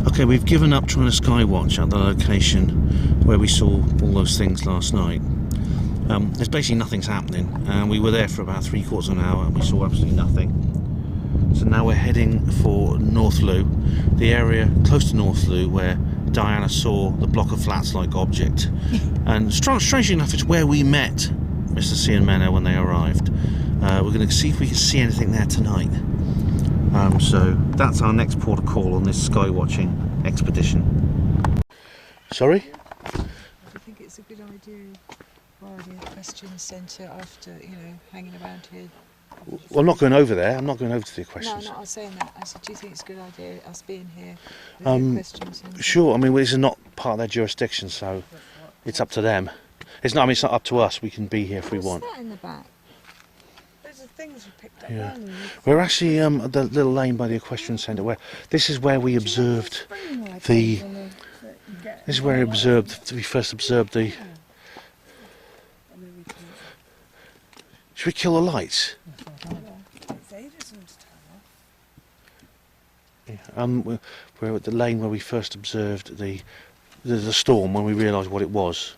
[SPEAKER 1] Okay, we've given up trying to skywatch at the location where we saw all those things last night. There's basically nothing's happening, and we were there for about 3/4 of an hour and we saw absolutely nothing. So now we're heading for North Lew, the area close to North Lew where Diana saw the block of flats-like object. And strangely enough, it's where we met Mr. C and Menno when they arrived. We're going to see if we can see anything there tonight. So that's our next port of call on this skywatching expedition. Sorry?
[SPEAKER 2] I think it's a good idea for the question centre after, hanging around here.
[SPEAKER 1] Well, I'm not going over there. I'm not going over to the questions.
[SPEAKER 2] No, I was saying that. I said, do you think it's a good idea us being here with the questions?
[SPEAKER 1] Sure. I mean, this is not part of their jurisdiction, so it's up to them. It's not. I mean, it's not up to us. We can be here if we want.
[SPEAKER 2] What's that in the back?
[SPEAKER 4] Those are things we picked up
[SPEAKER 1] Yeah.
[SPEAKER 4] earlier.
[SPEAKER 1] We're actually at the little lane by the equestrian centre. Where this is where we observed the. This is where we first observed the. Should we kill the lights? Yeah. We're at the lane where we first observed the storm when we realised what it was.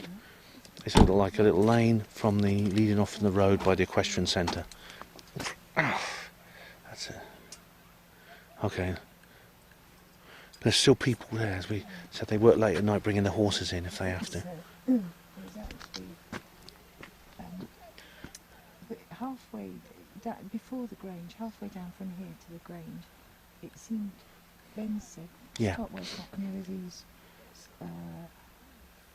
[SPEAKER 1] It's sort of like a little lane from the leading off from the road by the equestrian centre. That's it. Okay. There's still people there, as we said. They work late at night, bringing the horses in if they have to.
[SPEAKER 2] There's actually halfway before the Grange, halfway down from here to the Grange, it seemed Ben said,
[SPEAKER 1] Yeah.
[SPEAKER 2] "Scott was not near these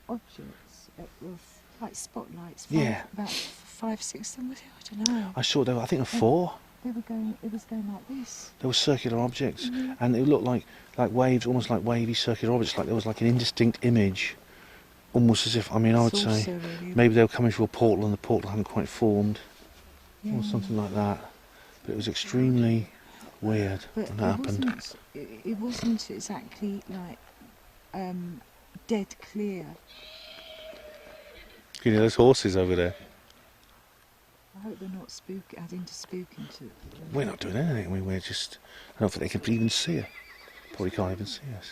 [SPEAKER 2] objects. It was like spotlights.
[SPEAKER 1] Yeah.
[SPEAKER 2] About 5, 6 of them. Was it? I don't know.
[SPEAKER 1] I saw there were, I think there were 4.
[SPEAKER 2] They were going. It was going like this.
[SPEAKER 1] There were circular objects, and it looked like waves, almost like wavy circular objects. Like there was like an indistinct image, almost as if, I mean, I would say
[SPEAKER 2] Really
[SPEAKER 1] maybe they were coming through a portal and the portal hadn't quite formed, or something like that. But it was extremely weird
[SPEAKER 2] But
[SPEAKER 1] when that happened.
[SPEAKER 2] It wasn't exactly like dead clear.
[SPEAKER 1] You know, there's horses over there.
[SPEAKER 2] I hope they're not adding to spooking to it.
[SPEAKER 1] We're not doing anything. I mean, we're just. I don't think they can even see us. Probably can't even see us.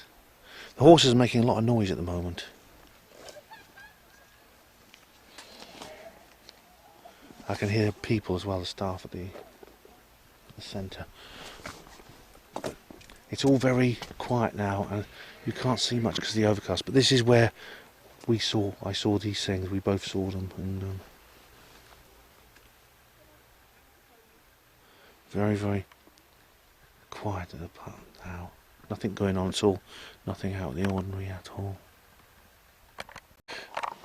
[SPEAKER 1] The horses are making a lot of noise at the moment. I can hear people as well as staff at the centre. It's all very quiet now, and you can't see much because of the overcast. But this is where I saw these things. We both saw them, and very, very quiet at the part now. Nothing going on at all. Nothing out of the ordinary at all.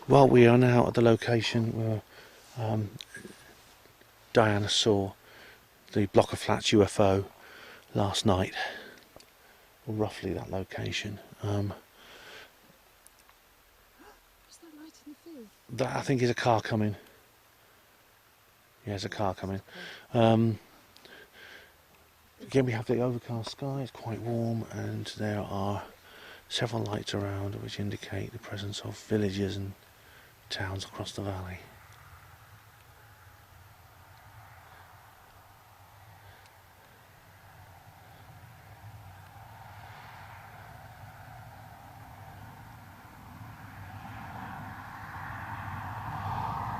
[SPEAKER 1] Well, we are now at the location where Diana saw the block of flats UFO last night. Or roughly that location.
[SPEAKER 2] Was that light in the field?
[SPEAKER 1] That I think is a car coming. Yeah, there's a car coming. Again, we have the overcast sky. It's quite warm, and there are several lights around which indicate the presence of villages and towns across the valley.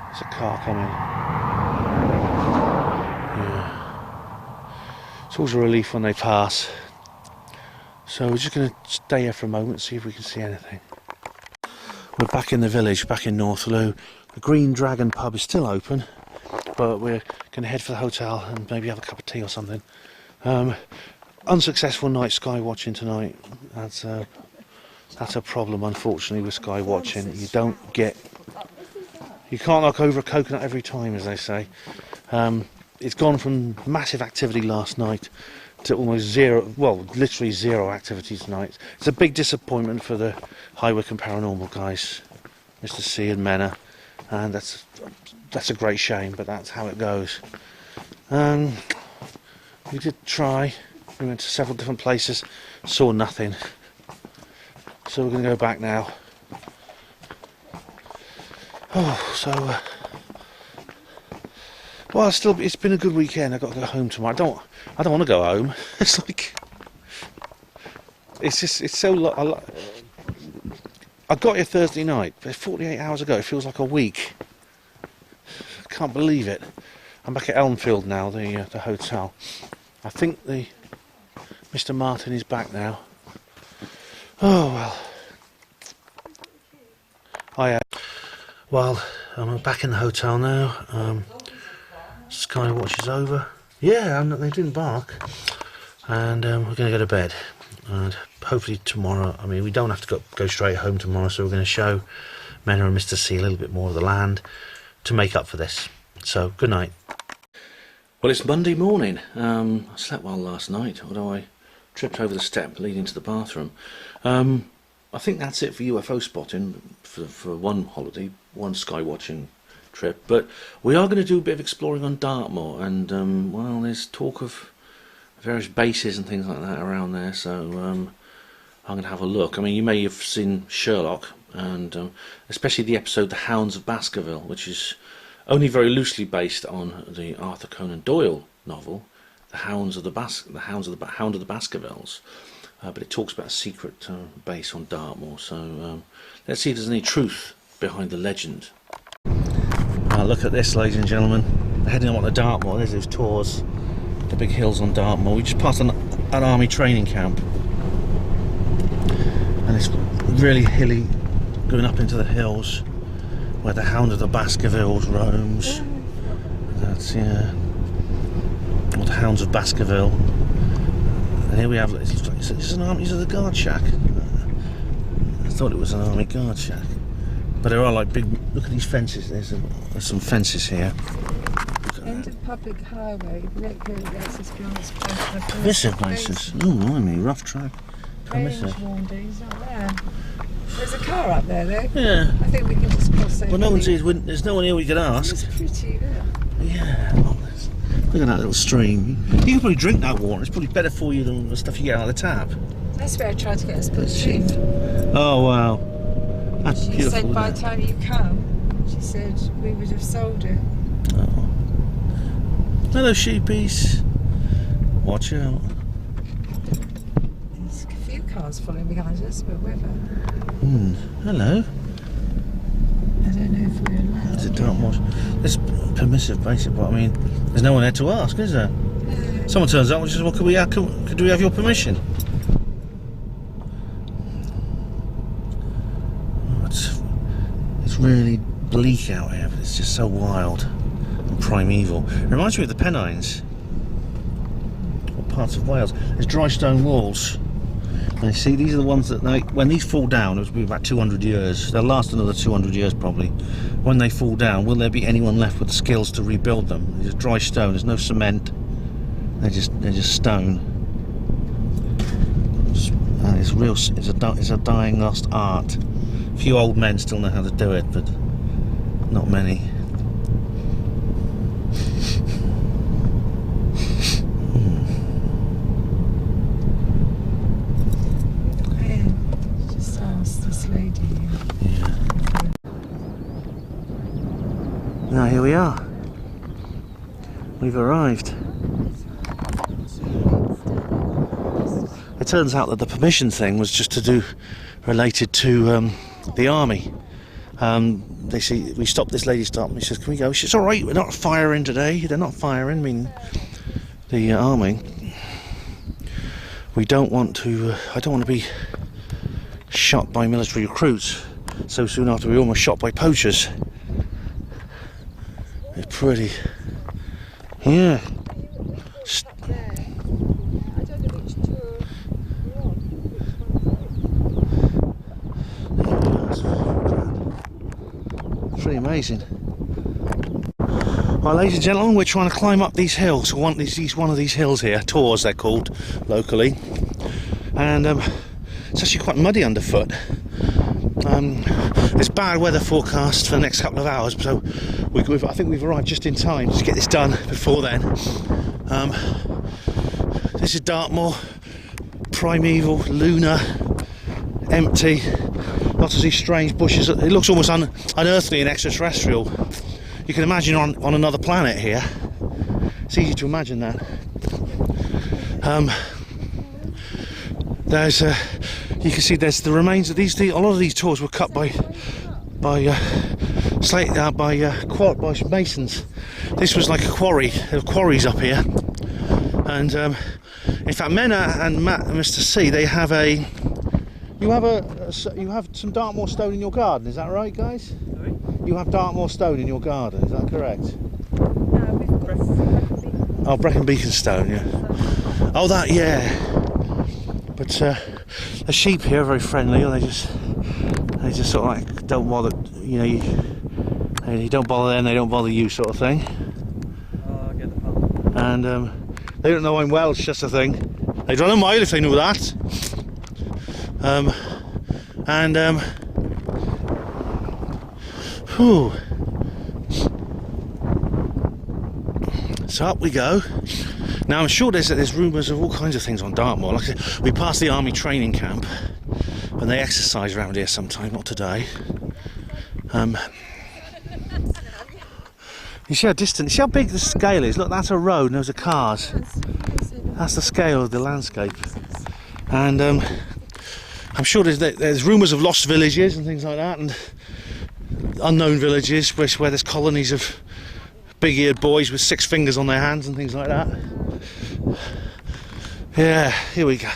[SPEAKER 1] There's a car coming. Yeah. It's always a relief when they pass. So we're just going to stay here for a moment and see if we can see anything. We're back in the village, back in Northloo. The Green Dragon pub is still open, but we're going to head for the hotel and maybe have a cup of tea or something. Unsuccessful night sky watching tonight. That's a problem, unfortunately, with sky watching. You can't knock over a coconut every time, as they say. It's gone from massive activity last night to almost zero, well, literally zero activity tonight. It's a big disappointment for the High Wycombe Paranormal guys, Mr. C and Mena, and that's a great shame, but that's how it goes. We did try. We went to several different places, saw nothing. So we're going to go back now. Well, it's been a good weekend. I've got to go home tomorrow. I don't want to go home. It's like, it's so. I got here Thursday night, but 48 hours ago. It feels like a week. I can't believe it. I'm back at Elmfield now, the hotel. I think Mr. Martin is back now. Oh well. Well, I'm back in the hotel now. Skywatch is over. Yeah, they didn't bark. And we're going to go to bed. And hopefully tomorrow, I mean, we don't have to go straight home tomorrow, so we're going to show Mena and Mr. C a little bit more of the land to make up for this. So, good night. Well, it's Monday morning. I slept well last night, although I tripped over the step leading to the bathroom. I think that's it for UFO spotting for one holiday, one skywatching trip. But we are going to do a bit of exploring on Dartmoor, and well, there's talk of various bases and things like that around there. So I'm going to have a look. I mean, you may have seen Sherlock, and especially the episode "The Hounds of Baskerville," which is only very loosely based on the Arthur Conan Doyle novel, "The Hounds of the Hound of the Baskervilles." But it talks about a secret base on Dartmoor, so let's see if there's any truth behind the legend. Look at this, ladies and gentlemen. Heading on to Dartmoor. There's those tours, the big hills on Dartmoor. We just passed an army training camp, and it's really hilly, going up into the hills where the Hound of the Baskervilles roams. That's, yeah, or the Hounds of Baskerville. And here we have, it's an army, is it a guard shack? I thought it was an army guard shack. But there are like big, look at these fences, there's some fences here.
[SPEAKER 4] End of public highway,
[SPEAKER 1] Permissive places. Oh, blimey, rough track. Permissive.
[SPEAKER 4] Warnings, not there. There's a car up there though.
[SPEAKER 1] Yeah.
[SPEAKER 4] I think we can just cross over.
[SPEAKER 1] Well, no one's here, there's no one here we could ask.
[SPEAKER 4] It's pretty,
[SPEAKER 1] yeah. Oh, look at that little stream. You can probably drink that water. It's probably better for you than the stuff you get out of the tap.
[SPEAKER 4] That's where I tried to get us put in.
[SPEAKER 1] Oh wow, that's
[SPEAKER 4] She
[SPEAKER 1] beautiful.
[SPEAKER 4] said by the time you come, she said we would have sold it.
[SPEAKER 1] Oh. Hello, sheepies. Watch out.
[SPEAKER 4] There's a few cars following behind us, but whether.
[SPEAKER 1] Hello.
[SPEAKER 4] I don't know if we're allowed.
[SPEAKER 1] Is it Dartmoor? It's permissive, basically, but I mean, there's no one there to ask, is there? Someone turns up and says, well, could we have your permission? Oh, it's really bleak out here, but it's just so wild and primeval. It reminds me of the Pennines, or parts of Wales. There's dry stone walls. And you see, these are the ones that, when these fall down, it'll be about 200 years. They'll last another 200 years probably. When they fall down, will there be anyone left with the skills to rebuild them? There's dry stone. There's no cement. They're just stone. It's real. It's a dying lost art. A few old men still know how to do it, but not many.
[SPEAKER 4] Just asked this lady.
[SPEAKER 1] Yeah. Now here we are. We've arrived. It turns out that the permission thing was just to do related to the army. They see we stopped. This lady stopped and she says, "Can we go?" She says, "All right, we're not firing today." They're not firing. I mean, the army. We don't want to. I don't want to be shot by military recruits so soon after we were almost shot by poachers. It's pretty. Yeah. Pretty amazing. Well, ladies and gentlemen, we're trying to climb up these hills. One of these hills here, tours they're called locally, and it's actually quite muddy underfoot. There's bad weather forecast for the next couple of hours, so I think we've arrived just in time to get this done before then. This is Dartmoor, primeval, lunar, empty. Lots of these strange bushes. It looks almost unearthly and extraterrestrial. You can imagine on another planet here. It's easy to imagine that. There's you can see there's the remains of these. A lot of these tours were cut by masons. This was like a quarry. There were quarries up here, and in fact, Menna and Matt and Mr. C, they have a. You have some Dartmoor stone in your garden, is that right, guys? Sorry? You have Dartmoor stone in your garden, is that correct?
[SPEAKER 4] No, we've got
[SPEAKER 1] Brecon Beacon stone, yeah. Oh, that, yeah. But the sheep here are very friendly. They just sort of like don't bother. You know, you don't bother them, they don't bother you, sort of thing.
[SPEAKER 5] Oh, I get the pun.
[SPEAKER 1] And they don't know I'm Welsh, just a thing. They'd run a mile if they knew that. And whew. So up we go. Now I'm sure there's rumours of all kinds of things on Dartmoor. Like I said, we passed the army training camp, and they exercise around here sometime, not today. You see how distant, see how big the scale is. Look, that's a road and those are cars. That's the scale of the landscape. And I'm sure there's rumours of lost villages and things like that, and unknown villages where there's colonies of big-eared boys with 6 fingers on their hands and things like that. Yeah, here we go.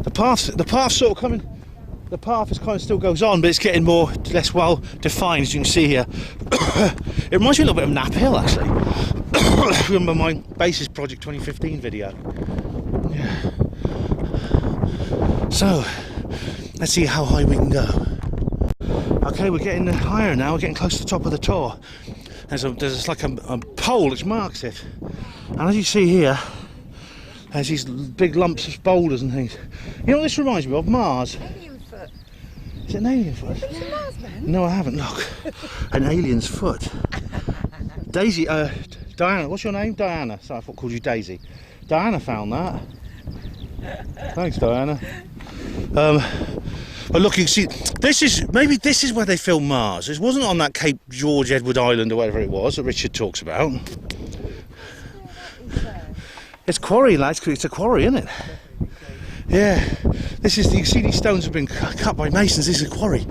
[SPEAKER 1] The path sort of coming. The path is kind of still goes on, but it's getting less well defined, as you can see here. It reminds me a little bit of Knapp Hill, actually. Remember my Basis Project 2015 video. Yeah. So, let's see how high we can go. Okay, we're getting higher now. We're getting close to the top of the tor. There's like a pole which marks it, and as you see here, there's these big lumps of boulders and things. You know what this reminds me of? Mars.
[SPEAKER 4] Alien foot.
[SPEAKER 1] Is it an alien foot?
[SPEAKER 4] It's a Mars man.
[SPEAKER 1] No, I haven't. Look, an alien's foot. Daisy, Diana. What's your name? Diana. So I thought I called you Daisy. Diana found that. Thanks, Diana. But look, you can see, this is where they filmed Mars. It wasn't on that Cape George Edward Island or whatever it was that Richard talks about. It's quarry, lads. It's a quarry, isn't it? Yeah. This is. You can see these stones have been cut by masons. This is a quarry.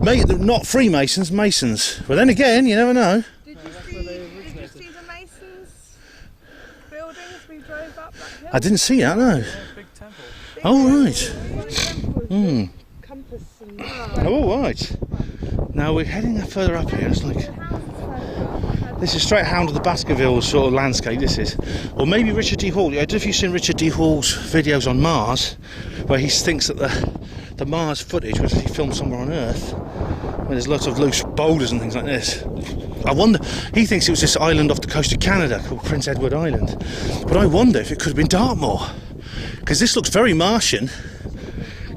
[SPEAKER 1] Not Freemasons, masons. But then again, you never know.
[SPEAKER 4] Did you see the masons buildings we drove up that hill?
[SPEAKER 1] I didn't see that, no.
[SPEAKER 5] Yeah, big temple.
[SPEAKER 1] Oh, right.
[SPEAKER 4] Hmm. Compass and
[SPEAKER 1] Oh, right. Now we're heading further up here. It's like. This is straight Hound of the Baskervilles sort of landscape, this is. Or maybe Richard D. Hall. I don't know if you've seen Richard D. Hall's videos on Mars, where he thinks that the Mars footage was he filmed somewhere on Earth, where there's lots of loose boulders and things like this. I wonder, he thinks it was this island off the coast of Canada called Prince Edward Island. But I wonder if it could have been Dartmoor, because this looks very Martian.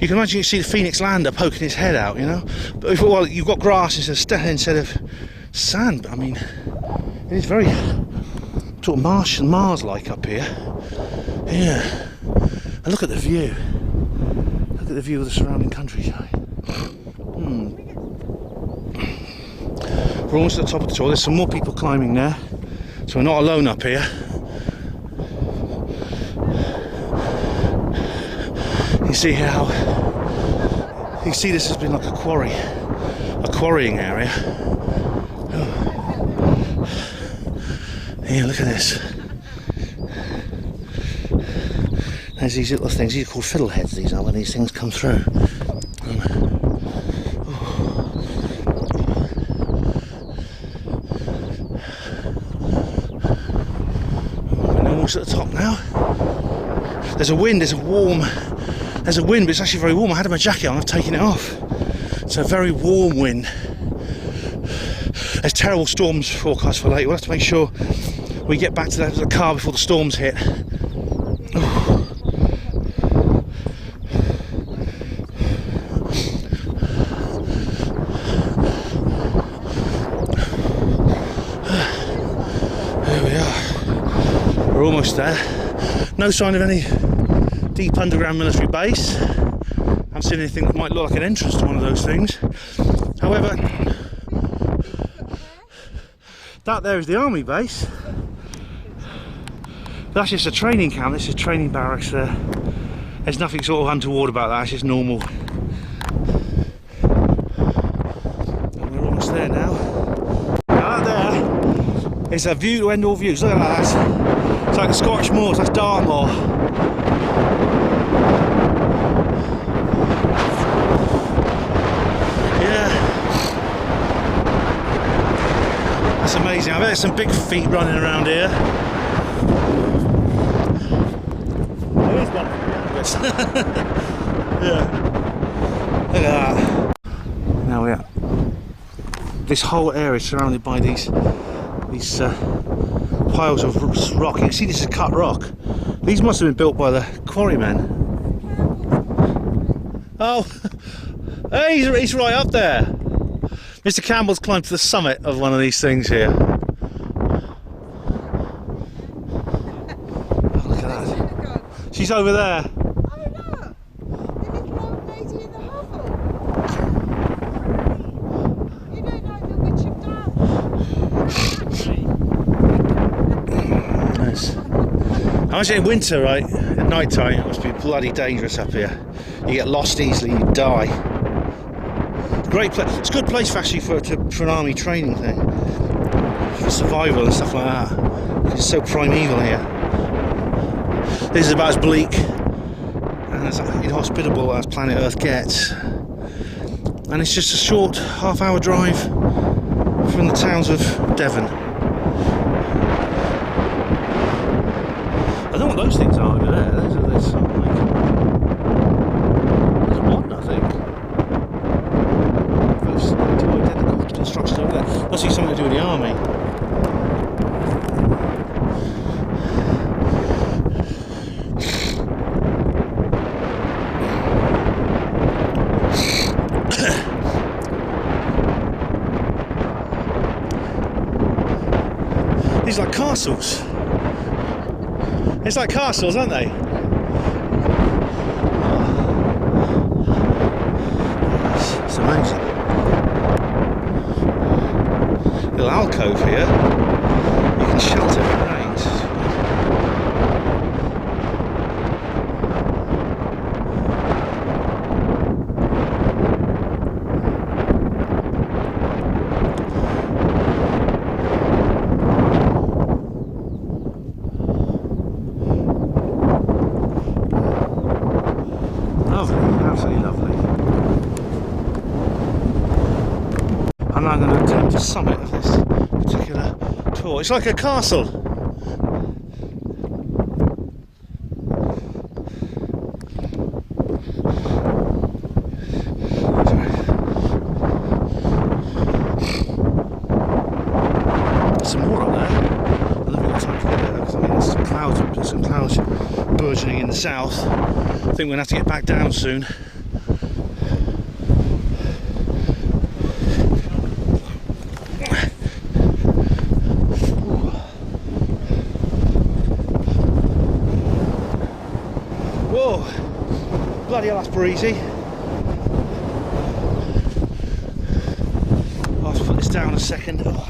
[SPEAKER 1] You can imagine you see the Phoenix Lander poking his head out, you know? But well, you've got grass instead of sand. I mean, it is very sort of Mars-like up here. Yeah. And look at the view. Look at the view of the surrounding countryside. We're almost at the top of the tor. There's some more people climbing there, so we're not alone up here. You see how this has been like a quarrying area. Here, look at this. There's these little things. These are called fiddleheads. These are when these things come through. We're almost at the top now. There's a wind. There's a wind, but it's actually very warm. I had my jacket on. I've taken it off. It's a very warm wind. There's terrible storms forecast for later. We'll have to make sure we get back to the car before the storms hit. There we are. We're almost there. No sign of any deep underground military base. I haven't seen anything that might look like an entrance to one of those things. However, that there is the army base. That's just a training camp. This is training barracks there. There's nothing sort of untoward about that. It's just normal. And we're almost there now. Now that there is a view to end all views. Look at that. It's like the Scottish moors. That's Dartmoor. That's amazing. I bet there's some big feet running around here. There is one. Yeah. Look at that. Now we are. This whole area is surrounded by these piles of rock. You can see this is cut rock. These must have been built by the quarrymen. Oh, hey, he's right up there. Mr. Campbell's climbed to the summit of one of these things here. Oh, look at that. She's over there.
[SPEAKER 4] Oh look! The little old lady in the hovel. You don't know the Witch of Dartmoor.
[SPEAKER 1] Nice. I was in winter, right? At night time, it must be bloody dangerous up here. You get lost easily, you die. Great place. It's a good place actually for an army training thing, for survival and stuff like that. It's so primeval here. This is about as bleak and as inhospitable as planet Earth gets. And it's just a short half-hour drive from the towns of Devon. I don't know what those things are over there. Those are this. There's one, I think. Those identical constructions over there. Must be something to do with the army. These are like castles. It's like castles, aren't they? It's amazing. Little alcove here. You can shelter from the rain. Lovely, absolutely lovely. I'm now going to attempt the summit of this particular tour. It's like a castle. There's some more up there. I don't think we've got time to get there because I mean there's some clouds burgeoning in the south. I think we're going to have to get back down soon. Whoa! Bloody hell, that's breezy. I'll have to put this down a second. Oh,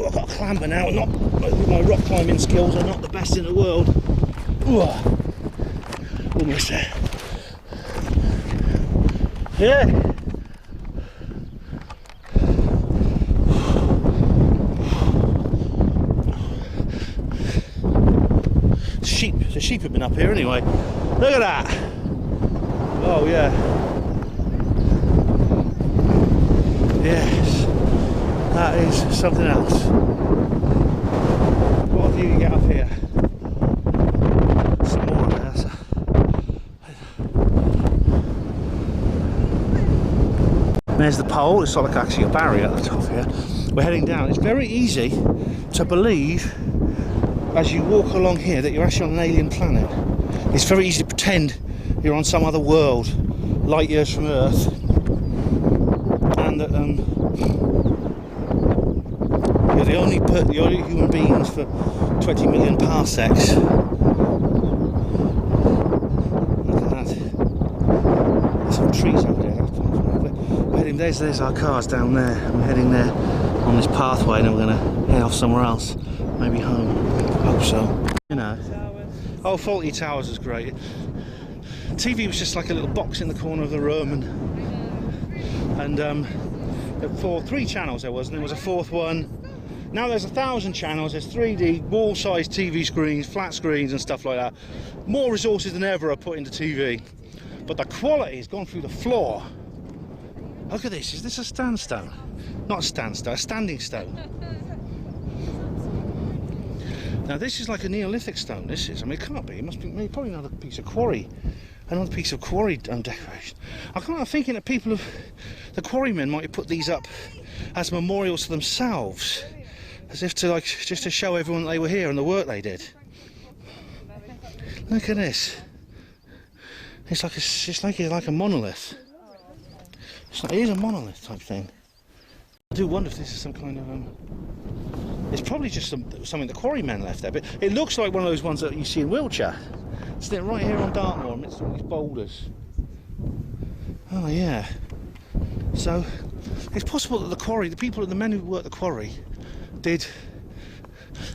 [SPEAKER 1] I've got a clamber now. My rock climbing skills are not the best in the world. Almost there. Yeah. The sheep have been up here anyway. Look at that. Oh yeah. Yes. That is something else. What view you get up here? Some more there. There's the pole. It's like actually a barrier at the top here. We're heading down. It's very easy to believe as you walk along here that you're actually on an alien planet. It's very easy to pretend you're on some other world, light years from Earth, and that you're the only human beings for 20 million parsecs. Look at that. There's some trees over there. We're heading, there's our cars down there. We're heading there on this pathway, and then we're going to head off somewhere else, maybe home. Hope so. You know. Oh, Faulty Towers is great. TV was just like a little box in the corner of the room, and three channels there was, and there was a fourth one. Now there's 1,000 channels. There's 3D, wall-sized TV screens, flat screens, and stuff like that. More resources than ever are put into TV, but the quality has gone through the floor. Look at this. Is this a standstone? Not a standstone. A standing stone. Now this is like a Neolithic stone, this is. I mean, it can't be. It must be probably another piece of quarry. Another piece of quarry decoration. I'm thinking that the quarrymen might have put these up as memorials to themselves. as if to like just to show everyone they were here and the work they did. Look at this. It's like a monolith. It is a monolith type thing. I do wonder if this is some kind of it's probably just something the quarrymen left there, but it looks like one of those ones that you see in Wiltshire. It's right here on Dartmoor amidst all these boulders. Oh yeah. So it's possible that the men who worked the quarry did.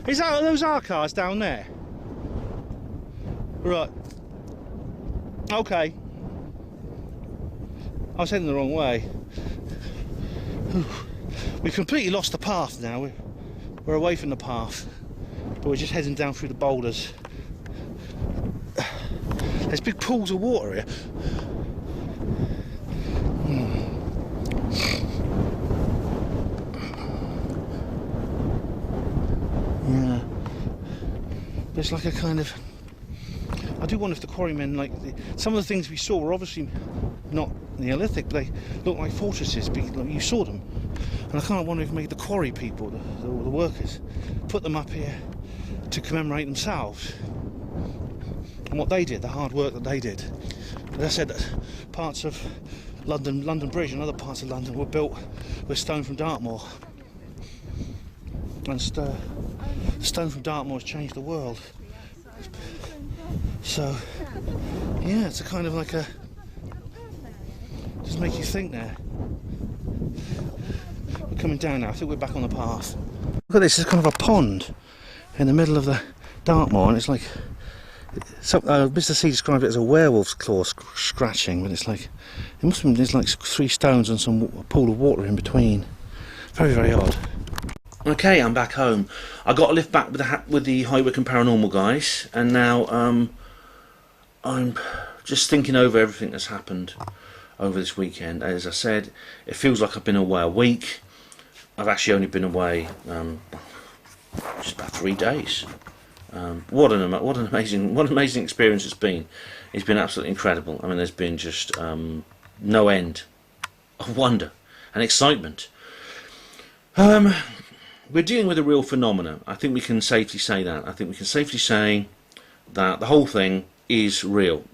[SPEAKER 1] Is that those our cars down there? Right. Okay. I was heading the wrong way. We've completely lost the path now. We're away from the path, but we're just heading down through the boulders. There's big pools of water here. Yeah. There's like a kind of. I do wonder if the quarrymen, like some of the things we saw were obviously not Neolithic, but they look like fortresses. You saw them, and I kind of wonder if maybe the quarry people, the workers, put them up here to commemorate themselves and what they did, the hard work that they did. As I said, that parts of London Bridge and other parts of London were built with stone from Dartmoor, and stone from Dartmoor has changed the world. So, yeah, it's a kind of like a. Just make you think there. We're coming down now, I think we're back on the path. Look at this, it's kind of a pond in the middle of the Dartmoor, and it's like. Mr. C described it as a werewolf's claw scratching, but it's like. It must have been, there's like 3 stones and some pool of water in between. Very, very odd. Okay, I'm back home. I got a lift back with the High Wycombe Paranormal guys, and now I'm just thinking over everything that's happened over this weekend. As I said, it feels like I've been away a week. I've actually only been away just about 3 days. What an amazing experience it's been. It's been absolutely incredible. I mean, there's been just no end of wonder and excitement. We're dealing with a real phenomenon. I think we can safely say that. I think we can safely say that the whole thing is real.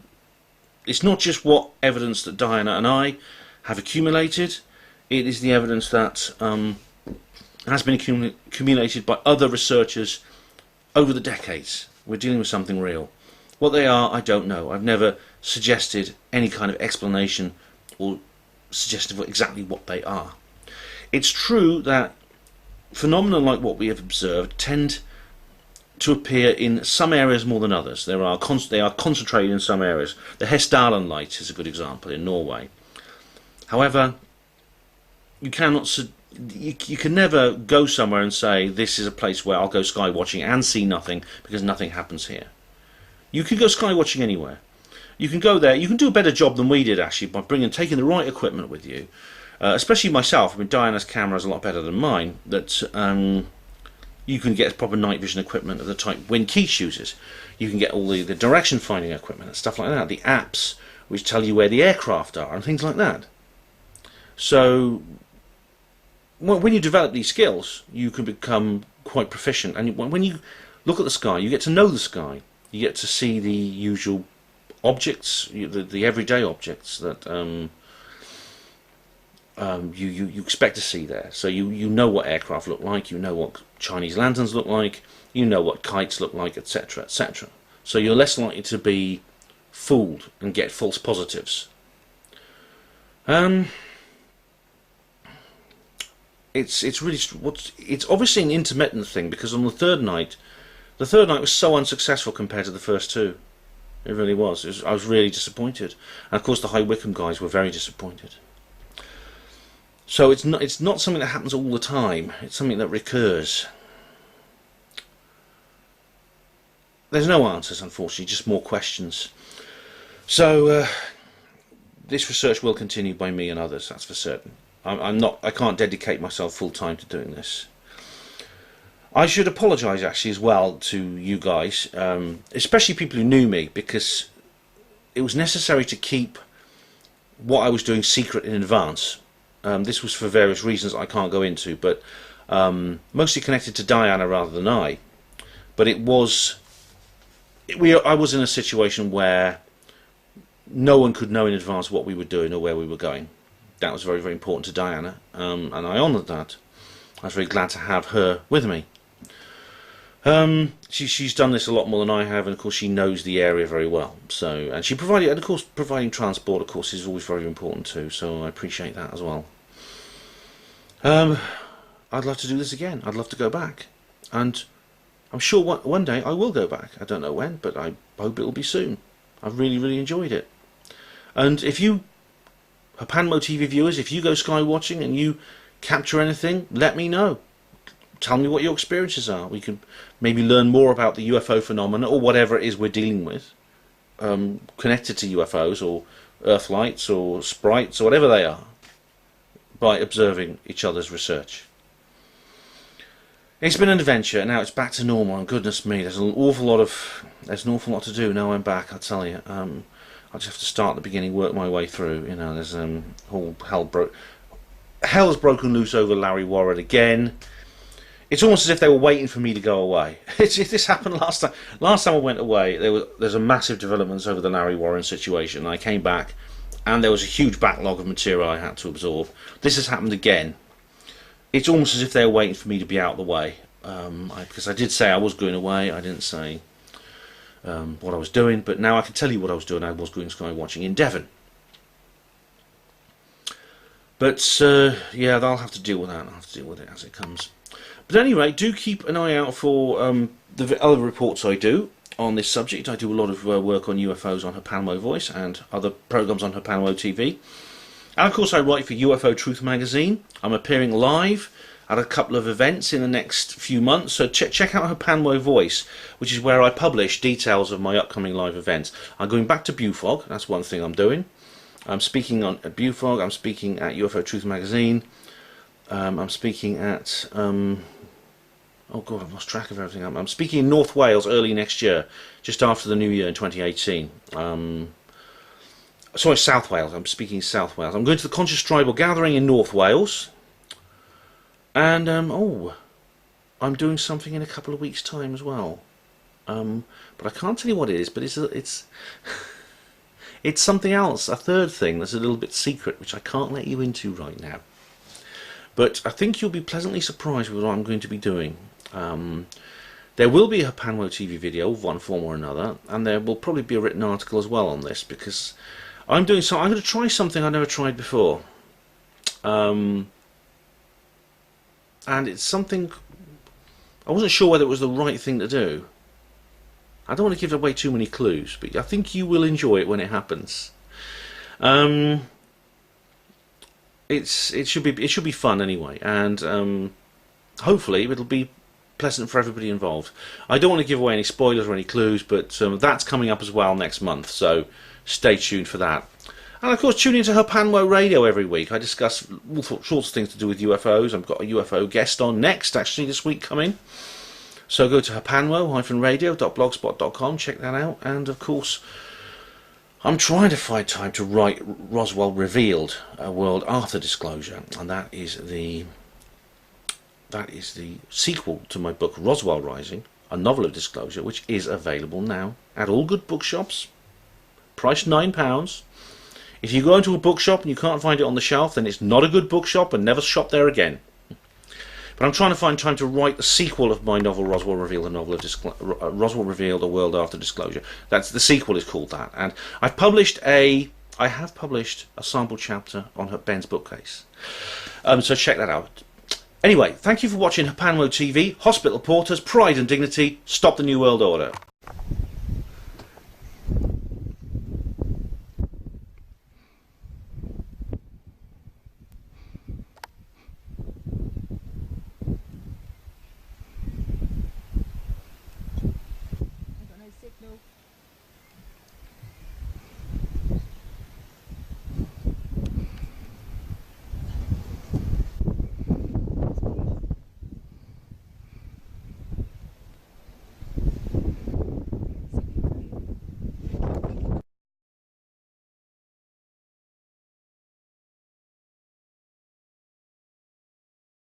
[SPEAKER 1] It's not just what evidence that Diana and I have accumulated. It is the evidence that has been accumulated by other researchers over the decades. We're dealing with something real. What they are, I don't know. I've never suggested any kind of explanation or suggested exactly what they are. It's true that phenomena like what we have observed tend to appear in some areas more than others. They are concentrated in some areas. The Hessdalen light is a good example in Norway. However, you can never go somewhere and say this is a place where I'll go sky watching and see nothing, because nothing happens here. You can go sky watching anywhere. You can go there. You can do a better job than we did actually by taking the right equipment with you. Especially myself. I mean, Diana's camera is a lot better than mine. That you can get proper night vision equipment of the type Win Keach uses. You can get all the direction finding equipment and stuff like that. The apps which tell you where the aircraft are and things like that. So when you develop these skills, you can become quite proficient. And when you look at the sky, you get to know the sky. You get to see the usual objects, the everyday objects that you expect to see there. So you know what aircraft look like, you know what Chinese lanterns look like, you know what kites look like, etc., etc. So you're less likely to be fooled and get false positives. It's obviously an intermittent thing, because on the third night was so unsuccessful compared to the first 2. It really was. I was really disappointed, and of course the High Wycombe guys were very disappointed. So it's not something that happens all the time. It's something that recurs. There's no answers, unfortunately, just more questions. So this research will continue by me and others. That's for certain. I can't dedicate myself full time to doing this. I should apologise actually as well to you guys, especially people who knew me, because it was necessary to keep what I was doing secret in advance. This was for various reasons I can't go into, but mostly connected to Diana rather than I. But it was, I was in a situation where no one could know in advance what we were doing or where we were going. That was very, very important to Diana, and I honoured that. I was very glad to have her with me. She's done this a lot more than I have, and of course she knows the area very well. So, and she provided, and of course providing transport, of course, is always very important too. So I appreciate that as well. I'd love to do this again. I'd love to go back, and I'm sure one day I will go back. I don't know when, but I hope it will be soon. I've really, really enjoyed it. And if you, Hapanmo TV viewers, if you go sky watching and you capture anything, let me know. Tell me what your experiences are. We can maybe learn more about the UFO phenomena or whatever it is we're dealing with, connected to UFOs or Earthlights or sprites or whatever they are, by observing each other's research. It's been an adventure. Now it's back to normal, and goodness me, there's an awful lot to do now I'm back. I tell you, I just have to start at the beginning, work my way through. You know, there's whole hell's broken loose over Larry Warren again. It's almost as if they were waiting for me to go away. This happened last time. Last time I went away, there's a massive developments over the Larry Warren situation. And I came back, and there was a huge backlog of material I had to absorb. This has happened again. It's almost as if they were waiting for me to be out of the way. Because I did say I was going away. I didn't say what I was doing, but now I can tell you what I was doing. I was going sky watching in Devon. But yeah, I'll have to deal with that. I'll have to deal with it as it comes. But anyway, do keep an eye out for the other reports I do on this subject. I do a lot of work on UFOs on Hapanmo Voice and other programs on Hapanmo TV. And of course I write for UFO Truth magazine. I'm appearing live at a couple of events in the next few months, so check out Hapanmo Voice, which is where I publish details of my upcoming live events. I'm going back to Bufog, that's one thing I'm doing. I'm speaking at Bufog, I'm speaking at UFO Truth magazine, I'm speaking at oh god, I've lost track of everything. I'm speaking in North Wales early next year, just after the new year in 2018. Sorry, South Wales. I'm speaking South Wales. I'm going to the Conscious Tribal Gathering in North Wales. And, oh, I'm doing something in a couple of weeks' time as well. But I can't tell you what it is, but it's it's something else, a third thing that's a little bit secret, which I can't let you into right now. But I think you'll be pleasantly surprised with what I'm going to be doing. There will be a Hapanmo TV video of one form or another, and there will probably be a written article as well on this, because I'm going to try something I've never tried before. And it's something I wasn't sure whether it was the right thing to do. I don't want to give away too many clues, but I think you will enjoy it when it happens. It should be fun anyway, and hopefully it'll be pleasant for everybody involved. I don't want to give away any spoilers or any clues, but that's coming up as well next month, so stay tuned for that. And of course, tune into Hapanmo Radio every week. I discuss all sorts of things to do with UFOs. I've got a UFO guest on next, actually, this week coming. So go to hapanmo-radio.blogspot.com, check that out. And of course, I'm trying to find time to write Roswell Revealed, a world after disclosure, and that is the sequel to my book Roswell Rising, a novel of disclosure, which is available now at all good bookshops, priced £9. If you go into a bookshop and you can't find it on the shelf, then it's not a good bookshop, and never shop there again. But I'm trying to find time to write the sequel of my novel Roswell Revealed, a novel of Roswell Revealed, a world after disclosure. That's the sequel is called that, and I have published a sample chapter on Ben's bookcase. So check that out. Anyway, thank you for watching Hapanmo TV. Hospital Porters, Pride and Dignity, Stop the New World Order.